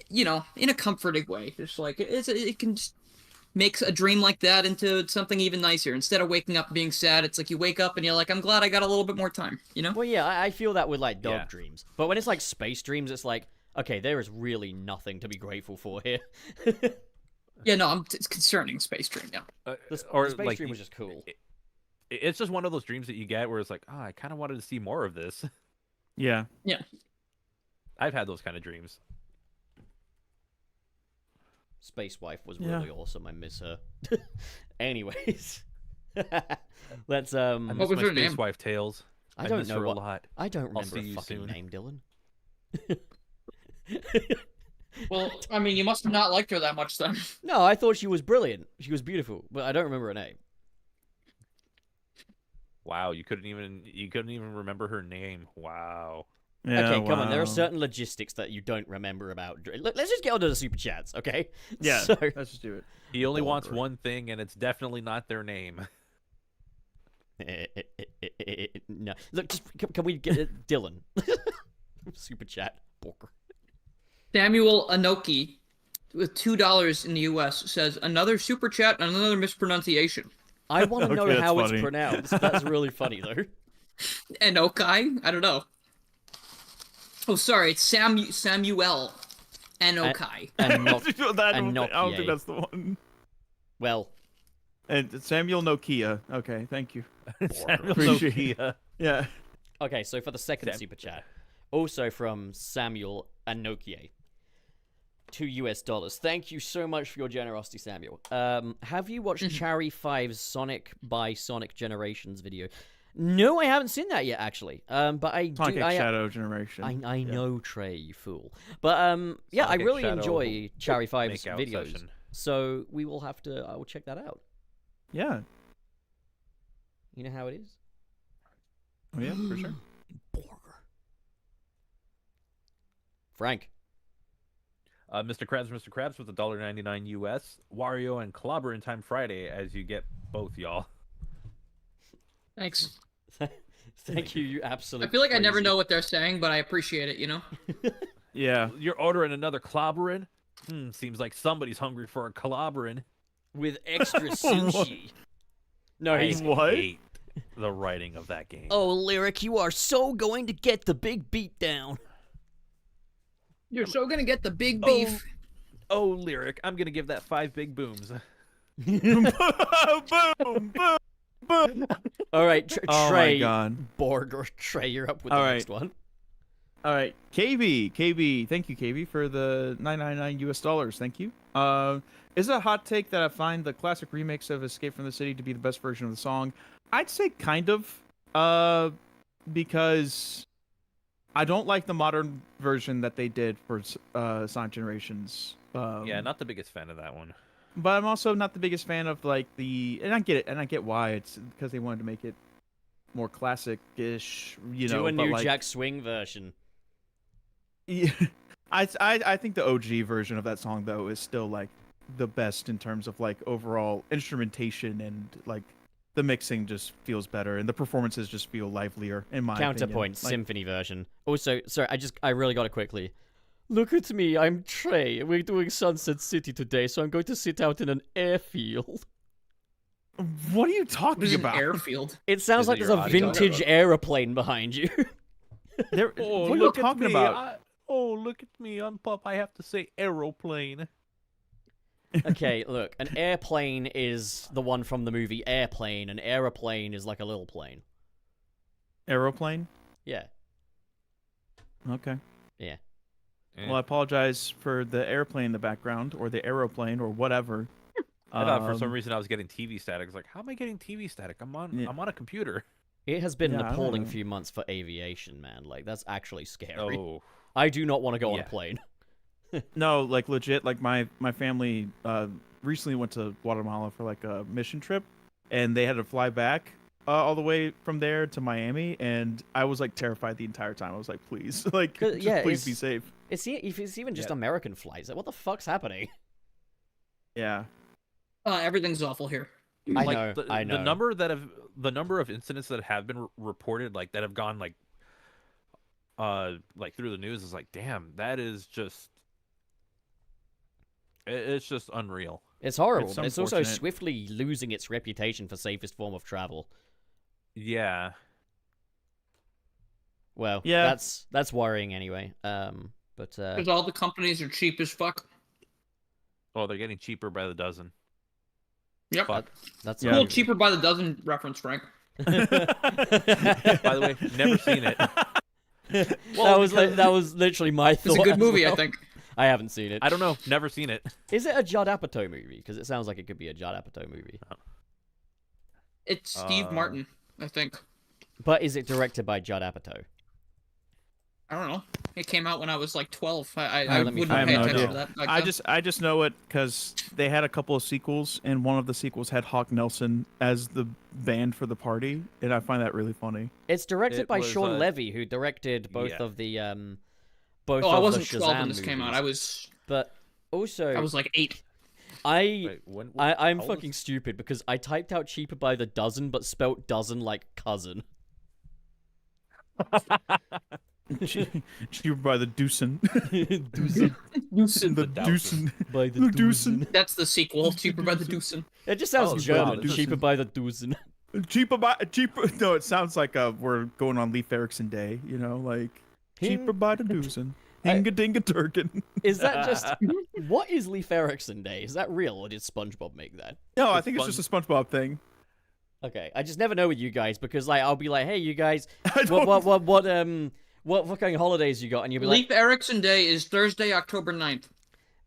B: you know, in a comforting way. Just like, it can just make a dream like that into something even nicer. Instead of waking up being sad, it's like you wake up and you're like, I'm glad I got a little bit more time, you know?
D: Well, yeah, I feel that with, like, dog dreams. But when it's, like, space dreams, it's like, okay, there is really nothing to be grateful for here.
B: Yeah, no, it's concerning Space Dream. Yeah.
D: The Space
E: like
D: Dream was just cool.
E: It's just one of those dreams that you get where it's like, oh, I kind of wanted to see more of this.
C: Yeah.
B: Yeah.
E: I've had those kind of dreams.
D: Space Wife was really awesome. I miss her. Anyways, let's
E: I miss
B: What was
E: my
B: her
E: Space
B: name?
E: Wife tales.
D: I don't
E: miss
D: know
E: her
D: what.
E: a lot.
D: I don't remember
E: see
D: a
E: you
D: fucking
E: soon.
D: name, Dylan.
B: Well, I mean, you must have not liked her that much then.
D: No, I thought she was brilliant. She was beautiful, but I don't remember her name.
E: Wow, you couldn't even remember her name. Wow.
C: Yeah,
D: Okay, come on. There are
C: wow.
D: certain logistics that you don't remember about. Let's just get onto the super chats, okay?
C: Yeah,
D: So,
C: let's just do it.
E: He only wants
D: Bogger.
E: one thing, and it's definitely not their name.
D: no, look, just can we get Dylan? Super chat, Borker.
B: Samuel Anoki, with $2 in the U.S., says another super chat and another mispronunciation.
D: I want to
C: Okay,
D: know
C: that's
D: how
C: funny.
D: it's pronounced. That's really funny, though.
B: Anokai? I don't know. Oh, sorry, it's Samuel Anokai.
D: And not,
C: I don't
D: Nokia.
C: think that's the one.
D: well,
C: And Samuel Nokia. Okay, thank you.
E: Samuel
C: Appreciate
E: Nokia.
C: Yeah.
D: okay, so for the second super chat, also from Samuel Anokie, $2. Thank you so much for your generosity, Samuel. Have you watched Chari 5's Sonic by Sonic Generations video? No, I haven't seen that yet, actually. But I
C: Sonic
D: do.
C: X Shadow Generation.
D: I know, Trey, you fool. But yeah, I
E: Sonic
D: really
E: Shadow
D: enjoy Chari 5's
E: Makeout
D: videos.
E: session.
D: So we will have to. I will check that out.
C: Yeah.
D: You know how it is.
C: Oh yeah, for sure.
D: Frank.
E: Mr. Krabs with $1.99 US. Wario and Clobber in Time Friday as you get both, y'all.
B: Thanks.
D: Thank you, you absolute.
B: I feel like I never
D: crazy.
B: know what they're saying, but I appreciate it, you know?
C: Yeah.
E: You're ordering another clobberin? Seems like somebody's hungry for a clobberin.
D: With extra sushi. No, he's.
C: What?
E: hate the writing of that game.
D: Oh, Lyric, you are so going to get the big beat down.
B: You're so gonna get the big beef.
E: Oh, Lyric, I'm gonna give that 5 big booms.
C: Boom, boom, boom.
D: All right,
C: Oh
D: Trey.
C: my god.
D: Borg or Trey, you're up with
C: All
D: the
C: right.
D: next one.
C: All right, KB, thank you, KB, for the $9.99 US. Thank you. Is it a hot take that I find the classic remix of "Escape from the City" to be the best version of the song? I'd say kind of, because I don't like the modern version that they did for Sonic Generations.
E: Yeah, not the biggest fan of that one.
C: But I'm also not the biggest fan of like and I get it, and I get why. It's because they wanted to make it more classic-ish, you know.
D: Do a
C: but
D: new
C: like,
D: Jack Swing version.
C: Yeah, I think the OG version of that song though is still like the best in terms of like overall instrumentation, and like the mixing just feels better and the performances just feel livelier in my
D: Counterpoint,
C: opinion. Like,
D: symphony version. Also, sorry, I really got it quickly. Look at me, I'm Trey. We're doing Sunset City today, so I'm going to sit out in an airfield.
C: what are you talking
B: There's an
C: about?
B: airfield.
D: It sounds
E: Is
D: like
E: it
D: there's
E: your
D: a
E: audio?
D: vintage aeroplane behind you.
C: What are you talking about?
E: Oh, look at me. On Pup, I have to say aeroplane.
D: Okay, look, an airplane is the one from the movie Airplane, an aeroplane is like a little plane.
C: Aeroplane?
D: Yeah.
C: Okay.
D: Yeah.
C: Well, I apologize for the airplane in the background, or the aeroplane, or whatever.
E: I thought for some reason I was getting TV static. I was like, how am I getting TV static? I'm on a computer.
D: It has been
C: Yeah,
D: an
C: I don't
D: appalling
C: know.
D: few months for aviation, man. Like, that's actually scary.
E: Oh.
D: I do not want to go on a
E: Yeah.
D: plane.
C: No, like legit, like my family recently went to Guatemala for like a mission trip, and they had to fly back all the way from there to Miami, and I was like terrified the entire time. I was like, please, like,
D: 'Cause,
C: just
D: yeah,
C: please
D: it's-
C: be safe.
D: If it's even just
E: Yeah.
D: American flights, like, what the fuck's happening?
C: Yeah.
B: Everything's awful here.
D: I
E: Like,
D: know,
E: the,
D: I know.
E: the number of incidents that have been reported, like that have gone like through the news is like, damn, that is just it's just unreal.
D: It's horrible,
C: It's
D: but it's also
C: unfortunate.
D: swiftly losing its reputation for safest form of travel.
E: Yeah.
D: Well,
C: Yeah.
D: that's worrying anyway. But
B: Because all the companies are cheap as fuck.
E: Oh, they're getting cheaper by the dozen.
B: Yep.
E: Fuck.
D: That's
B: Cool, cheaper by the dozen reference, Frank.
E: By the way, never seen it.
D: That was literally my thought.
B: It's a good
D: as
B: movie,
D: well.
B: I think.
D: I haven't seen it.
E: I don't know. Never seen it.
D: Is it a Judd Apatow movie? Because it sounds like it could be a Judd Apatow movie.
B: It's Steve Martin, I think.
D: But is it directed by Judd Apatow?
B: I don't know. It came out when I was like 12. I
D: let me
B: wouldn't
D: find
B: pay
C: it.
B: attention to that. back then.
C: I just know it because they had a couple of sequels, and one of the sequels had Hawk Nelson as the band for the party, and I find that really funny.
D: It's directed
E: It
D: by
E: was,
D: Sean Levy, who directed both
E: yeah.
D: of the both
B: Oh,
D: of
B: I wasn't
D: the
B: 12
D: Shazam
B: when this came out.
D: movies. But also,
B: I was like 8.
E: Wait,
D: I'm
E: how old
D: fucking stupid because I typed out cheaper by the dozen, but spelt dozen like cousin.
C: Cheaper by the Deucin.
D: Dozen.
C: The Deucin.
D: By the
C: The
D: dozen.
B: That's the sequel, Cheaper by the Deucin.
D: It just sounds
E: Oh,
D: German.
E: wow,
D: Cheaper by the dozen.
C: Cheaper. No, it sounds like we're going on Leif Erikson Day. You know, like cheaper by the Deucin. Hinga dinga turkin.
D: Is that just what is Leif Erikson Day? Is that real, or did SpongeBob make that?
C: No, I think it's just a SpongeBob thing.
D: Okay, I just never know with you guys because like I'll be like, hey, you guys,
C: I don't-
D: what fucking holidays you got? And you'll be like,
B: Leif Erikson Day is Thursday, October 9th.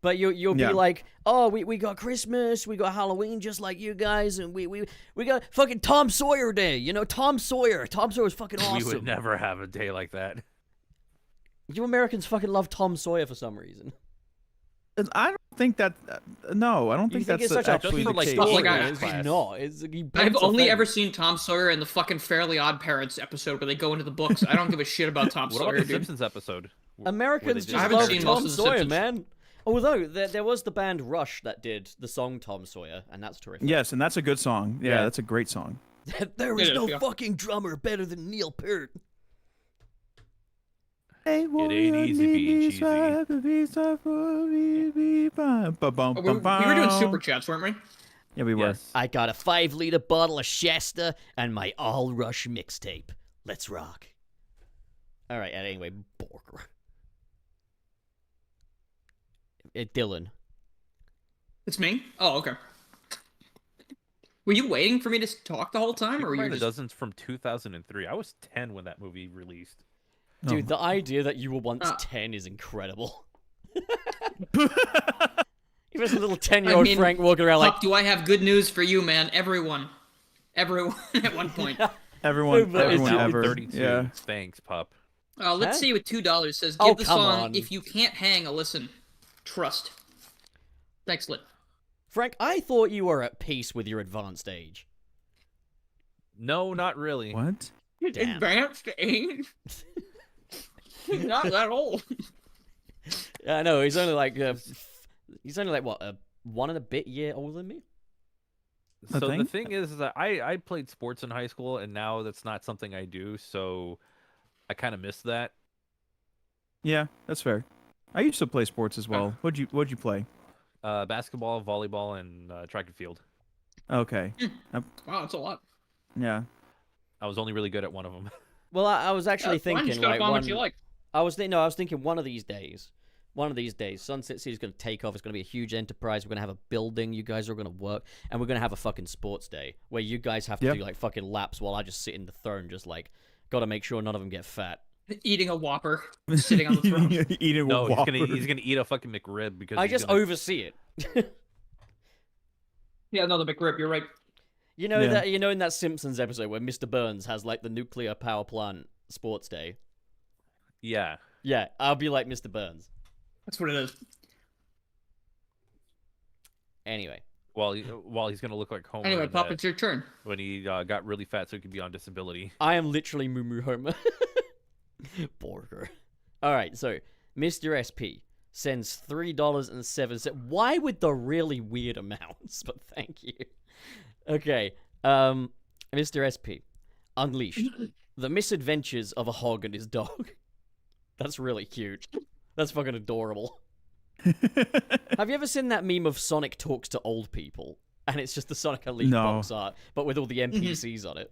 D: but you'll be
C: Yeah.
D: like, oh, we got Christmas, we got Halloween, just like you guys, and we got fucking Tom Sawyer Day. You know, Tom Sawyer's fucking awesome.
E: We would never have a day like that.
D: You Americans fucking love Tom Sawyer for some reason.
C: I don't think that. No, I don't
D: You
C: think
D: think
C: that's
D: it's such a
C: actually the
E: like,
C: case.
B: Well, like,
D: It's
B: I-
D: not. It's
B: I've only ever seen Tom Sawyer in the fucking Fairly Odd Parents episode where they go into the books. I don't give a shit about Tom
E: What
B: Sawyer,
E: about the
B: dude.
E: Simpsons episode?
D: Americans
E: I
D: just
B: haven't
D: love
B: seen
D: Tom
B: most of The
D: Sawyer,
B: Simpsons.
D: man. Although there was the band Rush that did the song Tom Sawyer, and that's terrific.
C: Yes, and that's a good song. Yeah,
D: Yeah.
C: that's a great song.
D: There
B: is no
D: fucking drummer better than Neil Peart.
C: It
E: ain't easy being cheesy.
B: We were doing super chats, weren't we?
C: Yeah, we were.
E: Yes.
D: I got a 5-liter bottle of Shasta and my All Rush mixtape. Let's rock. All right. Anyway, Borger. Dylan.
B: It's me? Oh, okay. Were you waiting for me to talk the whole time, or were
E: Cheaper by
B: you
E: the
B: just...
E: Dozens from 2003. I was 10 when that movie released.
D: Dude, the idea that you were once
B: Ah.
D: 10 is incredible. He was a little 10-year-old
B: I mean,
D: Frank walking around like,
B: Pup, do I have good news for you, man? Everyone at one point.
C: Everyone,
D: But it's
C: everyone
D: now
C: ever.
E: 32.
C: Yeah.
E: Thanks, pup.
B: Let's
D: Huh?
B: see with $2 says,
D: Oh,
B: give the
D: come
B: song
D: on.
B: If You Can't Hang a Listen. Trust. Thanks, Lit.
D: Frank, I thought you were at peace with your advanced age.
E: No, not really.
C: What?
D: Damn.
B: Advanced age? He's not that old.
D: I know, he's only like what, 1 and a bit year older than me?
C: I
E: So the
C: think-
E: thing is that I played sports in high school, and now that's not something I do, so I kind of miss that.
C: Yeah, that's fair. I used to play sports as well. What'd you play?
E: Basketball, volleyball, and track and field.
C: Okay.
B: Wow, that's a lot.
C: Yeah.
E: I was only really good at one of them.
D: Well, I was actually
B: Fine,
D: thinking
B: just gotta
D: like
B: find
D: one.
B: what you like.
D: I was thinking one of these days, Sunset City's going to take off. It's going to be a huge enterprise. We're going to have a building. You guys are going to work, and we're going to have a fucking sports day where you guys have to
C: Yep.
D: do like fucking laps while I just sit in the throne, just like got to make sure none of them get fat.
B: Eating a Whopper, sitting on the throne.
C: Eating
E: No,
C: a
E: he's
C: Whopper.
E: gonna eat a fucking McRib because
D: I
E: he's
D: just
E: gonna...
D: oversee it.
B: Yeah, no, the McRib, you're right.
D: You know
C: Yeah.
D: that in that Simpsons episode where Mr. Burns has like the nuclear power plant sports day.
E: Yeah.
D: Yeah, I'll be like Mr. Burns.
B: That's what it is.
D: Anyway,
E: While he's gonna look like Homer
B: Anyway,
E: in
B: Pop,
E: that-
B: it's your turn.
E: when he got really fat so he could be on disability.
D: I am literally Moo Moo Homer. Borger. All right, so Mr. SP sends $3.07. Why with the really weird amounts? But thank you. Okay, Mr. SP, Unleashed: The Misadventures of a Hog and His Dog. That's really cute. That's fucking adorable. Have you ever seen that meme of Sonic talks to old people? And it's just the Sonic Unleashed
C: No.
D: box art, but with all the NPCs on it.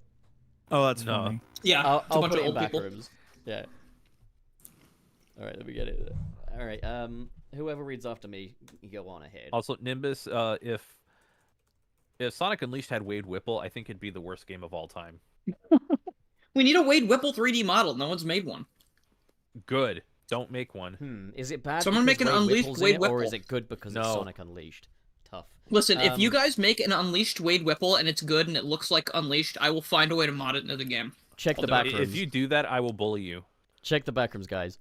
C: Oh, that's
E: No.
C: funny.
B: Yeah,
D: I'll
B: it's a bunch
D: put
B: of
D: it in
B: old people.
D: backrooms. Yeah. All right, let me get it. All right. Whoever reads after me, you go on ahead.
E: Also, Nimbus, if Sonic Unleashed had Wade Whipple, I think it'd be the worst game of all time.
B: We need a Wade Whipple 3D model. No one's made one.
E: Good. Don't make one.
D: Is it bad?
B: Someone make an Unleashed Wade Whipple.
D: Or is it good because it's Sonic Unleashed? Tough.
B: Listen, if you guys make an Unleashed Wade Whipple and it's good and it looks like Unleashed, I will find a way to mod it into the game.
D: Check the back rooms.
E: If you do that, I will bully you.
D: Check the back rooms, guys.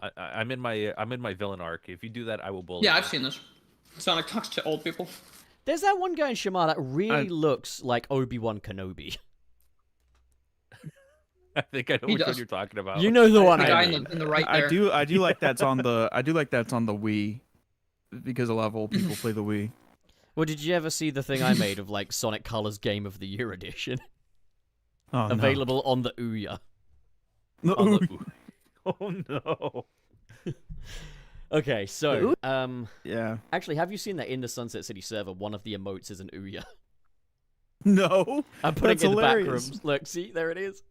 E: I'm in my villain arc. If you do that, I will bully you.
B: Yeah, I've seen this. Sonic talks to old people.
D: There's that one guy in Shamar that really looks like Obi-Wan Kenobi.
E: I think I know which one you're talking about.
D: You know the one
B: the
D: I
B: guy
D: mean.
B: in the right there.
C: I do like that's on the Wii, because a lot of old people play the Wii.
D: Well, did you ever see the thing I made of like Sonic Colors Game of the Year edition?
C: Oh,
D: Available on the Ouya.
C: No.
E: Oh no.
D: Okay, so
C: Yeah.
D: actually, have you seen that in the Sunset City server? One of the emotes is an Ouya.
C: No.
D: I'm putting
C: That's
D: it in
C: hilarious.
D: the back rooms. Look, see, there it is.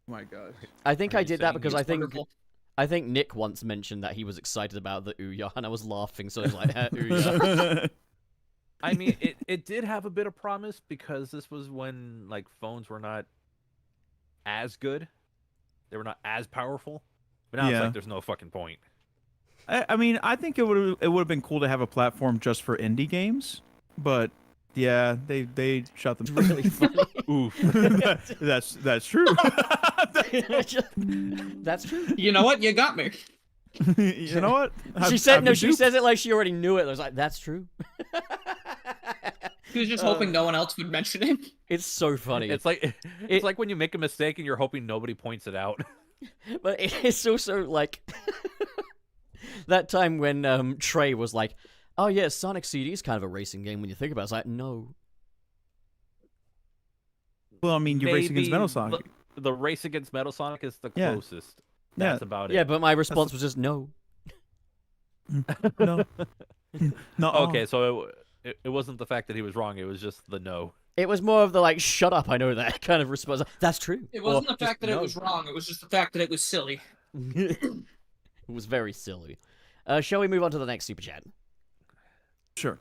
C: Oh my gosh.
D: I think
E: Are
D: I
E: you
D: did that
E: saying
D: because
B: it's wonderful?
D: I think Nick once mentioned that he was excited about the Ouya, and I was laughing, so I was like, Ouya.
E: I mean, it did have a bit of promise because this was when like phones were not as good. They were not as powerful. But now it's like there's no fucking point.
C: I mean, I think it would have been cool to have a platform just for indie games, but yeah, they shot them.
D: Really funny.
E: Oof.
C: That's true.
D: That's true.
B: You know what? You got me.
C: You know what?
D: She said no. She says it like she already knew it. I was like, that's true.
B: He was just hoping no one else would mention it.
D: It's so funny.
E: It's like when you make a mistake and you're hoping nobody points it out.
D: But it's also like that time when Trey was like, "Oh yeah, Sonic CD is kind of a racing game when you think about it." It's like, no.
C: Well, I mean, you race against Metal Sonic.
E: The race against Metal Sonic is the closest.
C: Yeah.
E: That's about it.
D: Yeah, but my response was just no.
C: No. No.
E: Okay, so it wasn't the fact that he was wrong. It was just the no.
D: It was more of the like, "Shut up, I know that" kind of response. That's true.
B: It wasn't
D: Or
B: the fact that
D: just
B: it was wrong. It was just the fact that it was silly.
D: It was very silly. Shall we move on to the next super chat?
C: Sure.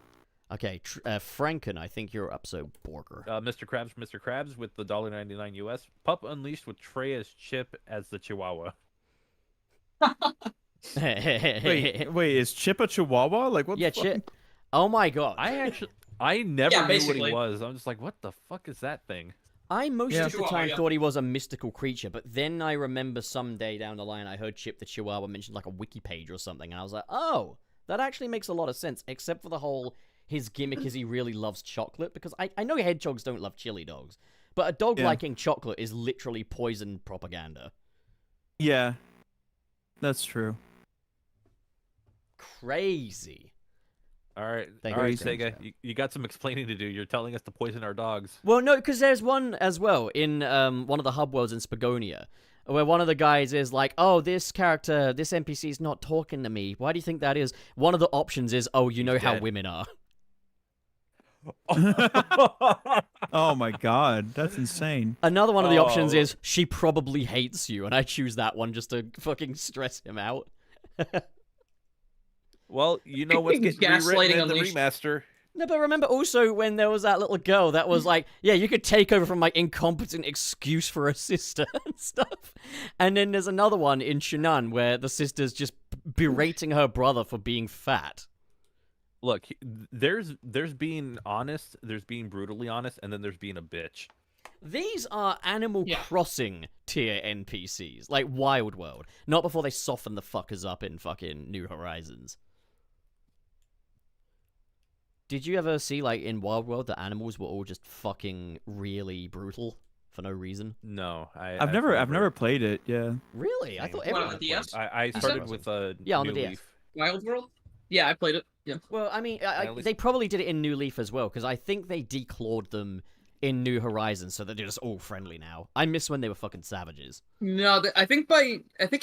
D: Okay, Franken, I think you're up, so Borger.
E: Mr. Krabs with the $1.99 US. Pup Unleashed with Trey as Chip as the Chihuahua.
C: Wait, is Chip a Chihuahua? Like what?
D: Yeah,
C: the fuck?
D: Chip. Oh my god.
E: I never knew what
B: basically.
E: he was. I'm just like, what the fuck is that thing?
D: I most of the time
B: Chihuahua.
D: thought he was a mystical creature, but then I remember someday down the line I heard Chip the Chihuahua mentioned like a wiki page or something, and I was like, oh, that actually makes a lot of sense, except for the whole, his gimmick is he really loves chocolate, because I know hedgehogs don't love chili dogs, but a dog liking chocolate is literally poison propaganda.
C: Yeah, that's true.
D: Crazy.
E: All right,
D: Thank
E: all
D: you,
E: right,
D: James.
E: Sega, you got some explaining to do. You're telling us to poison our dogs.
D: Well, no, because there's one as well in one of the hub worlds in Spagonia, where one of the guys is like, oh, this character, this NPC is not talking to me. Why do you think that is? One of the options is, oh, you know how
E: dead.
D: women are.
C: Oh my god, that's insane.
D: Another one of the options is, she probably hates you, and I choose that one just to fucking stress him out.
E: Well, you know what's getting
B: Gaslighting
E: rewritten in the
B: Unleashed.
E: remaster.
D: No, but remember also when there was that little girl that was like, yeah, you could take over from my incompetent excuse for a sister and stuff. And then there's another one in Shannon where the sister's just berating her brother for being fat.
E: Look, there's being honest, there's being brutally honest, and then there's being a bitch.
D: These are Animal Crossing tier NPCs, like Wild World. Not before they soften the fuckers up in fucking New Horizons. Did you ever see, like, in Wild World, the animals were all just fucking really brutal for no reason?
E: No,
C: I've never played it. Yeah.
D: Really? I thought
B: What, on
D: everyone
B: the
D: played
B: DS?
D: it.
E: I started with a
D: Yeah, on the
E: New
D: DS.
E: Leaf.
B: Wild World? Yeah, I played it. Yeah.
D: Well, I mean,
E: at least-
D: they probably did it in New Leaf as well, because I think they declawed them in New Horizons, so that they're just all friendly now. I miss when they were fucking savages.
B: No, I think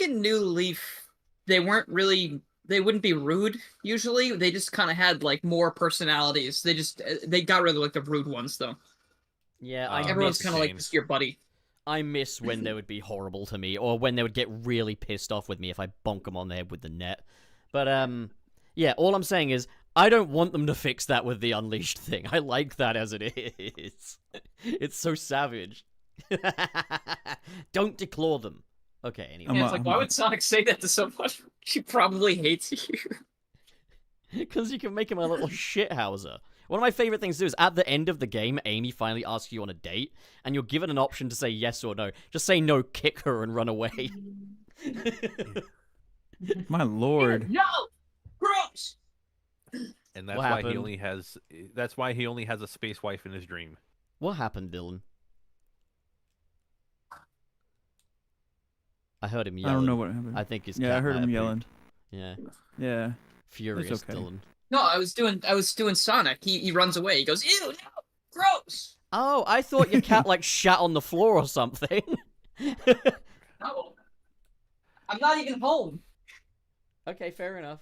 B: in New Leaf they weren't really. They wouldn't be rude usually. They just kind of had like more personalities. They got rid of like the rude ones though.
D: Yeah,
E: I
B: Everyone's
E: miss-
B: kind of like just your buddy.
D: I miss when they would be horrible to me, or when they would get really pissed off with me if I bonk them on the head with the net. But, yeah, all I'm saying is, I don't want them to fix that with the Unleashed thing. I like that as it is. It's so savage. Don't declaw them. Okay, anyway.
B: Yeah, it's like, why would Sonic say that to someone? She probably hates you.
D: Because you can make him a little shithouser. One of my favorite things to do is at the end of the game, Amy finally asks you on a date, and you're given an option to say yes or no. Just say no, kick her, and run away.
C: My lord.
B: No! Gross!
E: And that's
D: What
E: why
D: happened?
E: he only has. That's why he only has a space wife in his dream.
D: What happened, Dylan? I heard him yelling.
C: I don't know what happened.
D: I think his
C: Yeah,
D: cat
C: I heard
D: might
C: him
D: have
C: yelling.
D: pooped. Yeah.
C: Yeah.
D: Furious
C: okay.
D: Dylan.
B: No, I was doing Sonic. He runs away. He goes, ew, no, gross.
D: Oh, I thought your cat like shat on the floor or something.
B: No, I'm not even home.
D: Okay, fair enough.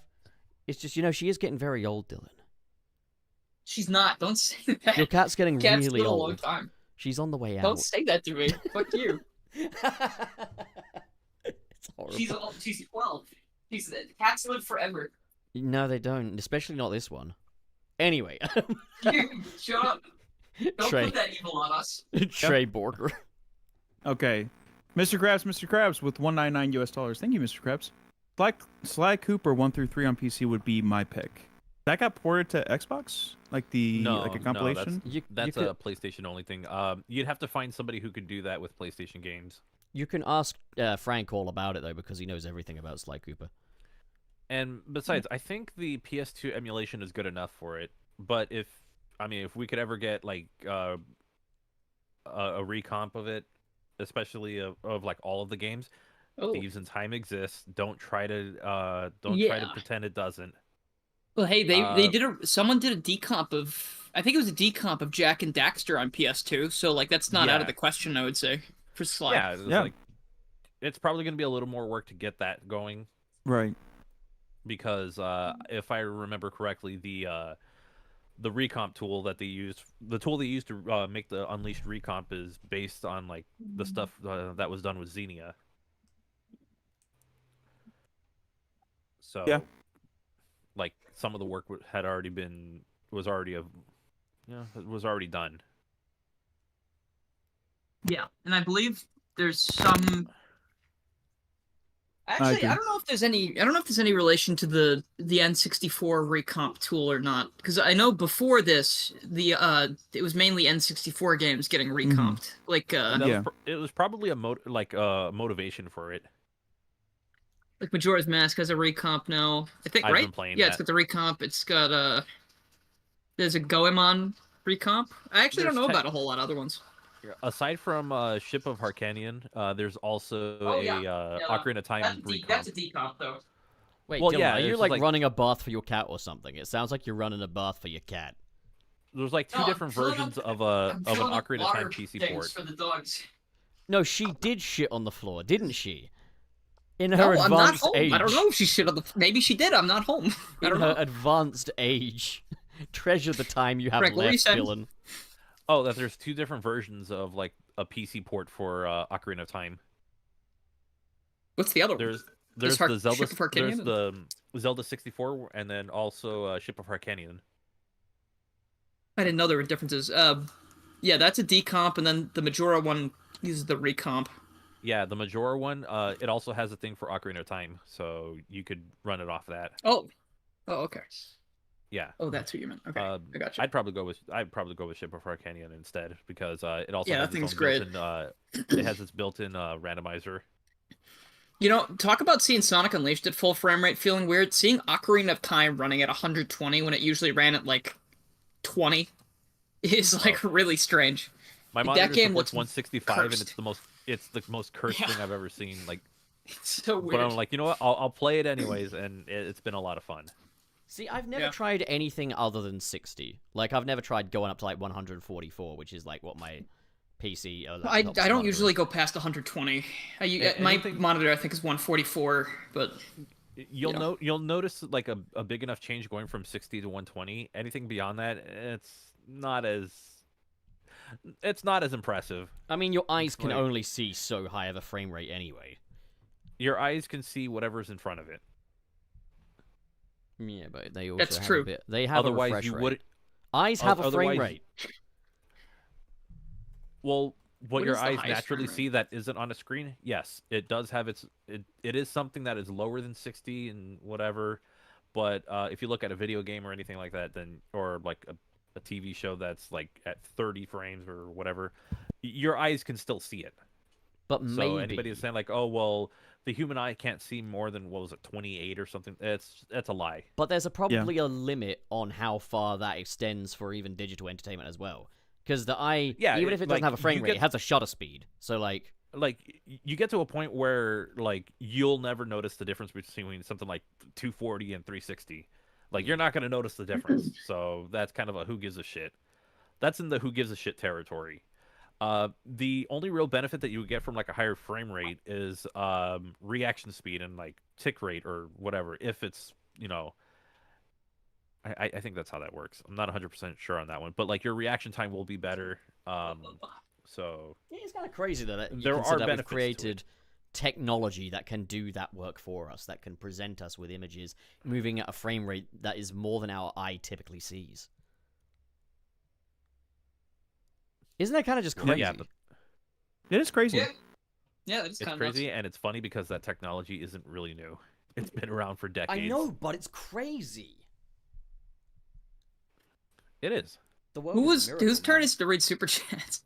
D: It's just, she is getting very old, Dylan.
B: She's not. Don't say that.
D: Your cat's getting
B: Cat's
D: really
B: been a long
D: old.
B: time.
D: She's on the way out.
B: Don't say that to me. Fuck you.
D: It's horrible.
B: She's 12. Cats live forever.
D: No, they don't. Especially not this one. Anyway.
B: Dude, shut up. Don't
D: Trey.
B: put that evil on us.
D: Trey Borger.
C: Okay. Mr. Krabs with $199 US. Thank you, Mr. Krabs. Sly Cooper 1 through 3 on PC would be my pick. That got ported to Xbox? Like a compilation?
E: That's a PlayStation only thing. You'd have to find somebody who could do that with PlayStation games.
D: You can ask Frank all about it, though, because he knows everything about Sly Cooper.
E: And besides, I think the PS2 emulation is good enough for it. But if we could ever get like a recomp of it, especially of like all of the games, Thieves in Time exists. Don't try to pretend it doesn't.
B: Well, hey, someone did a decomp of, I think it was a decomp of Jak and Daxter on PS2, so like that's not out of the question, I would say, for Sly.
E: Yeah, like, it's probably going to be a little more work to get that going.
C: Right.
E: Because if I remember correctly, the recomp tool that they used, to make the Unleashed recomp is based on like the stuff that was done with Xenia. So
C: yeah,
E: like some of the work was already done.
B: Yeah, and I believe there's some. Actually, I don't know if there's any relation to the N64 recomp tool or not, because I know before this it was mainly N64 games getting recomped. Like
E: it was probably a motivation for it.
B: Like Majora's Mask has a recomp now, I think, right?
E: I've been playing
B: It's got the recomp. It's got there's a Goemon recomp. I actually don't know about a whole lot of other ones.
E: Aside from Ship of Harkanian, there's also Ocarina of Time recomp.
B: That's a decomp, though.
D: Wait,
E: well,
D: Dylan, are you
E: like
D: running a bath for your cat or something? It sounds like you're running a bath for your cat.
E: There's like two different versions of an Ocarina of Time PC port.
B: For the dogs.
D: No, she did shit on the floor, didn't she? In her advanced age.
B: I don't know if she shit on the. Maybe she did. I'm not home. I don't
D: in
B: know.
D: her advanced age. Treasure the time you have
B: Frank, what were you
D: left,
B: saying?
D: Dylan.
E: Oh, that there's two different versions of like a PC port for Ocarina of Time.
B: What's the other one?
E: There's
B: Ship
E: the Zelda.
B: of Harkanian?
E: There's the Zelda 64, and then also Ship of Harkanian.
B: I didn't know there were differences. Yeah, that's a decomp, and then the Majora one uses the recomp.
E: Yeah, the Majora one. It also has a thing for Ocarina of Time, so you could run it off that.
B: Oh, okay.
E: Yeah.
B: Oh, that's what you meant. Okay, I got you.
E: I'd probably go with Ship of Harkanian instead, because it also has
B: that
E: its
B: thing's
E: own
B: great.
E: it has its built-in randomizer.
B: You know, talk about seeing Sonic Unleashed at full frame rate feeling weird. Seeing Ocarina of Time running at 120 when it usually ran at like 20 is like really strange.
E: My
B: Like,
E: monitor
B: that game
E: supports
B: looks
E: 165,
B: cursed.
E: and it's the most cursed thing I've ever seen. Like,
B: It's so weird.
E: but I'm like, you know what? I'll play it anyways, and it's been a lot of fun.
D: See, I've never tried anything other than 60. Like, I've never tried going up to like 144, which is like what my PC or
B: I
D: laptop's
B: don't
D: monitor
B: usually
D: is.
B: go past 120. My monitor I think is 144, but
E: You'll notice like a big enough change going from 60 to 120. Anything beyond that, it's not as. It's not as impressive.
D: I mean, your eyes can only see so high of a frame rate anyway.
E: Your eyes can see whatever's in front of it.
D: Yeah, but they also
B: That's
D: have
B: true.
D: a bit. They have
E: Otherwise,
D: a refresh
E: you
D: rate.
E: would.
D: Eyes have a frame rate.
E: Well, what your
B: is the
E: eyes
B: highest
E: naturally
B: frame rate?
E: see that isn't on a screen, yes, it does have its. It is something that is lower than 60 and whatever. But if you look at a video game or anything like that, then or like a TV show that's like at 30 frames or whatever, your eyes can still see it.
D: But
E: So
D: maybe
E: anybody is saying like, oh well, the human eye can't see more than what was it, 28 or something? That's a lie.
D: But there's probably a limit on how far that extends for even digital entertainment as well. Because the eye, even if it doesn't have a frame rate, it has a shutter speed. So like
E: you get to a point where like you'll never notice the difference between something like 240 and 360. Like you're not going to notice the difference. So that's kind of a who gives a shit. That's in the who gives a shit territory. The only real benefit that you would get from like a higher frame rate is reaction speed and like tick rate or whatever. If it's, you know, I think that's how that works. I'm not 100% sure on that one, but like your reaction time will be better. So
D: yeah, it's kind of crazy that
E: there are benefits
D: we've created technology that can do that work for us, that can present us with images moving at a frame rate that is more than our eye typically sees. Isn't that kind of just crazy?
E: Yeah, but
C: It is crazy.
B: Yeah, that's
E: it's
B: kind of
E: crazy and it's funny because that technology isn't really new. It's been around for decades.
D: I know, but it's crazy.
E: It is.
D: The world is a miracle,
B: Whose turn
D: man.
B: is to read super chats?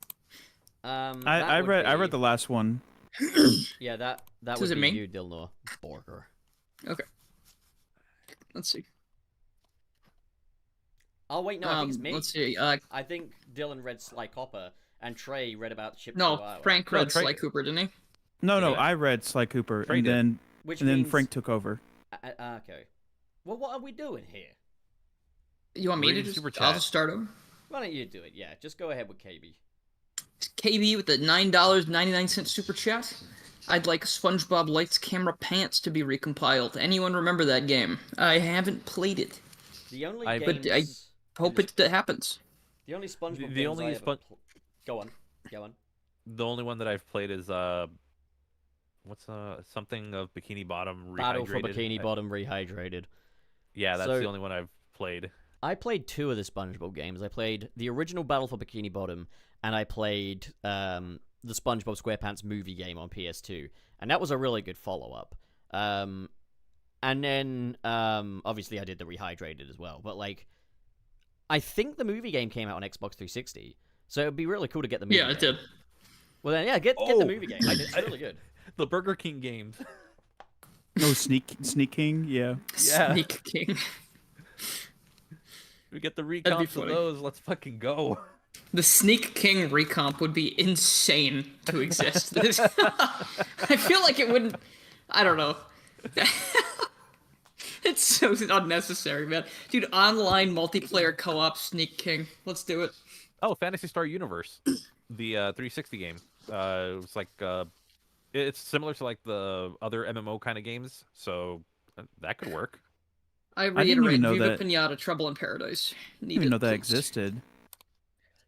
C: I read the last one.
D: Yeah, that
B: Was
D: would
B: it
D: be
B: me?
D: you, Dilnor Borger.
B: Okay. Let's see.
D: Oh wait, no, I think it's me.
B: Let's see.
D: I think Dylan read Sly Copper and Trey read about Chip.
B: No,
D: Chihuahua.
B: Frank
C: No,
B: read
C: Trey-
B: Sly Cooper, didn't he?
C: No,
D: Yeah.
C: I read Sly Cooper,
E: Trey
C: and
E: did.
C: then
D: Which
C: and then
D: means...
C: Frank took over.
D: Okay. Well, what are we doing here?
B: You want me to
E: Reading
B: just?
E: super
B: I'll
E: chat.
B: just start him.
D: Why don't you do it? Yeah, just go ahead with KB.
B: KB with the $9.99 super chat. I'd like SpongeBob Lights Camera Pants to be recompiled. Anyone remember that game? I haven't played it.
D: The only
E: I-
D: games...
B: But I hope it happens.
D: The only SpongeBob
E: The
D: games
E: only
D: I ever Go on.
E: The only one that I've played is what's something of Bikini Bottom Rehydrated.
D: Battle for Bikini Bottom Rehydrated.
E: Yeah, that's
D: So-
E: the only one I've played.
D: I played two of the SpongeBob games. I played the original Battle for Bikini Bottom, and I played the SpongeBob SquarePants movie game on PS2, and that was a really good follow-up. And then, obviously, I did the Rehydrated as well. But like, I think the movie game came out on Xbox 360, so it'd be really cool to get the movie.
B: Yeah, it
D: game.
B: did.
D: Well, then, yeah, get the
E: Oh.
D: movie game. It's really good.
E: The Burger King games.
C: No, Sneak King, yeah.
E: Yeah.
B: Sneak King.
E: We get the
B: be
E: recomps of
B: funny.
E: those. Let's fucking go.
B: The Sneak King recomp would be insane to exist. I feel like it wouldn't. I don't know. It's so unnecessary, man. Dude, online multiplayer co-op Sneak King. Let's do it.
E: Oh, Phantasy Star Universe, the 360 game. It was like it's similar to like the other MMO kind of games, so that could work.
B: I
C: didn't even
B: reiterate,
C: know
B: Viva
C: that-
B: Pinata, Trouble in Paradise.
C: I didn't even know that
B: exists.
C: existed.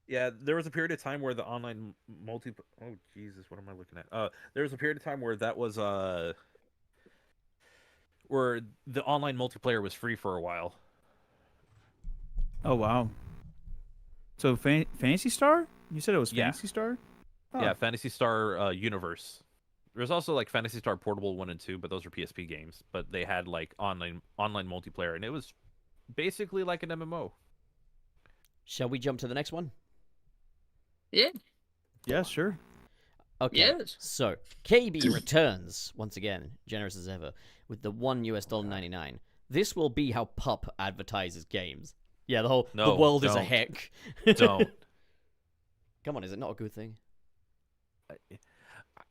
E: Yeah, there was a period of time where the online multi. Oh Jesus, what am I looking at? There was a period of time where that was where the online multiplayer was free for a while.
C: Oh wow. So Fantasy Star? You said it was
E: Yeah.
C: Fantasy Star? Oh.
E: Yeah, Phantasy Star Universe. There's also like Phantasy Star Portable 1 and 2, but those are PSP games. But they had like online multiplayer, and it was basically like an MMO.
D: Shall we jump to the next one?
B: Yeah.
C: Yeah, sure.
D: Okay.
B: Yes.
D: So KB returns once again, generous as ever, with the $1.99. This will be how Pup advertises games. Yeah, the
E: No,
D: world is a
E: don't.
D: heck.
E: Don't.
D: Come on, is it not a good thing?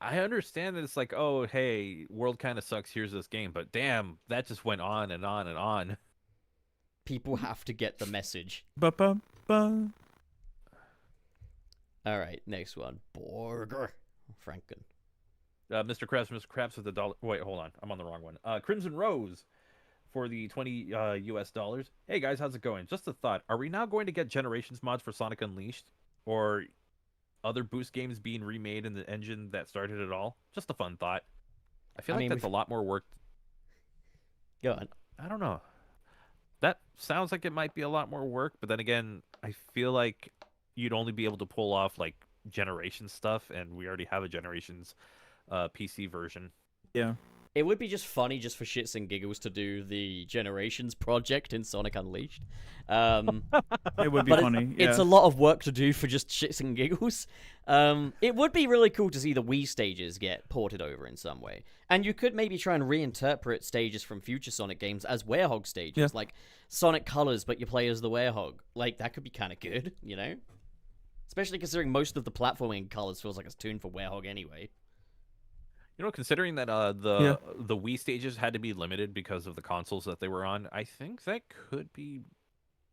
E: I understand that it's like, oh, hey, world kind of sucks. Here's this game, but damn, that just went on and on and on.
D: People have to get the message.
C: Ba-ba-ba.
D: All right, next one. Borger. Franken.
E: Mr. Krabs with the dollar. Wait, hold on, I'm on the wrong one. Crimson Rose for the 20 US dollars. Hey guys, how's it going? Just a thought. Are we now going to get Generations mods for Sonic Unleashed, or other Boost games being remade in the engine that started it all. Just a fun thought. I feel
D: I
E: like
D: mean,
E: that's a lot more work.
D: Go on.
E: I don't know. That sounds like it might be a lot more work, but then again, I feel like you'd only be able to pull off like generation stuff, and we already have a generations PC version.
C: Yeah.
D: It would be just funny, just for shits and giggles, to do the Generations project in Sonic Unleashed.
C: It would be funny.
D: It's a lot of work to do for just shits and giggles. It would be really cool to see the Wii stages get ported over in some way. And you could maybe try and reinterpret stages from future Sonic games as Werehog stages, like Sonic Colors, but you play as the Werehog. Like, that could be kind of good, you know? Especially considering most of the platforming in Colors feels like it's tuned for Werehog anyway.
E: You know, considering that the Wii stages had to be limited because of the consoles that they were on, I think that could be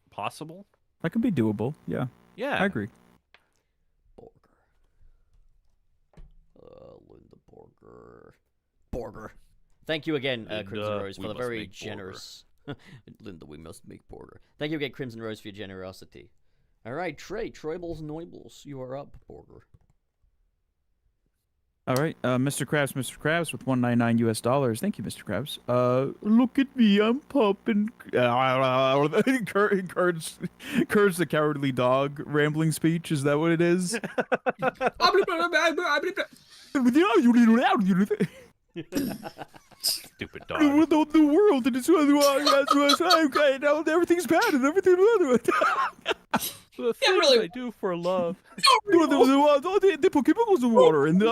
E: possible.
C: That could be doable. Yeah.
E: Yeah.
C: I agree.
D: Linda Borger. Thank you again, Crimson Rose, for the very generous... Linda, we must make Borger. Thank you again, Crimson Rose, for your generosity. All right, Troibles Noibles, you are up, Borger.
C: All right, Mr. Krabs with $199. Thank you, Mr. Krabs. Look at me, I'm popping. Curse the Cowardly Dog rambling speech. Is that what it is?
E: Stupid dog.
C: The world and it's everything's bad and everything.
E: The things
B: really-
E: I do for love.
C: The Pokemon was in water and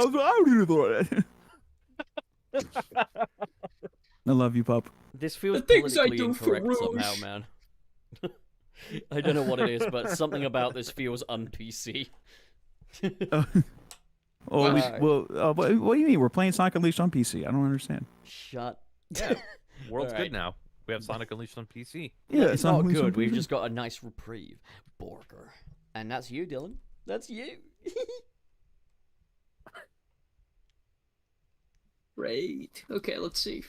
C: I love you, pup.
D: This feels
B: The things I
D: politically
B: do for
D: incorrect somehow,
B: Rouge.
D: man. I don't know what it is, but something about this feels un-PC.
C: What do you mean? We're playing Sonic Unleashed on PC. I don't understand.
D: Shut.
E: Yeah, world's
D: Alright.
E: good now. We have Sonic Unleashed on PC.
C: Yeah,
D: It's not
C: Sonic Unleashed on
D: good. We've
C: PC.
D: just got a nice reprieve. Borger. And that's you, Dylan. That's you.
B: Great. Okay, let's see.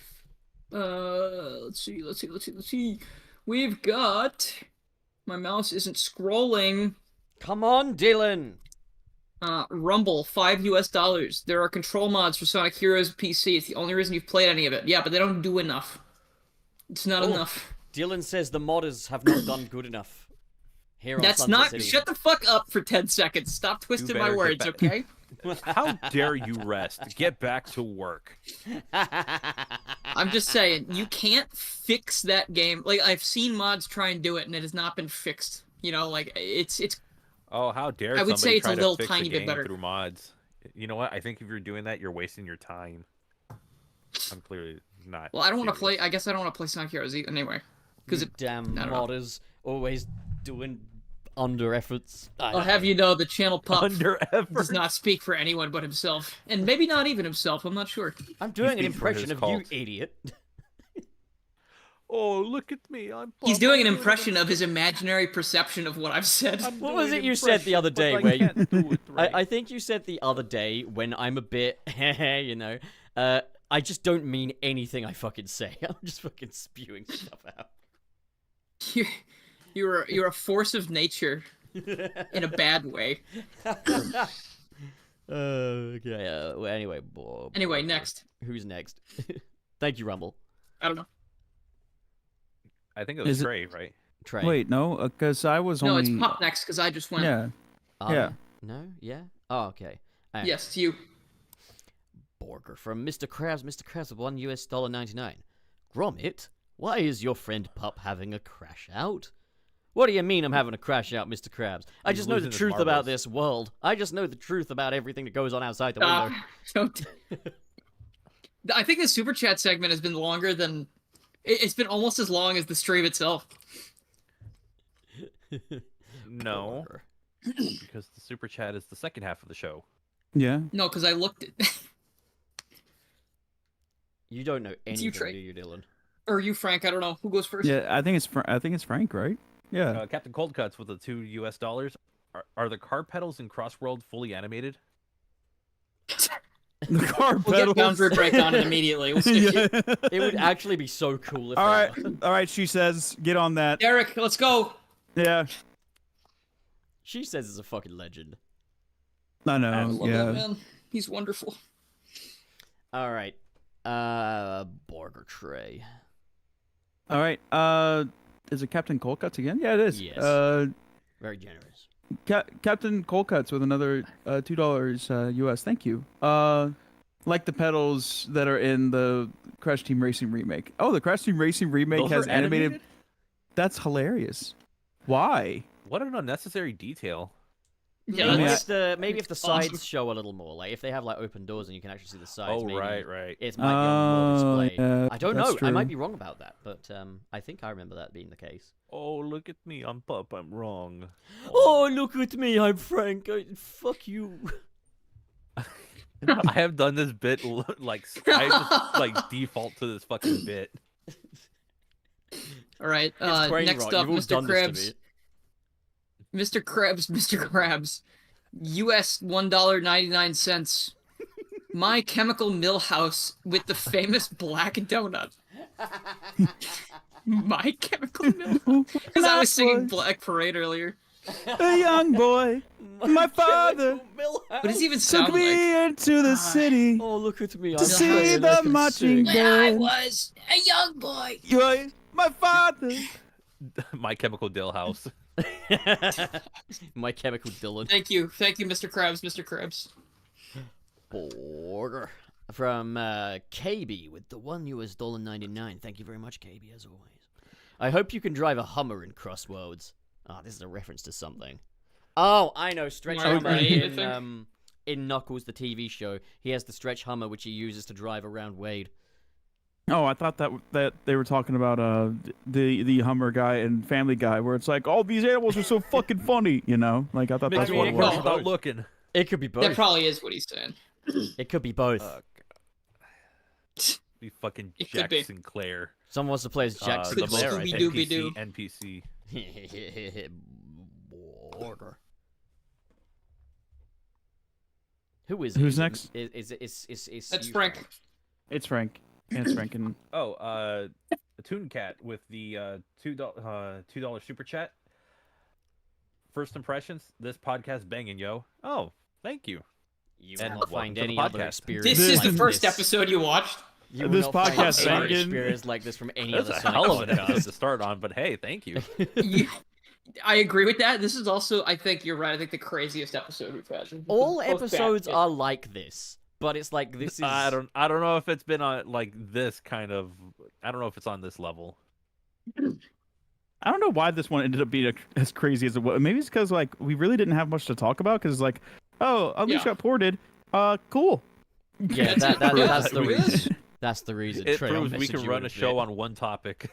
B: Let's see. We've got... My mouse isn't scrolling.
D: Come on, Dylan.
B: Rumble, $5. There are control mods for Sonic Heroes PC. It's the only reason you've played any of it. Yeah, but they don't do enough. It's not enough.
D: Dylan says the modders have not done good enough. Here on
B: That's
D: Sunset
B: not...
D: City.
B: Shut the fuck up for 10 seconds. Stop twisting my
E: better get
B: words,
E: back-
B: okay?
E: How dare you rest? Get back to work.
B: I'm just saying, you can't fix that game. Like, I've seen mods try and do it, and it has not been fixed. You know, like, it's...
E: Oh, how dare
B: I would say
E: somebody
B: it's a
E: try to
B: little
E: fix
B: tiny
E: the
B: bit
E: game
B: better.
E: through mods. You know what? I think if you're doing that, you're wasting your time. I'm clearly not.
B: Well, I don't want to
E: serious.
B: play... I guess I don't want to play Sonic Heroes anyway. Because
D: You
B: it...
D: damn
B: I don't know.
D: modders always doing under efforts.
B: I'll have you know the channel pup
E: Under effort.
B: does not speak for anyone but himself. And maybe not even himself, I'm not sure.
D: I'm doing an
E: speaks for
D: impression
E: his
D: of you,
E: cult.
D: idiot.
E: Oh, look at me! I'm.
B: He's doing an impression of his imaginary perception of what I've said.
D: What was it you said the other day?
E: Where
D: Where
E: you can't do it right.
D: I think you said the other day when I'm a bit, you know, I just don't mean anything I fucking say. I'm just fucking spewing stuff out.
B: You're a force of nature in a bad way.
D: Okay. Well, anyway.
B: Anyway, next.
D: Who's next? Thank you, Rumble.
B: I don't know.
E: I think it was
C: Is it-
E: Trey, right?
D: Trey.
C: Wait, no, because I was
B: No,
C: only.
B: it's Pop next because I just went.
C: Yeah. Yeah.
D: No. Yeah. Oh, okay. Alright.
B: Yes, it's you.
D: Borger from Mr. Krabs. Mr. Krabs of $1.99. Gromit, why is your friend Pup having a crash out? What do you mean I'm having a crash out, Mr. Krabs? I
E: He's
D: just know the
E: losing his
D: truth about
E: marbles.
D: this world. I just know the truth about everything that goes on outside the window.
B: Don't. I think the super chat segment has been longer than. It's been almost as long as the stream itself.
E: No,
D: Borger.
E: because the super chat is the second half of the show.
C: Yeah.
B: No, because I looked at.
D: You don't know anything,
B: Trey.
D: do you, Dylan?
B: Or you, Frank. I don't know who goes first.
C: Yeah, I think it's Frank, right? Yeah.
E: Captain Cold Cuts with the $2. Are the car pedals in Crossworld fully animated?
C: The car
B: We'll get
C: pedals.
B: boundary break on it immediately. We'll stick
C: Yeah.
D: It would actually be so cool if
C: All
D: they
C: right,
D: were.
C: all right. She says, get on that.
B: Derek, let's go.
C: Yeah.
D: She says it's a fucking legend.
C: I know.
B: I love that
C: Yeah.
B: man. He's wonderful.
D: All right. Burger tray.
C: All right. Is it Captain Coldcuts again? Yeah, it is.
D: Yes. Very generous.
C: Captain Coldcuts with another $2 US. Thank you. Like the pedals that are in the Crash Team Racing remake. Oh, the Crash Team Racing remake
E: Those
C: has
E: are
C: animated. That's hilarious. Why?
E: What an unnecessary detail.
B: Yeah,
D: Maybe if the sides show a little more, like if they have like open doors and you can actually see the sides.
E: Oh,
D: maybe
E: right.
D: It might be on more display.
C: Yeah,
D: I don't
C: that's
D: know. I
C: true.
D: might be wrong about that, but I think I remember that being the case.
E: Oh, look at me. I'm Pup. I'm wrong.
D: Oh, look at me. I'm Frank. Fuck you.
E: I have done this bit like I just like default to this fucking bit.
B: All right.
D: It's brain
B: Next
D: rot.
B: up,
D: You've all
B: Mr.
D: done this to
B: Krabs.
D: me.
B: Mr. Krabs. US $1.99. My Chemical Millhouse with the famous black donut. My Chemical Millhouse. Because I was singing Black Parade earlier.
C: A young boy, my father
B: But it's even sound
C: took me
B: like.
C: into the city
D: Oh, look at me.
C: to
D: I'm
C: see
D: Frank and I
C: the
D: can
C: marching
D: sing.
C: band.
B: was a young boy.
C: You're my father.
E: My Chemical Dill House.
D: My Chemical Dylan.
B: Thank you, Mr. Krabs, Mr. Krabs.
D: Burger. From KB with the $1.99. Thank you very much, KB, as always. I hope you can drive a Hummer in Crossroads. Ah, this is a reference to something. Oh, I know. Stretch
B: Mario
D: Hummer
B: Kart 8, I
D: in Knuckles, the TV show. He has the Stretch Hummer, which he uses to drive around Wade.
C: Oh, I thought that they were talking about the Hummer guy and Family Guy, where it's like, all these animals are so fucking funny, you know? Like I thought that's what it
D: it
C: was.
D: could be
E: Without
D: both.
E: looking.
D: It could be both.
B: That probably is what he's saying.
D: It could be both.
E: Be fucking
B: It could
E: Jack
B: be.
E: Sinclair.
D: Someone wants to play as Jack
E: The most
D: Sinclair, I think.
B: Scooby-Dooby-Doo.
E: NPC.
D: Burger. Who is?
C: Who's
D: it?
C: next?
D: Is
B: That's
D: you,
B: Frank.
C: It's Frank. Yeah, it's Frank and
E: Oh, a Toon Cat with the $2 super chat. First impressions: this podcast banging, yo. Oh, thank you.
D: You
E: And
D: will not
E: welcome
D: find
E: to the
D: any other
E: podcast.
D: experience.
B: This is
D: like
B: the first
D: this.
B: episode you watched.
D: You will
C: This
D: not find
C: podcast
D: any other
C: banging.
D: experience like this from any
E: That's
D: other
E: a
D: Sonic
E: hell of an episode
D: podcast.
E: to start on, but hey, thank you.
B: I agree with that. This is also, I think you're right. I think the craziest episode we've had.
D: All
B: Both
D: episodes
B: bad.
D: are like this, but it's like this is.
E: I don't know if it's been on like this kind of. I don't know if it's on this level.
C: I don't know why this one ended up being as crazy as it was. Maybe it's because like we really didn't have much to talk about because like, oh, Unleashed got ported. Cool.
D: Yeah, that's the reason. That's the reason.
E: It
D: Trey, I'll
E: proves we
D: message
E: can
D: you
E: run
D: in
E: a
D: bit.
E: show on one topic.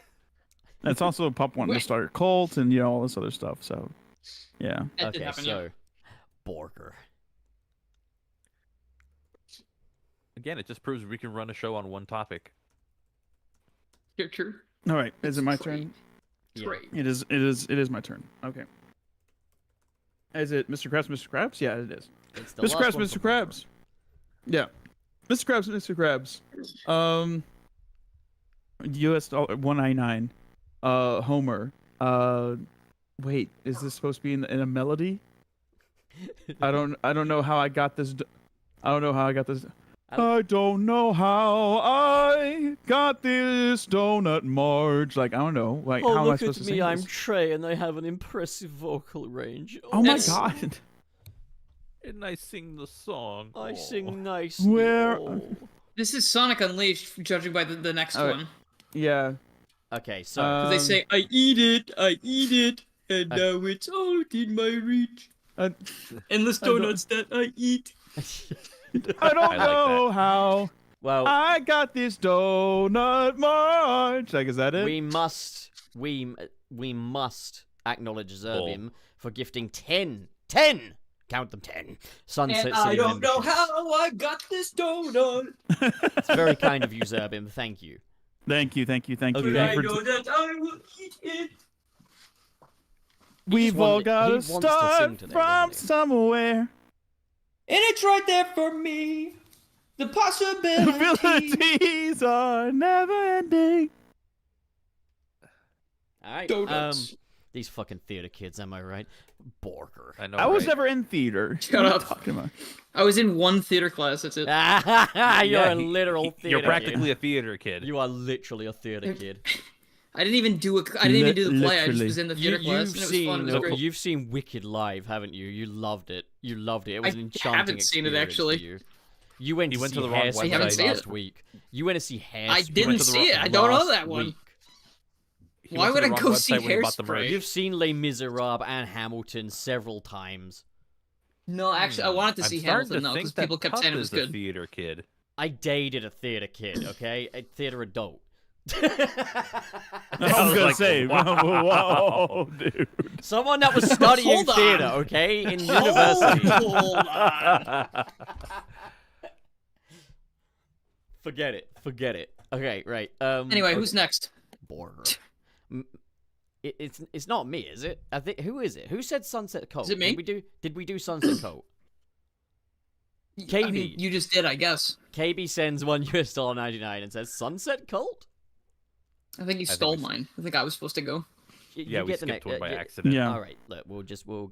C: That's also Pup wanting to start a cult and all this other stuff. So, yeah.
B: That did
D: Okay,
B: happen,
D: so Borger.
E: Again, it just proves we can run a show on one topic.
B: yeah. True.
C: All right. Is it my
B: Great.
C: turn?
D: Yeah.
B: Great.
C: It is my turn. Okay. Is it Mr. Krabs? Mr. Krabs? Yeah, it is.
D: It's the
C: Mr.
D: last
C: Krabs,
D: one
C: Mr.
D: for
C: Krabs. Yeah. Mr. Krabs, Mr. Krabs. US $1.99. Homer. Wait, is this supposed to be in a melody? I don't know how I got this. I don't know how I got this. I don't know how I got this donut, Marge. Like I don't know. Like
D: Oh,
C: how am I
D: look
C: supposed
D: at
C: to
D: me!
C: sing
D: I'm
C: this?
D: Trey, and I have an impressive vocal range.
C: Oh my
B: That's-
C: god.
E: And I sing the song.
D: I
E: Oh.
D: sing nicely.
C: Where-
D: Oh.
B: This is Sonic Unleashed, judging by the next
C: All right.
B: one.
C: Yeah.
D: Okay, so
C: Uh,
B: They say, I eat it, and now it's all within my reach. Endless donuts that I eat.
C: I don't
E: I like
C: know how
D: well,
C: I got this donut, Marge. Like, is that it?
D: we must acknowledge Zerbim for gifting 10, count them 10 Sunset
B: And
D: City
B: I don't know
D: memberships.
B: how I got this donut.
D: It's very kind of you, Zerbim. Thank you.
C: Thank you.
B: But
C: Thank
B: I
C: you
B: know that I will eat it.
C: We've all
D: wanted-
C: got
D: he
C: to
D: wants to sing
C: start
D: today,
C: from
D: doesn't he?
C: somewhere.
B: And it's right there for me. The possibility.
C: Abilities are never ending.
D: All right.
B: Donuts.
D: These fucking theater kids, am I right? Borker.
E: I know.
C: I was
E: right?
C: never in theater.
B: Shut
C: What are you
B: up.
C: talking about?
B: I was in one theater class. That's it.
D: You're a literal theater
E: You're practically
D: kid.
E: a theater kid.
D: You are literally a theater kid.
B: I didn't even do the play. I just
C: Literally.
B: was in the theater class, and it was fun. It was great.
D: You've seen Wicked live, haven't you? You loved it. You loved it. It was an enchanting
B: haven't seen it,
D: experience
B: actually.
D: for you. You went
E: He
D: to
E: went
D: see
E: to the wrong
D: Hairspray
E: website.
D: last week. You went to see Hairspray.
B: I didn't see it. I don't know that one.
E: He
B: Why
E: went to
B: would
E: the
B: I
E: wrong
B: go
E: website
B: see
E: when he bought the merch.
B: Hairspray?
D: You've seen Les Miserables and Hamilton several times.
B: No, actually, I wanted to
E: I'm
B: see
E: starting
B: Hamilton
E: to
B: though,
E: think
B: because
E: that
B: people kept
E: Puff
B: saying it was
E: is a
B: good.
E: theater kid.
D: I dated a theater kid, okay? A theater adult.
C: I was gonna
E: like,
C: say,
E: wow.
C: whoa, dude.
D: Someone that was studying
B: Hold on.
D: theater, okay? In university.
B: Hold on.
D: Forget it. Okay, right.
B: Anyway,
D: okay.
B: who's next?
D: Borger. It's not me, is it? I think who is it? Who said Sunset Colt?
B: Is it me?
D: Did we do Sunset Colt? KB.
B: I mean, you just did, I guess.
D: KB sends $1 and says Sunset Colt.
B: I think you stole mine. I think I was supposed to go.
E: Yeah, we
D: get the
E: skipped
D: ne-
E: one by
D: yeah.
E: accident.
C: Yeah.
D: All right, look, we'll
B: Mr.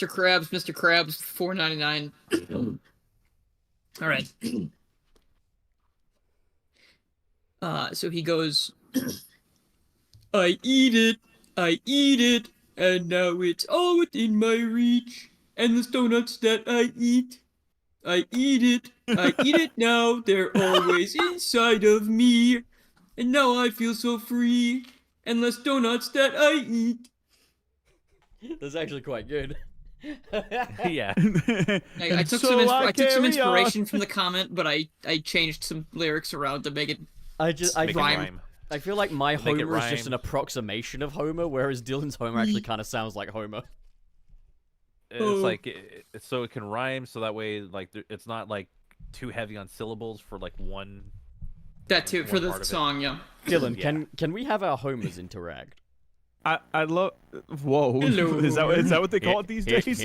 B: Krabs, $4.99. All right. So he goes, I eat it, and now it's all within my reach. And the donuts that I eat it now, they're always inside of me. And now I feel so free. Endless donuts that I eat.
D: That's actually quite good.
E: Yeah.
B: I took
C: So
B: I took some
C: carry
B: inspiration from the comment, but I changed some lyrics around to make it
D: I
E: Make it
B: rhyme.
E: rhyme.
D: I feel like my
E: Make it
D: Homer is just
E: rhyme.
D: an approximation of Homer, whereas Dylan's Homer actually kind of sounds like Homer.
E: It's like so it can rhyme, so that way like it's not like too heavy on syllables for like one.
B: That too, for
E: One
B: the
E: part of it.
B: song, yeah.
D: Dylan,
E: Yeah.
D: can we have our Homers interact?
C: I love. Whoa,
B: Hello.
C: is that what they call it these days?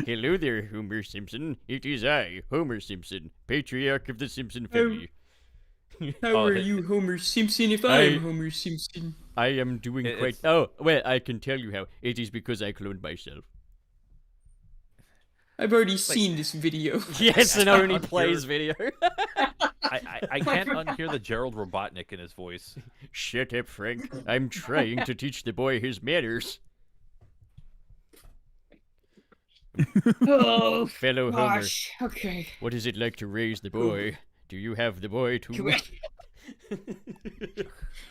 D: Hello there, Homer Simpson. It is I, Homer Simpson, patriarch of the Simpson family.
B: How
E: Oh,
B: are
E: hey.
B: you, Homer Simpson, if I am Homer Simpson?
D: I am doing
E: It-
D: quite.
E: it's-
D: Oh, well, I can tell you how. It is because I cloned myself.
B: I've already seen this video.
D: Yes, and only
E: I'm
D: plays video.
E: I can't unhear the Gerald Robotnik in his voice.
D: Shut up, Frank. I'm trying to teach the boy his manners.
B: Oh,
D: Fellow Homer,
B: gosh. Okay.
D: what is it like to raise the boy? Do you have the boy too?
B: Can we,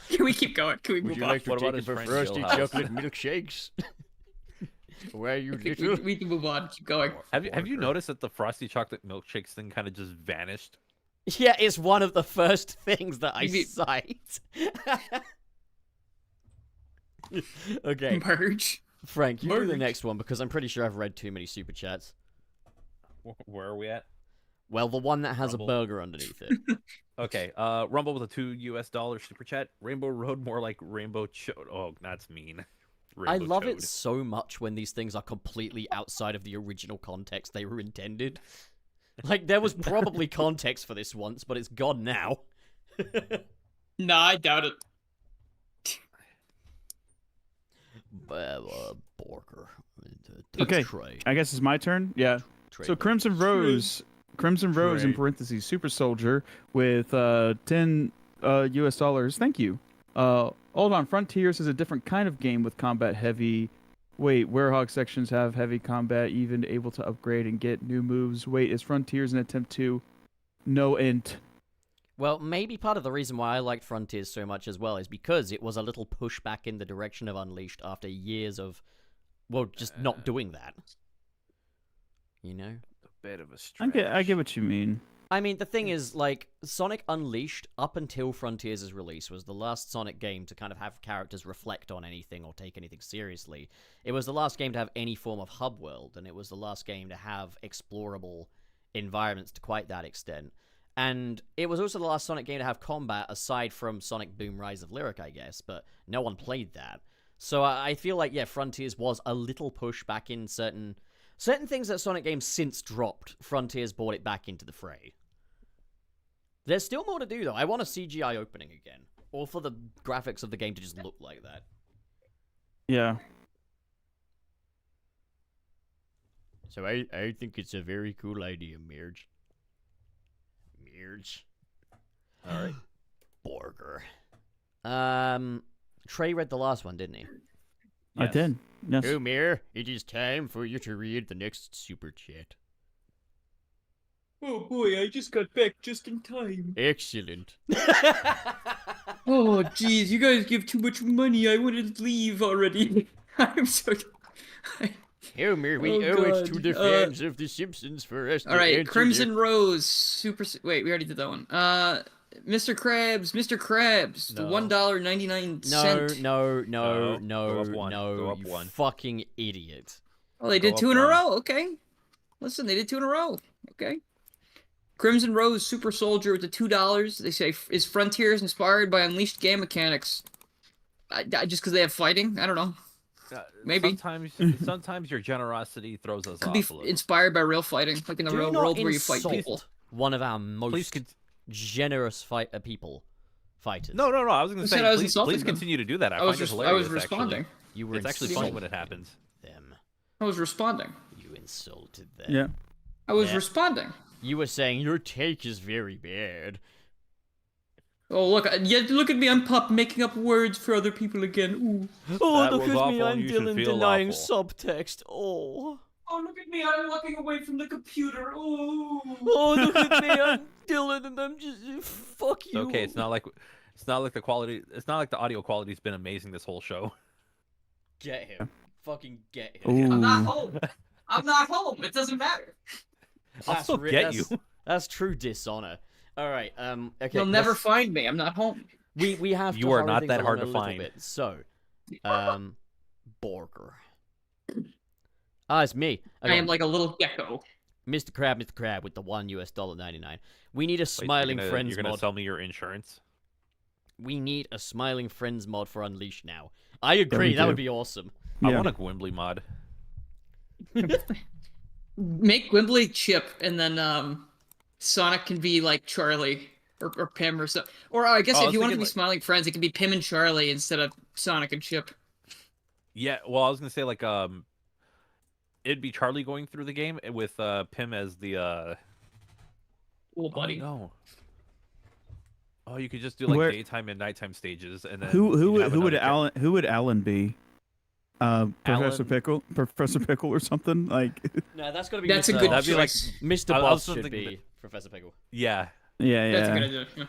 B: can we keep going? Can we
D: Would
B: move
D: you
B: on?
D: like to
E: What
D: take
E: about
D: him
E: his
D: for
E: friend
D: frosty
E: Gilhouse?
D: chocolate milkshakes? Why are you
B: Okay,
D: little?
B: we can move on. Keep going.
E: Have you noticed that the frosty chocolate milkshakes thing kind of just vanished?
D: Yeah, it's one of the first things that I
B: You mean-
D: cite. Okay,
B: Merge.
D: Frank, you do the
B: Merge.
D: next one because I'm pretty sure I've read too many super chats.
E: Where are we at?
D: Well, the one that has
E: Rumble.
D: a burger underneath it.
E: Okay, Rumble with a $2 super chat. Rainbow Road more like Rainbow Chode. Oh, that's mean.
D: I
E: Rainbow
D: love it
E: Chode.
D: so much when these things are completely outside of the original context they were intended. Like, there was probably context for this once, but it's gone now.
B: Nah, I doubt it.
D: Borker.
C: Okay,
D: Trey.
C: I guess it's my turn. Yeah. So Crimson Rose in parentheses, Super Soldier with $10 US. Thank you. Hold on, Frontiers is a different kind of game with combat heavy. Wait, Werehog sections have heavy combat, even able to upgrade and get new moves. Wait, is Frontiers an attempt to no int?
D: Well, maybe part of the reason why I liked Frontiers so much as well is because it was a little pushback in the direction of Unleashed after years of, well, just not doing that. You know?
E: A bit of a stretch.
C: I get what you mean.
D: I mean, the thing is, like, Sonic Unleashed, up until Frontiers' release, was the last Sonic game to kind of have characters reflect on anything or take anything seriously. It was the last game to have any form of hub world, and it was the last game to have explorable environments to quite that extent. And it was also the last Sonic game to have combat, aside from Sonic Boom Rise of Lyric, I guess, but no one played that. So I feel like, yeah, Frontiers was a little push back in certain things that Sonic games since dropped. Frontiers brought it back into the fray. There's still more to do, though. I want a CGI opening again. Or for the graphics of the game to just look like that.
C: Yeah.
D: So I think it's a very cool idea, Mirge. All right. Borger. Trey read the last one, didn't he?
C: I did. Yes.
D: Oh, Mir, it is time for you to read the next super chat.
F: Oh boy, I just got back just in time.
D: Excellent.
F: Oh jeez, you guys give too much money. I want to leave already. I'm so.
D: Oh, Mir, we
F: Oh,
D: owe it to
F: God.
D: the fans of The Simpsons for us to
B: All right,
D: enter
B: Crimson
D: their...
B: Rose, super. Wait, we already did that one. Mr. Krabs, the
E: No.
B: $1.99.
D: No.
E: Go up one. Go up
D: you
E: one.
D: fucking idiot.
B: Oh, they
E: Go
B: did
E: up
B: 2 in a
E: one.
B: row. Okay. Listen, they did 2 in a row. Okay. Crimson Rose Super Soldier with the $2. They say is Frontiers inspired by Unleashed game mechanics. Just because they have fighting? I don't know. Maybe.
E: Sometimes your generosity throws us
B: Could
E: off
B: be
E: a little.
B: inspired by real fighting, like in the
D: Do
B: real
D: not
B: world where you fight
D: insult
B: people.
D: one of our most
E: Please
D: generous fighters.
E: No. I was going to
B: I said I
E: say,
B: was
E: please
B: insulting them.
E: continue to do that.
B: I was
E: find it hilarious,
B: responding.
E: Actually.
D: You were
E: It's actually funny when
D: insulting
E: it happens.
D: them.
B: I was responding.
D: You insulted them.
C: Yeah.
B: I was
D: Yeah.
B: responding.
D: You were saying your take is very bad.
B: Oh look! Look at me. I'm making up words for other people again. Ooh.
D: Oh,
E: That
D: look
E: was
D: at me,
E: awful,
D: I'm
E: and you should
D: Dylan
E: feel
D: denying
E: awful.
D: subtext. Oh.
B: Oh, look at me. I'm walking away from the computer. Ooh.
D: Oh, look at me, I'm Dylan, and I'm just fuck
E: It's
D: you.
E: okay. It's not like the quality. It's not like the audio quality's been amazing this whole show.
D: Get him. Fucking get him.
B: I'm not
C: Ooh.
B: home. I'm not home. It doesn't matter.
E: I'll still get you.
D: That's true dishonor. All right. Okay.
B: You'll never
D: let's-
B: find me. I'm not home.
D: We have to
E: You are
D: hurry
E: not
D: things
E: that hard
D: along
E: to
D: a little
E: find.
D: bit. So, Borger. It's me.
B: I
D: Okay.
B: am like a little gecko.
D: Mr. Crab with the $1.99. We need a
E: Wait,
D: smiling friends
E: You're gonna
D: mod.
E: sell me your insurance?
D: We need a smiling friends mod for Unleashed now. I agree. That
C: do.
D: would be awesome.
E: I
C: Yeah.
E: want a Gwimbly mod.
B: Make Gwimbly Chip, and then Sonic can be like Charlie or Pim or so. Or I guess
E: Oh, I
B: if
E: was
B: you want to
E: thinking,
B: be
E: like-
B: smiling friends, it can be Pim and Charlie instead of Sonic and Chip.
E: Yeah. Well, I was gonna say like it'd be Charlie going through the game with Pim as the
B: Little buddy.
E: Oh, no. Oh, you could just do like
C: Where-
E: daytime and nighttime stages, and then
C: Who
E: you'd have
C: would
E: another
C: Alan be? Professor Pickle or something like.
D: No, that's got to be.
B: That's a
D: Mr.
B: good
E: That'd be like-
B: choice.
D: Mr.
E: I was
D: Boss should
E: thinking
D: be Professor Pickle.
E: Yeah.
C: Yeah,
B: That's a good
C: yeah.
B: idea. Yeah.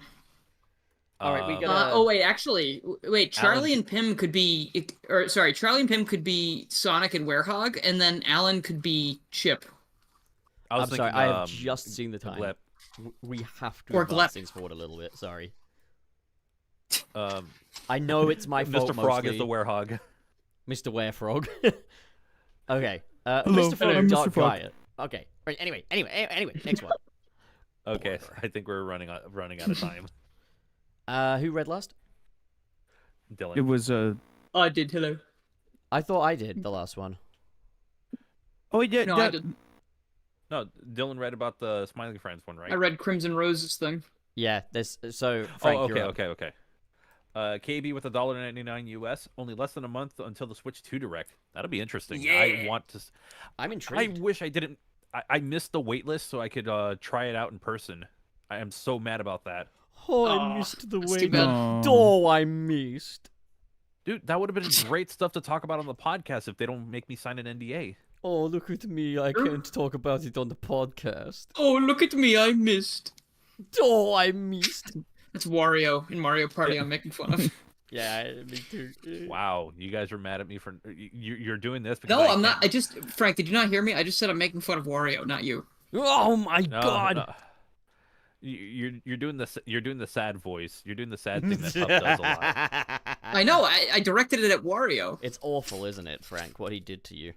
D: All right, we
E: Um,
D: gotta-
B: Oh wait, actually, wait. Charlie
E: Alan-
B: and Pim could be, or sorry, Charlie and Pim could be Sonic and Werehog, and then Alan could be Chip.
E: I was
D: I'm sorry,
E: thinking,
D: I have just seen the time.
E: Glep.
D: We have to
B: Or
D: advance
B: Glep.
D: things forward a little bit. Sorry.
E: Um,
D: I know it's my fault.
E: Mr. Frog
D: mostly.
E: is the werehog.
D: Mr. Werefrog. Okay.
C: Hello,
D: Mr. Frog,
C: I'm Mr.
D: Dark
C: Frog.
D: Riot. Okay. Right, anyway, next one.
E: Okay, I think we're running out of time.
D: Who read last?
E: Dylan.
C: It was
B: I did. Hello.
D: I thought I did the last one.
C: Oh yeah.
B: No, I did.
E: No, Dylan read about the Smiling Friends one, right?
B: I read Crimson Rose's thing.
D: Yeah, there's so Frank,
E: Oh,
D: you're
E: okay,
D: up.
E: okay. KB with $1.99 US. Only less than a month until the Switch 2 Direct. That'll be interesting. I want to.
D: I'm
E: I
D: intrigued.
E: wish I didn't. I missed the wait list so I could try it out in person. I am so mad about that,
D: Oh, I
B: Aw,
D: missed the
B: that's
D: way.
B: too bad.
D: Oh, I missed.
E: dude. That would have been great stuff to talk about on the podcast if they don't make me sign an NDA.
D: Oh, look at me. I can't talk about it on the podcast.
B: Oh, look at me! I missed.
D: Oh, I missed.
B: That's Wario in Mario Party. I'm making fun of.
D: Yeah, me too.
E: Wow, you guys are mad at me for you're doing this. Because
B: No,
E: I
B: I'm not.
E: can't-
B: I just Frank. Did you not hear me? I just said I'm making fun of Wario, not you.
D: Oh my
E: No,
D: god.
E: no. You're doing the sad voice. You're doing the sad thing that Pup does a lot.
B: I know. I directed it at Wario.
D: It's awful, isn't it, Frank, what he did to you?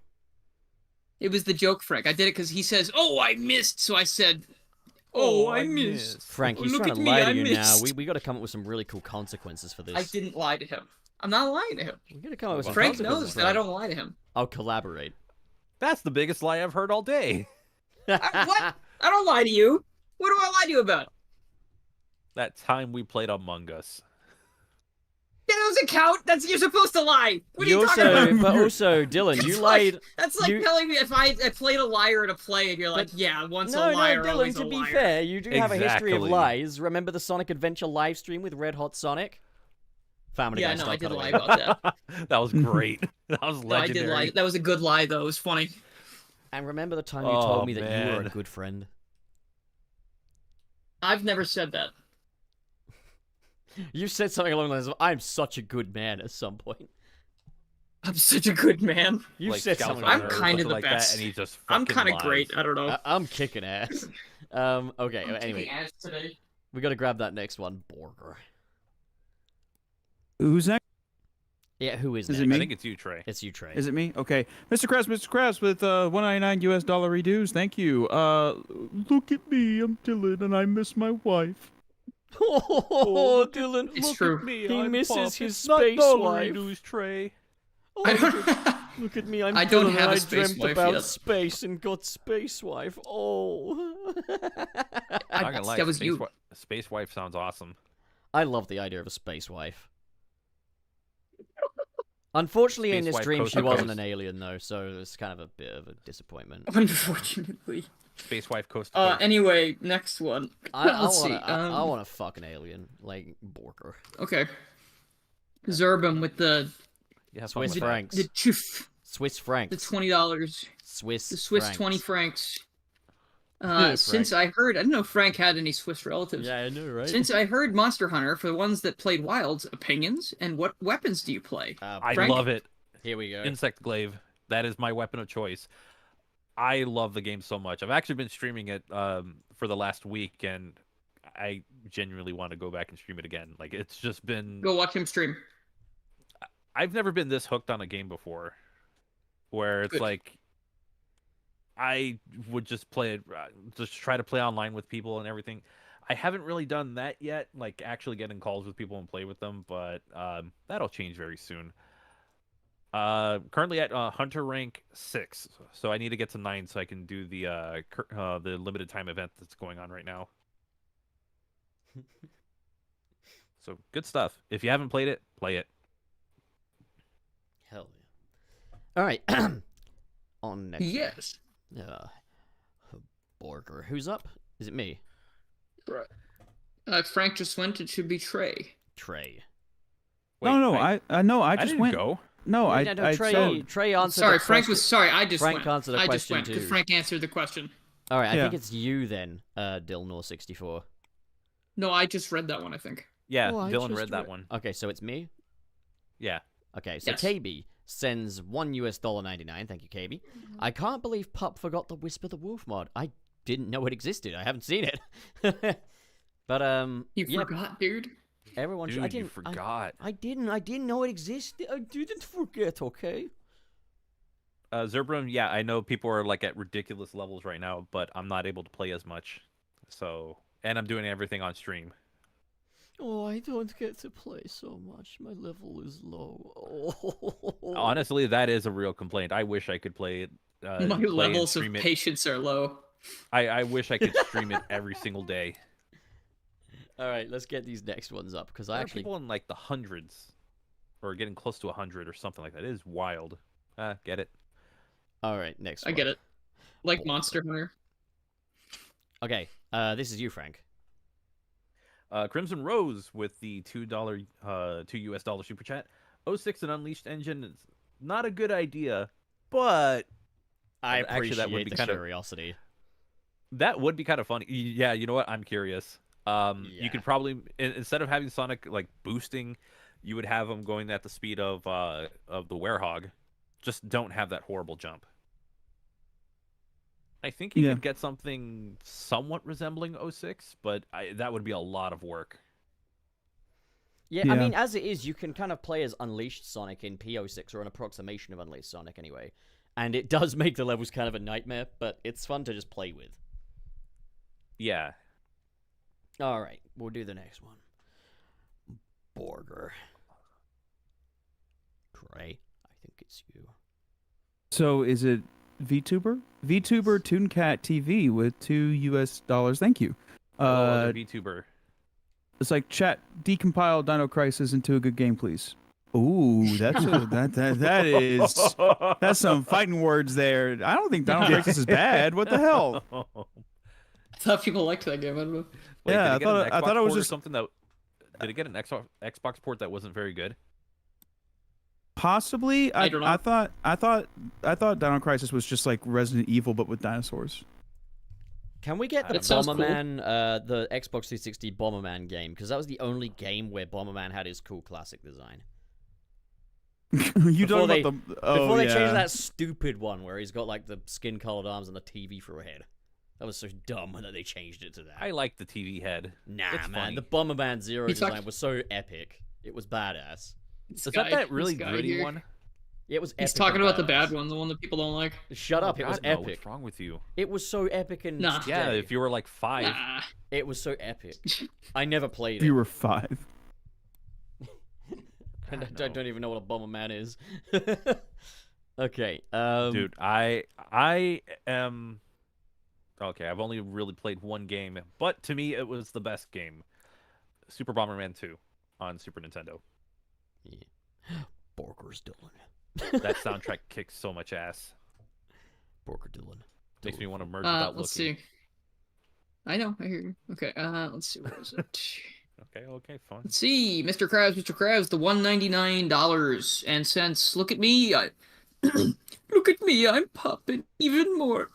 B: It was the joke, Frank. I did it because he says, "Oh, I missed," so I said, "Oh, I missed."
D: Frank,
B: Oh,
D: he's
B: look
D: trying
B: at
D: to
B: me,
D: lie
B: I
D: to you now.
B: missed.
D: We got to come up with some really cool consequences for this.
B: I didn't lie to him. I'm not lying to him.
D: We got to come up with some
B: Frank
D: consequences.
B: knows that I
D: Frank.
B: don't lie to him.
D: I'll collaborate.
E: That's the biggest lie I've heard all day.
B: What? I don't lie to you. What do I lie to you about?
E: That time we played Among Us.
B: doesn't count. You're supposed to lie. What are you
D: also,
B: talking about?
D: but also, Dylan, you lied.
B: That's like telling me if I played a liar at a play and you're like, yeah, once a liar,
D: no, Dylan.
B: always
D: To
B: a
D: be
B: liar.
D: fair, you do have a history of
E: Exactly.
D: lies. Remember the Sonic Adventure live stream with Red Hot Sonic? Family
B: Yeah,
D: Guy
B: no,
D: style
B: I did
D: cutaway.
B: lie about that.
E: That was great. That was
B: No, I
E: legendary.
B: did lie. That was a good lie, though. It was funny.
D: And remember the time you
E: Oh,
D: told me that you were a
E: man.
D: good friend?
B: I've never said that.
D: You said something along the lines of, "I'm such a good man" at some point.
B: I'm such a good man.
D: You
E: Like
D: said
E: Scouts
D: something.
E: on
B: I'm
E: Earth or
B: kind of
E: something
B: the
E: like
B: best.
E: That, and he just
B: I'm
E: kind of
B: great. I don't know.
D: I'm kicking ass. Okay.
B: I'm
D: Anyway,
B: kicking ass today.
D: we gotta grab that next one, Borger.
C: Who's next?
D: Yeah, who is
C: Is it
D: next?
C: me?
E: I think it's you, Trey.
D: It's you, Trey.
C: Is it me? Okay. Mr. Krabs with $1.99 US reduce. Thank you. Look at me. I'm Dylan and I miss my wife.
D: Oh, Dylan.
B: It's
E: Look
B: true.
E: At me,
D: He
E: I'm
D: misses
E: Pop.
D: his
E: It's not
D: space
E: dollary
D: wife.
E: dues, Trey.
D: Oh,
B: I don't.
D: look at me. I'm
B: I don't
D: Dylan,
B: have
D: and
B: a
D: I
B: space
D: dreamt
B: wife
D: about
B: yet.
D: space and got space wife. Oh.
E: I'm not gonna lie.
B: that was you.
E: Space Wife sounds awesome.
D: I love the idea of a space wife. Unfortunately, in
E: Space
D: this
E: wife
D: dream,
E: coast
D: she
E: to
D: wasn't
E: coast.
D: an alien, though, so it's kind of a bit of a disappointment.
B: Unfortunately.
E: Space Wife coast to coast.
B: Anyway, next one.
D: I
B: Let's
D: want
B: see.
D: I want to fuck an alien, like Borger.
B: Okay. Zerbum with the
E: Yeah,
D: Swiss
E: fun with
D: francs.
B: the chuf,
D: Swiss
B: the
D: francs.
B: $20,
D: Swiss.
B: the Swiss
D: francs.
B: 20 francs.
D: Frank.
B: Since I heard, I didn't know Frank had any Swiss relatives.
D: Yeah, I know, right?
B: Since I heard Monster Hunter, for the ones that played Wilds, opinions, and what weapons do you play?
E: I
B: Frank?
E: love it.
D: Here we go.
E: Insect Glaive. That is my weapon of choice. I love the game so much. I've actually been streaming it for the last week, and I genuinely want to go back and stream it again. Like, it's just been...
B: Go watch him stream.
E: I've never been this hooked on a game before, where it's
B: Good.
E: like I would just play it, just try to play online with people and everything. I haven't really done that yet, like actually getting calls with people and play with them, but that'll change very soon. Currently at Hunter rank 6, so I need to get to 9 so I can do the limited time event that's going on right now. So good stuff. If you haven't played it, play it.
D: Hell yeah. All right. On next.
B: Yes.
D: Borger. Who's up? Is it me?
B: Frank just went. It should be Trey.
D: Trey.
E: Wait,
C: no, I just
E: didn't
C: went.
E: go.
C: No, I
D: Trey.
C: said.
D: Trey answered.
B: Sorry,
D: the
B: Frank
D: question.
B: was sorry. I just
D: Frank
B: went.
D: answered the
B: I just
D: question
B: went because
D: too.
B: Frank answered the question.
D: All right, I
C: Yeah.
D: think it's you then, Dilnor64.
B: No, I just read that one. I think.
E: Yeah,
D: Oh, I
E: Dylan
D: just
E: read that one.
D: Okay, so it's me.
E: Yeah.
D: Okay, so
B: Yes.
D: KB sends $1.99. Thank you, KB. I can't believe Pup forgot the Whisper the Wolf mod. I didn't know it existed. I haven't seen it. But
B: You
D: yeah,
B: forgot, dude.
D: everyone.
E: Dude,
D: I didn't.
E: you forgot.
D: I didn't know it existed. I didn't forget. Okay.
E: Zerbrum, yeah, I know people are like at ridiculous levels right now, but I'm not able to play as much. So, and I'm doing everything on stream.
D: Oh, I don't get to play so much. My level is low. Oh.
E: Honestly, that is a real complaint. I wish I could play it.
B: My
E: play and
B: levels of
E: stream it.
B: patience are low.
E: I wish I could stream it every single day.
D: All right, let's get these next ones up because I
E: There are
D: actually.
E: people in like the hundreds, or getting close to 100 or something like that. It is wild. Get it?
D: All right, next.
B: I get it. Like Monster Hunter.
D: Okay, this is you, Frank.
E: Crimson Rose with the $2 $2 super chat. 06 and Unleashed engine is not a good idea, but
D: I
E: Actually,
D: appreciate
E: that would be
D: the
E: kind of-
D: curiosity.
E: that would be kind of funny. Yeah, you know what? I'm curious.
D: Yeah.
E: You could probably instead of having Sonic like boosting, you would have him going at the speed of the Werehog. Just don't have that horrible jump. I think you
C: Yeah.
E: could get something somewhat resembling 06, but that would be a lot of work.
D: Yeah, I
C: Yeah.
D: mean, as it is, you can kind of play as Unleashed Sonic in P06 or an approximation of Unleashed Sonic anyway. And it does make the levels kind of a nightmare, but it's fun to just play with.
E: Yeah.
D: All right, we'll do the next one. Borger. Trey, I think it's you.
C: So is it VTuber? VTuber ToonCat TV with $2 US. Thank you.
E: Hello, other VTuber.
C: It's like chat decompile Dino Crisis into a good game, please. Ooh, that's that's some fighting words there. I don't think Dino Crisis is bad. What the hell?
B: I thought people liked that game. I don't know.
E: Wait,
C: Yeah,
E: did it get
C: I thought it was just
E: something that. Did it get an Xbox port that wasn't very good?
C: possibly.
B: I don't know.
C: I thought Dino Crisis was just like Resident Evil, but with dinosaurs.
D: Can we get the
B: That sounds cool.
D: Bomberman, the Xbox 360 Bomberman game? Because that was the only game where Bomberman had his cool classic design.
C: You
D: Before
C: talking
D: they-
C: about the? Oh,
D: Before they
C: yeah.
D: changed that stupid one where he's got like the skin-colored arms and the TV for a head. That was so dumb that they changed it to that.
E: I like the TV head.
D: Nah,
E: It's
D: man,
E: funny.
D: the Bomberman Zero
B: He's
D: design
B: like-
D: was so epic. It was badass.
E: Is that really
B: this guy
E: gritty
B: here.
E: one?
D: It was.
B: He's
D: epic
B: talking
D: and
B: about the
D: badass.
B: bad one, the one that people don't like.
D: Shut up! It was
E: God, no,
D: epic.
E: What's wrong with you?
D: It was so epic and
B: Nah.
E: Yeah,
D: scary.
E: if you were like 5.
B: Nah.
D: It was so epic. I never played it.
C: You were 5.
D: I don't even know what a Bomberman is. Okay,
E: Dude, I am okay. I've only really played one game, but to me, it was the best game. Super Bomberman 2 on Super Nintendo.
D: Yeah. Borger's Dylan.
E: That soundtrack kicks so much ass.
D: Borger Dylan.
E: Makes me want to merge without
B: Let's
E: looking.
B: see. I know, I hear you. Okay, let's see, where is it?
E: Okay, fun.
B: Let's see, Mr. Krabs, the $199.00. Look at me, look at me, I'm popping even more.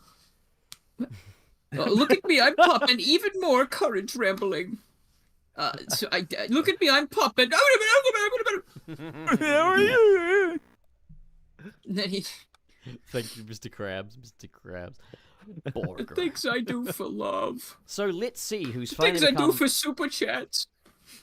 B: Look at me, I'm popping even more courage rambling. Look at me, I'm popping. Then he
D: Thank you, Mr. Krabs. Mr. Krabs. Borger.
B: things I do for love.
D: So let's see who's
B: Things
D: finally
B: I do
D: become.
B: for super chats.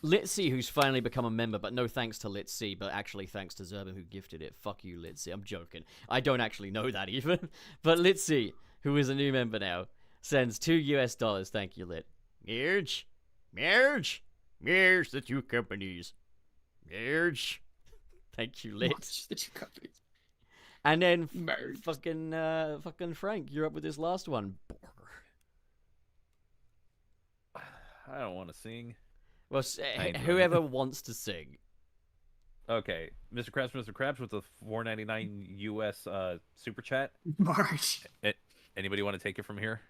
D: Let's see who's finally become a member, but no thanks to Let's See, but actually thanks to Zerban who gifted it. Fuck you, Let's See. I'm joking. I don't actually know that even. But Let's See, who is a new member now, sends $2. Thank you, Lit. Marriage? Marriage? Marriage, the two companies. Marriage. Thank you, Lit.
B: Watch the two companies.
D: And then
B: Marriage.
D: fucking Frank, you're up with this last one. Borger.
E: I don't want to sing.
D: Well,
E: I enjoy
D: whoever wants to sing.
E: Okay, Mr. Krabs with the $4.99 US super chat.
B: Marge.
E: Anybody want to take it from here?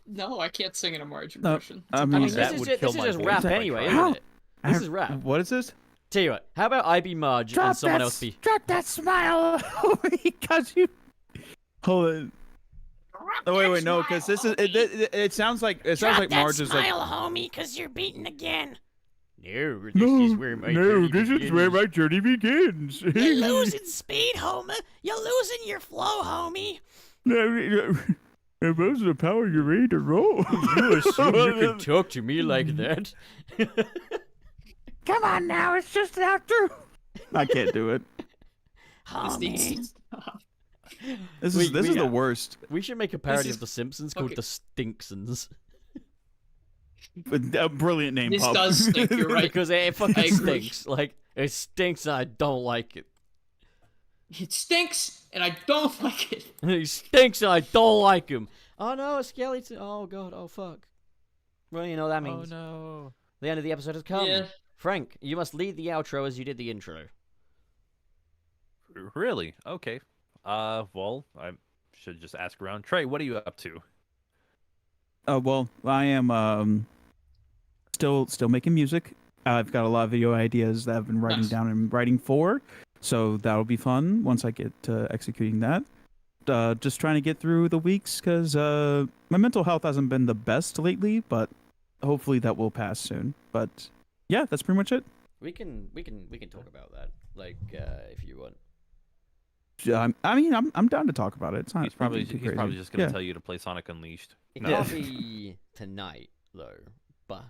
B: No, I can't sing in a Marge
C: No,
B: impression.
C: I
D: I
C: mean,
D: mean,
E: that
D: this
E: would
D: is
E: kill my
D: just
E: voice
D: rap
E: if I
D: anyway,
E: tried.
D: isn't it? This is rap.
C: What is this?
D: Tell you what, how about I be Marge and someone else be...
C: Drop that smile, because you. Hold on. Oh wait, no, because this is it sounds like Marge is like.
F: homie, cause you're beaten again.
D: No, this is where my journey begins.
C: my journey begins.
F: You're losing speed, homie. You're losing your flow, homie.
C: If those are the power you're ready to roll.
D: You assume you can talk to me like that?
C: Come on now, it's just an actor. I can't do it.
F: Homie.
C: This
D: We-
C: is
D: we-
C: the worst.
D: We should make a parody
B: is
D: of The Simpsons called
B: fucking-
D: The Stinksons.
C: A brilliant name.
B: This
C: Pub.
B: does stink, you're right.
D: Because it
B: I
D: fucking
B: agree.
D: stinks. Like, it stinks and I don't like it.
B: It stinks, and I don't like it.
D: He stinks and I don't like him. Oh no, a skeleton. Oh god, oh fuck. Well, you know what that means.
E: no.
D: The end of the episode has come.
B: Yeah.
D: Frank, you must lead the outro as you did the intro.
E: Really? Okay. Well, I should just ask around. Trey, what are you up to?
C: Well, I am still making music. I've got a lot of video ideas that I've been writing
B: Nice.
C: down and writing for, so that'll be fun once I get to executing that. Just trying to get through the weeks because my mental health hasn't been the best lately, but hopefully that will pass soon. But yeah, that's pretty much it.
D: We can talk about that, like, if you want.
C: I'm down to talk about it. It's not
E: He's probably
C: too crazy.
E: just gonna
C: Yeah.
E: tell you to play Sonic Unleashed.
D: It
E: No.
D: can't be tonight though. But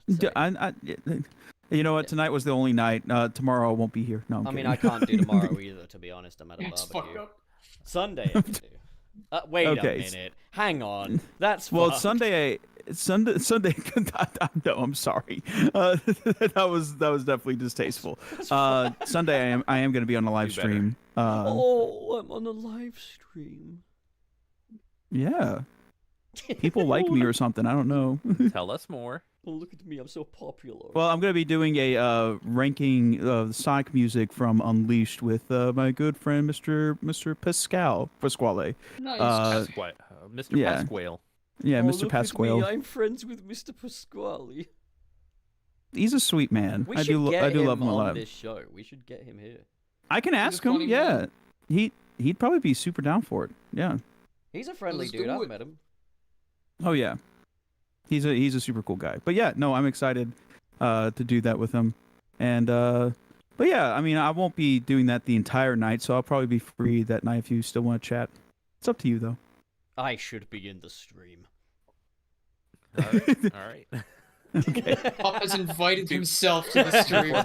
C: You know what? Tonight was the only night. Tomorrow I won't be here. No, I'm
D: I mean,
C: kidding.
D: I can't do tomorrow either. To be honest, I'm at a
B: It's fucked
D: barbecue.
B: up.
D: Sunday I can do. Wait
C: Okay.
D: a minute. Hang on. That's
C: Well,
D: fucked.
C: Sunday. No, I'm sorry. That was definitely distasteful. Sunday, I am going to be on a live
E: Do better.
C: stream.
D: Oh, I'm on a live stream.
C: Yeah, people like me or something. I don't know.
E: Tell us more.
D: Oh, look at me, I'm so popular.
C: Well, I'm going to be doing a ranking of Sonic music from Unleashed with my good friend Mr. Pasquale.
B: Nice.
E: Mr.
C: Yeah.
E: Pasquale.
C: Yeah,
D: Oh,
C: Mr.
D: look at me,
C: Pasquale.
D: I'm friends with Mr. Pasquale.
C: He's a sweet man.
D: We
C: I
D: should
C: do
D: get
C: love him a
D: on
C: lot.
D: this show. We should get him here.
C: I can
B: He's a
C: ask him.
B: funny
C: Yeah,
B: man.
C: he'd probably be super down for it. Yeah.
D: He's a friendly
B: Let's
D: dude.
B: do
D: I've
B: it.
D: met him.
C: Oh yeah. He's a super cool guy. But yeah, no, I'm excited to do that with him. And but yeah, I mean, I won't be doing that the entire night, so I'll probably be free that night if you still want to chat. It's up to you though.
D: I should be in the stream.
E: All right.
B: Pop has invited himself to the stream.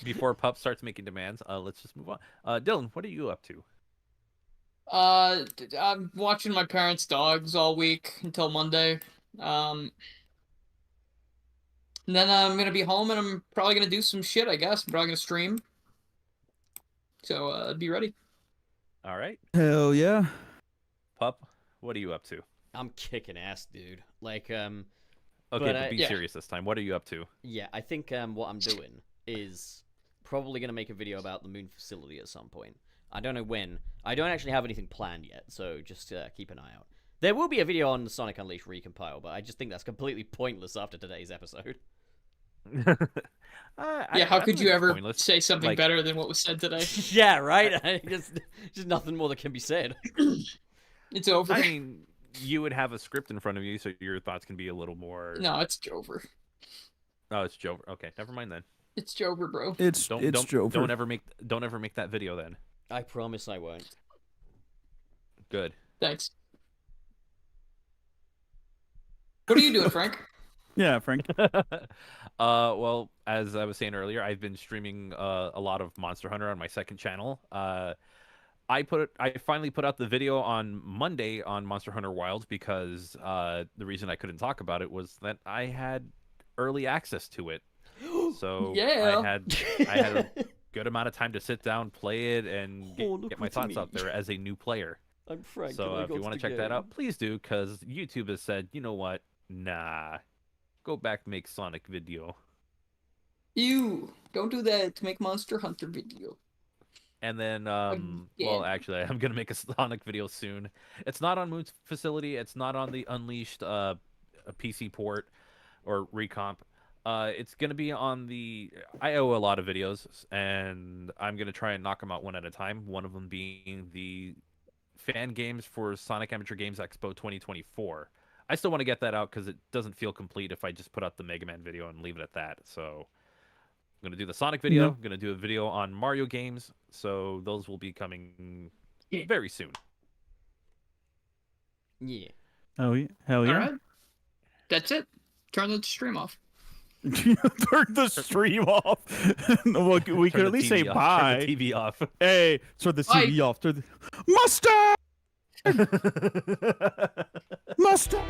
E: Before Pup starts making demands, let's just move on. Dylan, what are you up to?
B: I'm watching my parents' dogs all week until Monday. And then I'm gonna be home and I'm probably gonna do some shit, I guess. I'm probably gonna stream. So, be ready.
E: All right.
C: Hell yeah.
E: Pup, what are you up to?
D: I'm kicking ass, dude. Like,
E: Okay,
D: But,
E: but be
B: yeah.
E: serious this time. What are you up to?
D: yeah, I think what I'm doing is probably going to make a video about the moon facility at some point. I don't know when. I don't actually have anything planned yet, so just keep an eye out. There will be a video on the Sonic Unleashed Recompile, but I just think that's completely pointless after today's episode.
B: Yeah, how could you ever
E: pointless.
B: say something
E: Like-
B: better than what was said today?
D: Yeah, right? just nothing more that can be said.
B: It's over.
E: I mean, you would have a script in front of you, so your thoughts can be a little more.
B: No, it's Jover.
E: Oh, it's Joe. Okay, never mind then.
B: It's Jover, bro.
C: It's Jover.
E: Don't ever make that video then.
D: I promise I won't.
E: Good.
B: Thanks. What are you doing, Frank?
C: Yeah, Frank.
E: Well, as I was saying earlier, I've been streaming a lot of Monster Hunter on my second channel. I finally put out the video on Monday on Monster Hunter Wilds because the reason I couldn't talk about it was that I had early access to it. So
B: Yeah.
E: I had a good amount of time to sit down, play it, and
D: look
E: get my
D: at
E: thoughts
D: me.
E: out there as a new player.
D: I'm Frank.
E: So
D: and I
E: if
D: got
E: you want
D: the
E: to check that
D: game.
E: out, please do, because YouTube has said, you know what? Nah. Go back, make Sonic video.
B: You don't do that to make Monster Hunter video.
E: And then,
B: Again.
E: well, actually, I'm gonna make a Sonic video soon. It's not on Moon's Facility. It's not on the Unleashed a PC port or recomp. It's gonna be on the. I owe a lot of videos, and I'm gonna try and knock them out one at a time. One of them being the fan games for Sonic Amateur Games Expo 2024. I still want to get that out because it doesn't feel complete if I just put out the Mega Man video and leave it at that. So I'm going to do the Sonic video.
C: No.
E: I'm going to do a video on Mario games. So those will be coming very soon.
D: Yeah.
C: Oh yeah. Hell yeah.
B: Alright. That's it. Turn the stream off.
C: Turn the stream off. Well, we could
E: Turn
C: at
E: the
C: least
E: TV
C: say
E: off.
C: bye.
E: Turn the TV off.
C: Hey, turn the
B: Bye.
C: TV off. Mustard! Mustard!